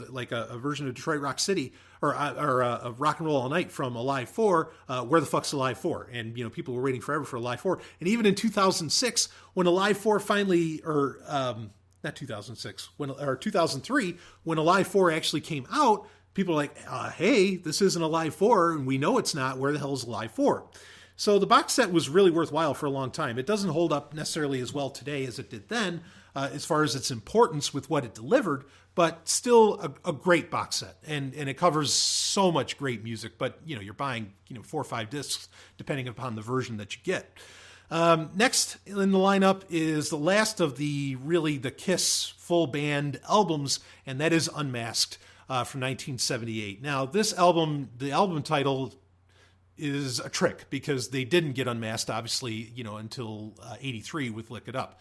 like a version of Detroit Rock City or a Rock and Roll All Night from a Live 4. Where the fuck's the Live 4? And people were waiting forever for a Live 4. And even in 2006, when a Live 4 finally, not 2006, or 2003, when a Live 4 actually came out, people are like, hey, this isn't a Live 4, and we know it's not. Where the hell is a Live 4? So the box set was really worthwhile for a long time. It doesn't hold up necessarily as well today as it did then, as far as its importance with what it delivered, but still a great box set. And it covers so much great music, but you're buying 4 or 5 discs, depending upon the version that you get. Next in the lineup is the last of the Kiss full band albums, and that is Unmasked from 1978. Now, this album, the album title is a trick because they didn't get unmasked, obviously, until 83 with Lick It Up.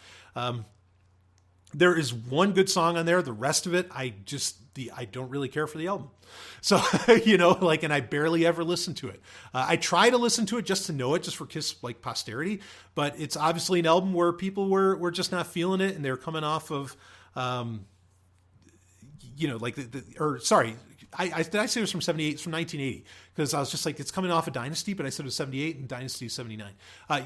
There is one good song on there. The rest of it, I don't really care for the album. So, and I barely ever listen to it. I try to listen to it just to know it, just for Kiss, posterity. But it's obviously an album where people were just not feeling it, and they're coming off of, did I say it was from 78? It's from 1980, because I was just like, it's coming off of Dynasty, but I said it was 78 and Dynasty is 79.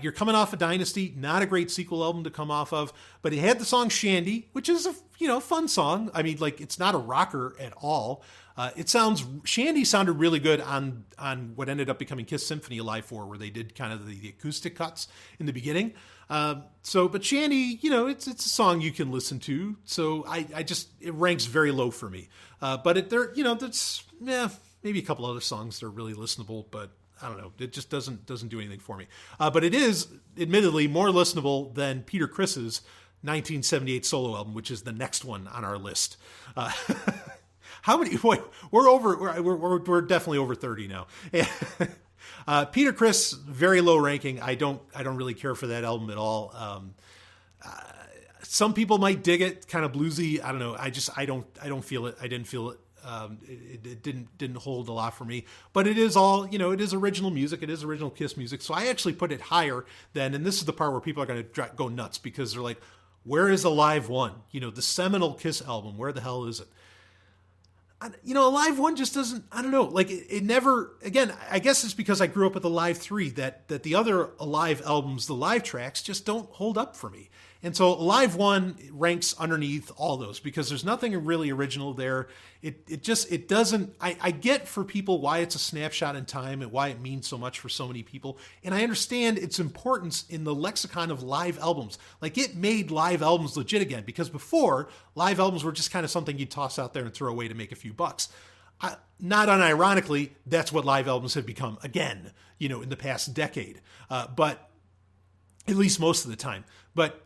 You're coming off of Dynasty, not a great sequel album to come off of, but it had the song Shandy, which is a fun song. I mean, it's not a rocker at all. Shandy sounded really good on what ended up becoming Kiss Symphony Live 4, where they did kind of the acoustic cuts in the beginning. But Shandy, it's a song you can listen to. So it ranks very low for me. But that's maybe a couple other songs that are really listenable, but I don't know. It just doesn't do anything for me. But it is admittedly more listenable than Peter Criss's 1978 solo album, which is the next one on our list. How many? We're definitely over 30 now. Peter Criss, very low ranking. I don't really care for that album at all. Some people might dig it, kind of bluesy. I don't know. I don't feel it. I didn't feel it. It didn't hold a lot for me. But it is all, it is original music. It is original Kiss music. So I actually put it higher than, and this is the part where people are going to go nuts because they're like, where is Alive 1? The seminal Kiss album. Where the hell is it? Alive 1 just doesn't, I don't know, it never, again, I guess it's because I grew up with Alive 3 that the other Alive albums, the live tracks, just don't hold up for me. And so Alive 1 ranks underneath all those because there's nothing really original there. It doesn't, I get for people why it's a snapshot in time and why it means so much for so many people. And I understand its importance in the lexicon of live albums. It made live albums legit again, because before, live albums were just kind of something you'd toss out there and throw away to make a few bucks. Not unironically, that's what live albums have become again, in the past decade. But at least most of the time. But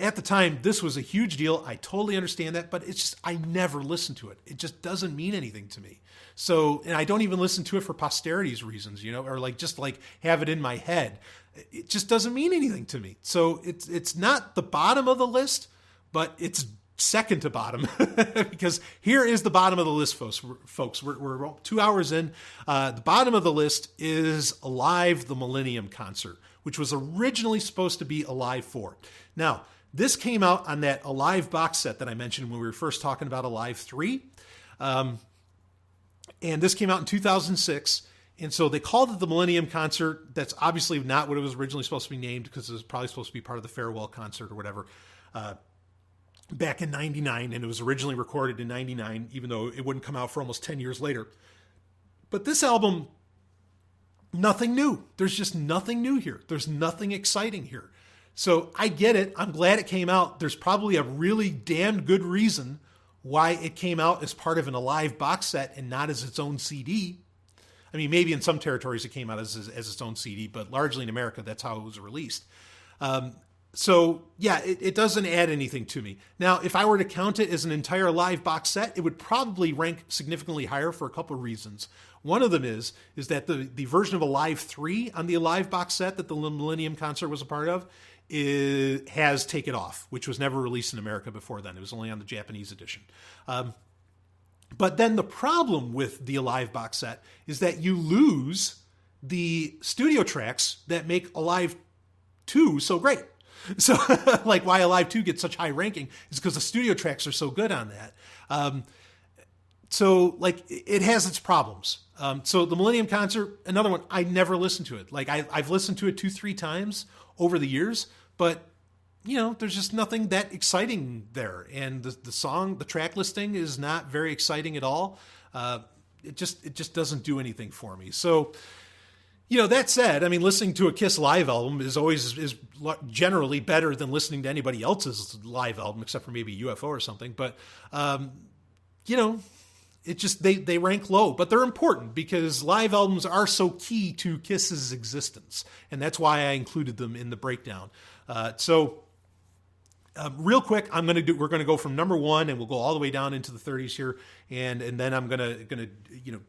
at the time, this was a huge deal. I totally understand that, but it's just, I never listened to it. It just doesn't mean anything to me. So, and I don't even listen to it for posterity's reasons, or just have it in my head. It just doesn't mean anything to me. So it's not the bottom of the list, but it's second to bottom because here is the bottom of the list, folks. We're 2 hours in. The bottom of the list is Alive, the Millennium Concert, which was originally supposed to be Alive 4. Now, This came out on that Alive box set that I mentioned when we were first talking about Alive 3. And this came out in 2006. And so they called it the Millennium Concert. That's obviously not what it was originally supposed to be named, because it was probably supposed to be part of the farewell concert or whatever, back in 99. And it was originally recorded in 99, even though it wouldn't come out for almost 10 years later. But this album, nothing new. There's just nothing new here. There's nothing exciting here. So I get it. I'm glad it came out. There's probably a really damn good reason why it came out as part of an Alive box set and not as its own CD. I mean, maybe in some territories it came out as its own CD, but largely in America, that's how it was released. So yeah, it doesn't add anything to me. Now, if I were to count it as an entire Alive box set, it would probably rank significantly higher for a couple of reasons. One of them is that the version of Alive 3 on the Alive box set that the Millennium Concert was a part of has Take It Off, which was never released in America before then. It was only on the Japanese edition. But then the problem with the Alive box set is that you lose the studio tracks that make Alive 2 so great. So like why Alive 2 gets such high ranking is because the studio tracks are so good on that. So like it has its problems. So the Millennium Concert, another one, I never listened to it. Like I've listened to it 2-3 times over the years, but you know, there's just nothing that exciting there. And the track listing is not very exciting at all. It just doesn't do anything for me. So, you know, that said, I mean, listening to a Kiss live album is generally better than listening to anybody else's live album, except for maybe UFO or something. But, you know, it just, they rank low, but they're important because live albums are so key to Kiss's existence. And that's why I included them in the breakdown. Real quick, we're going to go from number 1 and we'll go all the way down into the 30s here. And then I'm going to, you know,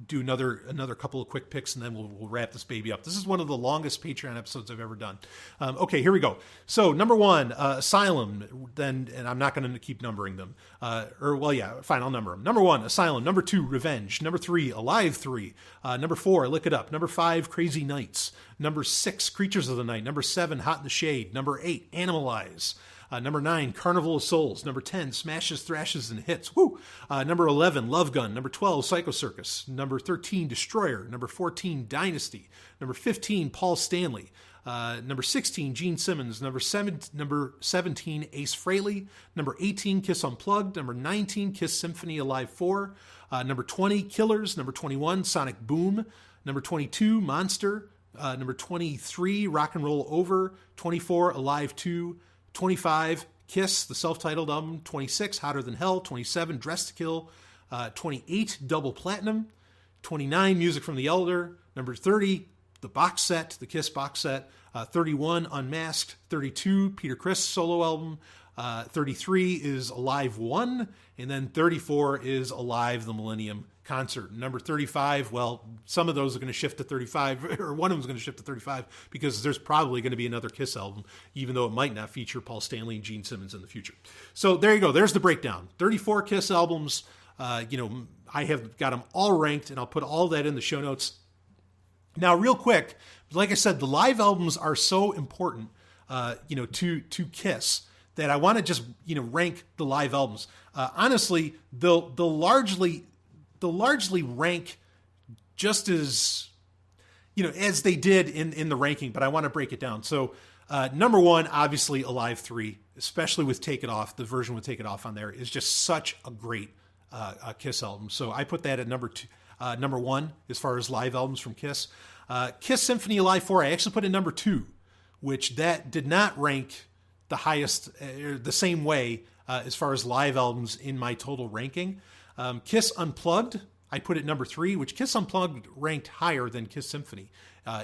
do another couple of quick picks, and then we'll wrap this baby up. This is one of the longest Patreon episodes I've ever done. Okay, here we go. So number 1, Asylum. And I'm not going to keep numbering them. Fine, I'll number them. Number 1, Asylum. Number 2, Revenge. Number 3, Alive 3. Number 4, Lick It Up. Number 5, Crazy Nights. Number 6, Creatures of the Night. Number 7, Hot in the Shade. Number 8, Animalize. Number 9, Carnival of Souls. Number 10, Smashes, Thrashes, and Hits. Woo! Number 11, Love Gun. Number 12, Psycho Circus. Number 13, Destroyer. Number 14, Dynasty. Number 15, Paul Stanley. Number 16, Gene Simmons. Number 17, Ace Frehley. Number 18, Kiss Unplugged. Number 19, Kiss Symphony Alive 4. Number 20, Killers. Number 21, Sonic Boom. Number 22, Monster. Number 23, Rock and Roll Over. 24, Alive 2. 25, Kiss, the self-titled album. 26, Hotter Than Hell. 27, Dress to Kill. 28, Double Platinum. 29, Music from the Elder. Number 30, the box set, the Kiss box set. 31, Unmasked. 32, Peter Criss solo album. 33 is Alive 1. And then 34 is Alive, the Millennium Concert. Number 35, well, some of those are going to shift to 35, or one of them is going to shift to 35, because there's probably going to be another Kiss album, even though it might not feature Paul Stanley and Gene Simmons in the future. So there you go. There's the breakdown. 34 Kiss albums. You know, I have got them all ranked, and I'll put all that in the show notes. Now, real quick, like I said, the live albums are so important, you know, to Kiss, that I want to just, you know, rank the live albums. Honestly, they'll largely rank just as, you know, as they did in the ranking, but I want to break it down. So number 1, obviously Alive 3, especially with Take It Off. The version with Take It Off on there is just such a great Kiss album. So I put that at number 1 as far as live albums from Kiss. Kiss Symphony Alive 4, I actually put in number 2, which that did not rank the highest, the same way as far as live albums in my total ranking. Kiss Unplugged, I put it number 3, which Kiss Unplugged ranked higher than Kiss Symphony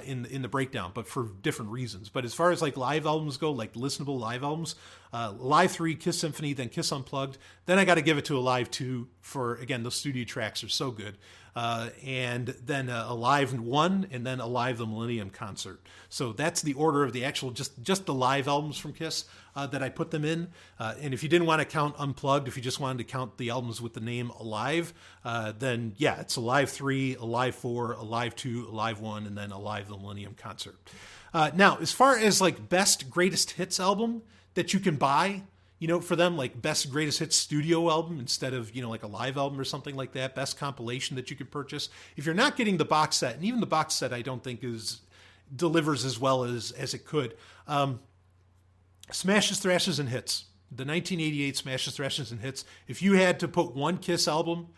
in the breakdown, but for different reasons. But as far as like live albums go, like listenable live albums, Live 3, Kiss Symphony, then Kiss Unplugged. Then I got to give it to Alive 2 for, again, those studio tracks are so good. And then Alive 1, and then Alive the Millennium Concert. So that's the order of the actual, just the live albums from Kiss that I put them in. And if you didn't want to count Unplugged, if you just wanted to count the albums with the name Alive, then yeah, it's Alive 3, Alive 4, Alive 2, Alive 1, and then Alive the Millennium Concert. Now, as far as like best greatest hits album, that you can buy, for them, like best greatest hits studio album instead of, like a live album or something like that, best compilation that you could purchase. If you're not getting the box set, and even the box set I don't think delivers as well as it could, Smashes, Thrashes, and Hits. The 1988 Smashes, Thrashes, and Hits. If you had to put one Kiss album,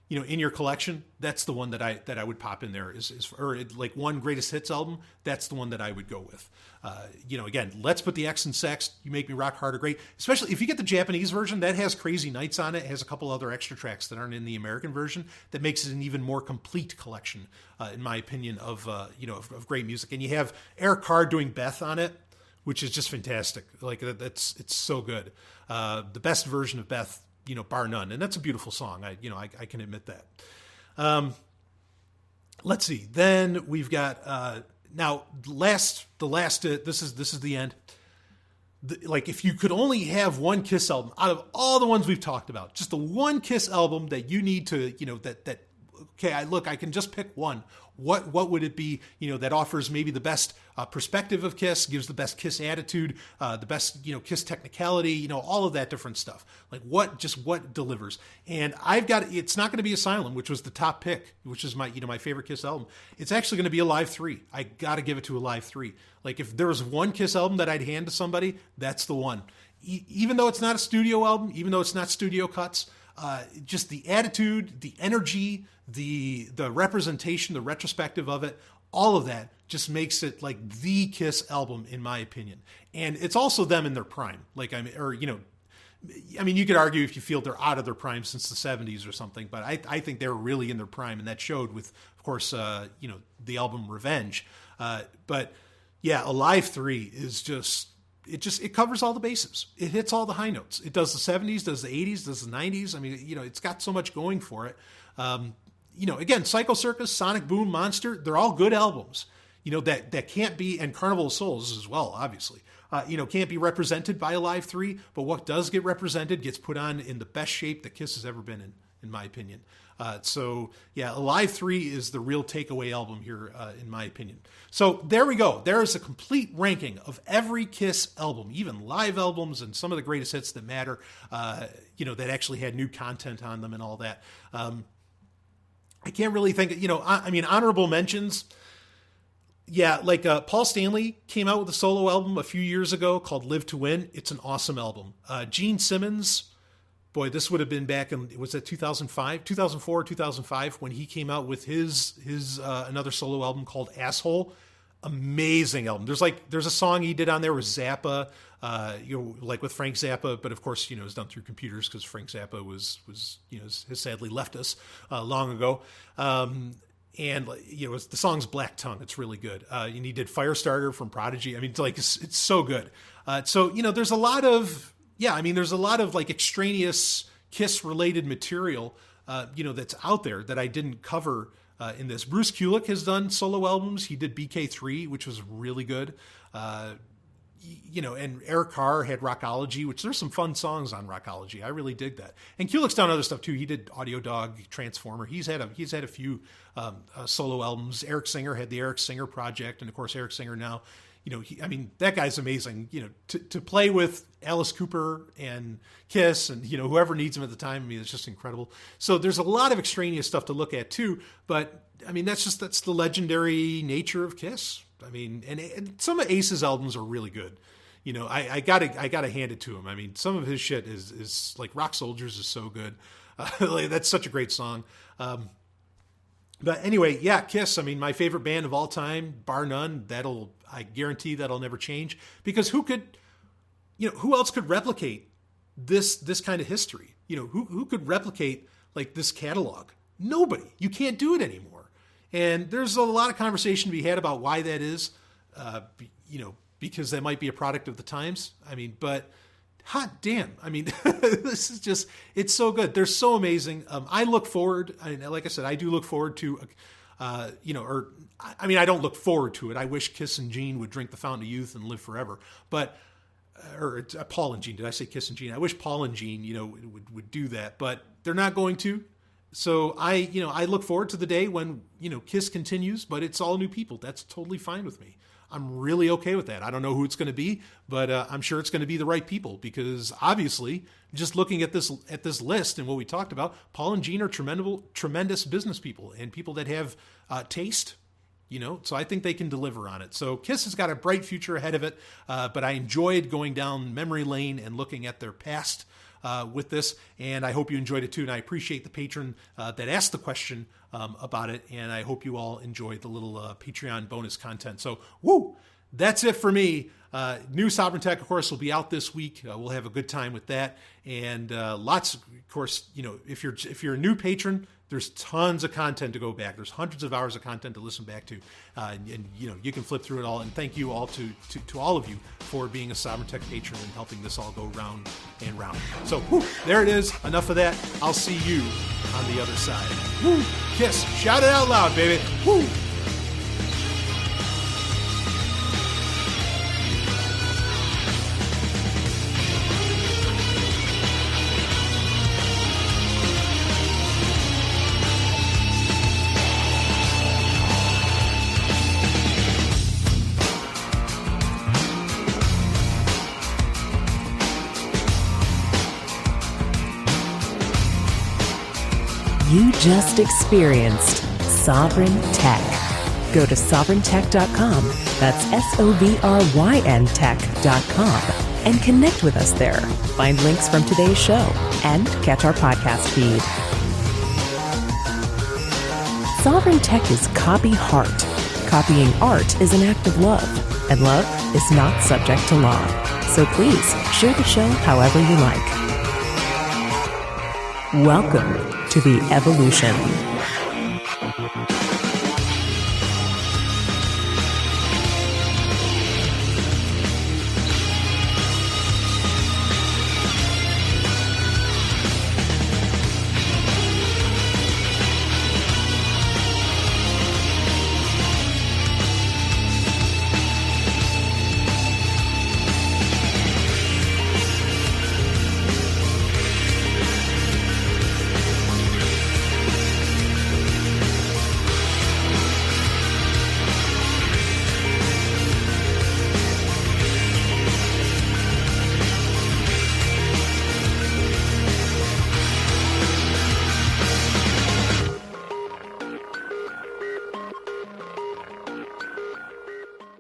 in your collection, that's the one that I would pop in there. Or like one greatest hits album, that's the one that I would go with. Again, Let's Put the X in Sex, You Make Me Rock Hard or Great. Especially if you get the Japanese version, that has Crazy Nights on it. It has a couple other extra tracks that aren't in the American version. That makes it an even more complete collection, in my opinion, of great music. And you have Eric Carr doing Beth on it, which is just fantastic. Like it's so good. The best version of Beth, bar none. And that's a beautiful song. I can admit that. Let's see. Then we've got, now this is the end. Like if you could only have one Kiss album out of all the ones we've talked about, just the one Kiss album that you need to, okay, I can just pick one. What would it be, that offers maybe the best perspective of Kiss, gives the best Kiss attitude, the best, Kiss technicality, all of that different stuff. Like what delivers. And it's not going to be Asylum, which was the top pick, which is my favorite Kiss album. It's actually going to be Alive 3. I got to give it to Alive 3. Like if there was one Kiss album that I'd hand to somebody, that's the one. Even though it's not a studio album, even though it's not studio cuts, just the attitude, the energy, the representation, the retrospective of it, all of that just makes it like the Kiss album in my opinion. And it's also them in their prime. You could argue if you feel they're out of their prime since the 70s or something, but I think they're really in their prime, and that showed with, of course, the album Revenge. But yeah, Alive 3 is it covers all the bases. It hits all the high notes. It does the 70s, does the 80s, does the 90s. I mean, it's got so much going for it. Again, Psycho Circus, Sonic Boom, Monster, they're all good albums, that can't be, and Carnival of Souls as well, obviously, can't be represented by Alive 3, but what does get represented gets put on in the best shape that Kiss has ever been in my opinion. So yeah, Alive 3 is the real takeaway album here, in my opinion. So there we go. There is a complete ranking of every Kiss album, even live albums and some of the greatest hits that matter, that actually had new content on them and all that. I can't really think, honorable mentions. Yeah, like Paul Stanley came out with a solo album a few years ago called Live to Win. It's an awesome album. Gene Simmons, boy, this would have been back in, was that 2004, 2005, when he came out with his another solo album called Asshole. Amazing album. There's a song he did on there with Zappa, like with Frank Zappa, but of course, it's done through computers because Frank Zappa was has sadly left us long ago. And the song's Black Tongue. It's really good. And he did Firestarter from Prodigy. I mean, it's so good. There's a lot of, there's a lot of like extraneous Kiss related material, that's out there that I didn't cover in this. Bruce Kulick has done solo albums. He did BK3, which was really good. And Eric Carr had Rockology, which there's some fun songs on Rockology. I really dig that. And Kulick's done other stuff too. He did Audio Dog, Transformer. He's had a few solo albums. Eric Singer had the Eric Singer Project, and of course Eric Singer now. That guy's amazing. To play with Alice Cooper and Kiss and, whoever needs him at the time. I mean, it's just incredible. So there's a lot of extraneous stuff to look at too. But I mean, that's the legendary nature of Kiss. I mean, and some of Ace's albums are really good. I gotta hand it to him. I mean, some of his shit is like Rock Soldiers is so good. That's such a great song. But anyway, yeah, Kiss, I mean, my favorite band of all time, bar none. I guarantee that'll never change, because who else could replicate this kind of history? Who could replicate like this catalog? Nobody. You can't do it anymore. And there's a lot of conversation to be had about why that is, because that might be a product of the times. I mean, but hot damn. I mean, this is just, it's so good. They're so amazing. I look forward, like I said, I do look forward to, I don't look forward to it. I wish Kiss and Gene would drink the fountain of youth and live forever. But, Paul and Gene, did I say Kiss and Gene? I wish Paul and Gene, would do that, but they're not going to. So I look forward to the day when, KISS continues, but it's all new people. That's totally fine with me. I'm really okay with that. I don't know who it's going to be, but I'm sure it's going to be the right people, because obviously, just looking at this list and what we talked about, Paul and Gene are tremendous business people and people that have taste. So I think they can deliver on it. So KISS has got a bright future ahead of it, but I enjoyed going down memory lane and looking at their past with this, and I hope you enjoyed it too. And I appreciate the patron that asked the question about it, and I hope you all enjoyed the little Patreon bonus content. So, that's it for me. New Sovereign Tech, of course, will be out this week. We'll have a good time with that, and lots. Of course, if you're a new patron, there's tons of content to go back. There's hundreds of hours of content to listen back to, and you can flip through it all. And thank you all to all of you for being a Sovereign Tech patron and helping this all go round and round. So there it is. Enough of that. I'll see you on the other side. KISS. Shout it out loud, baby. Woo. You just experienced Sovereign Tech. Go to sovereigntech.com, that's SOVRYN tech.com, and connect with us there. Find links from today's show and catch our podcast feed. Sovereign Tech is copy heart. Copying art is an act of love, and love is not subject to law. So please share the show however you like. Welcome to the evolution.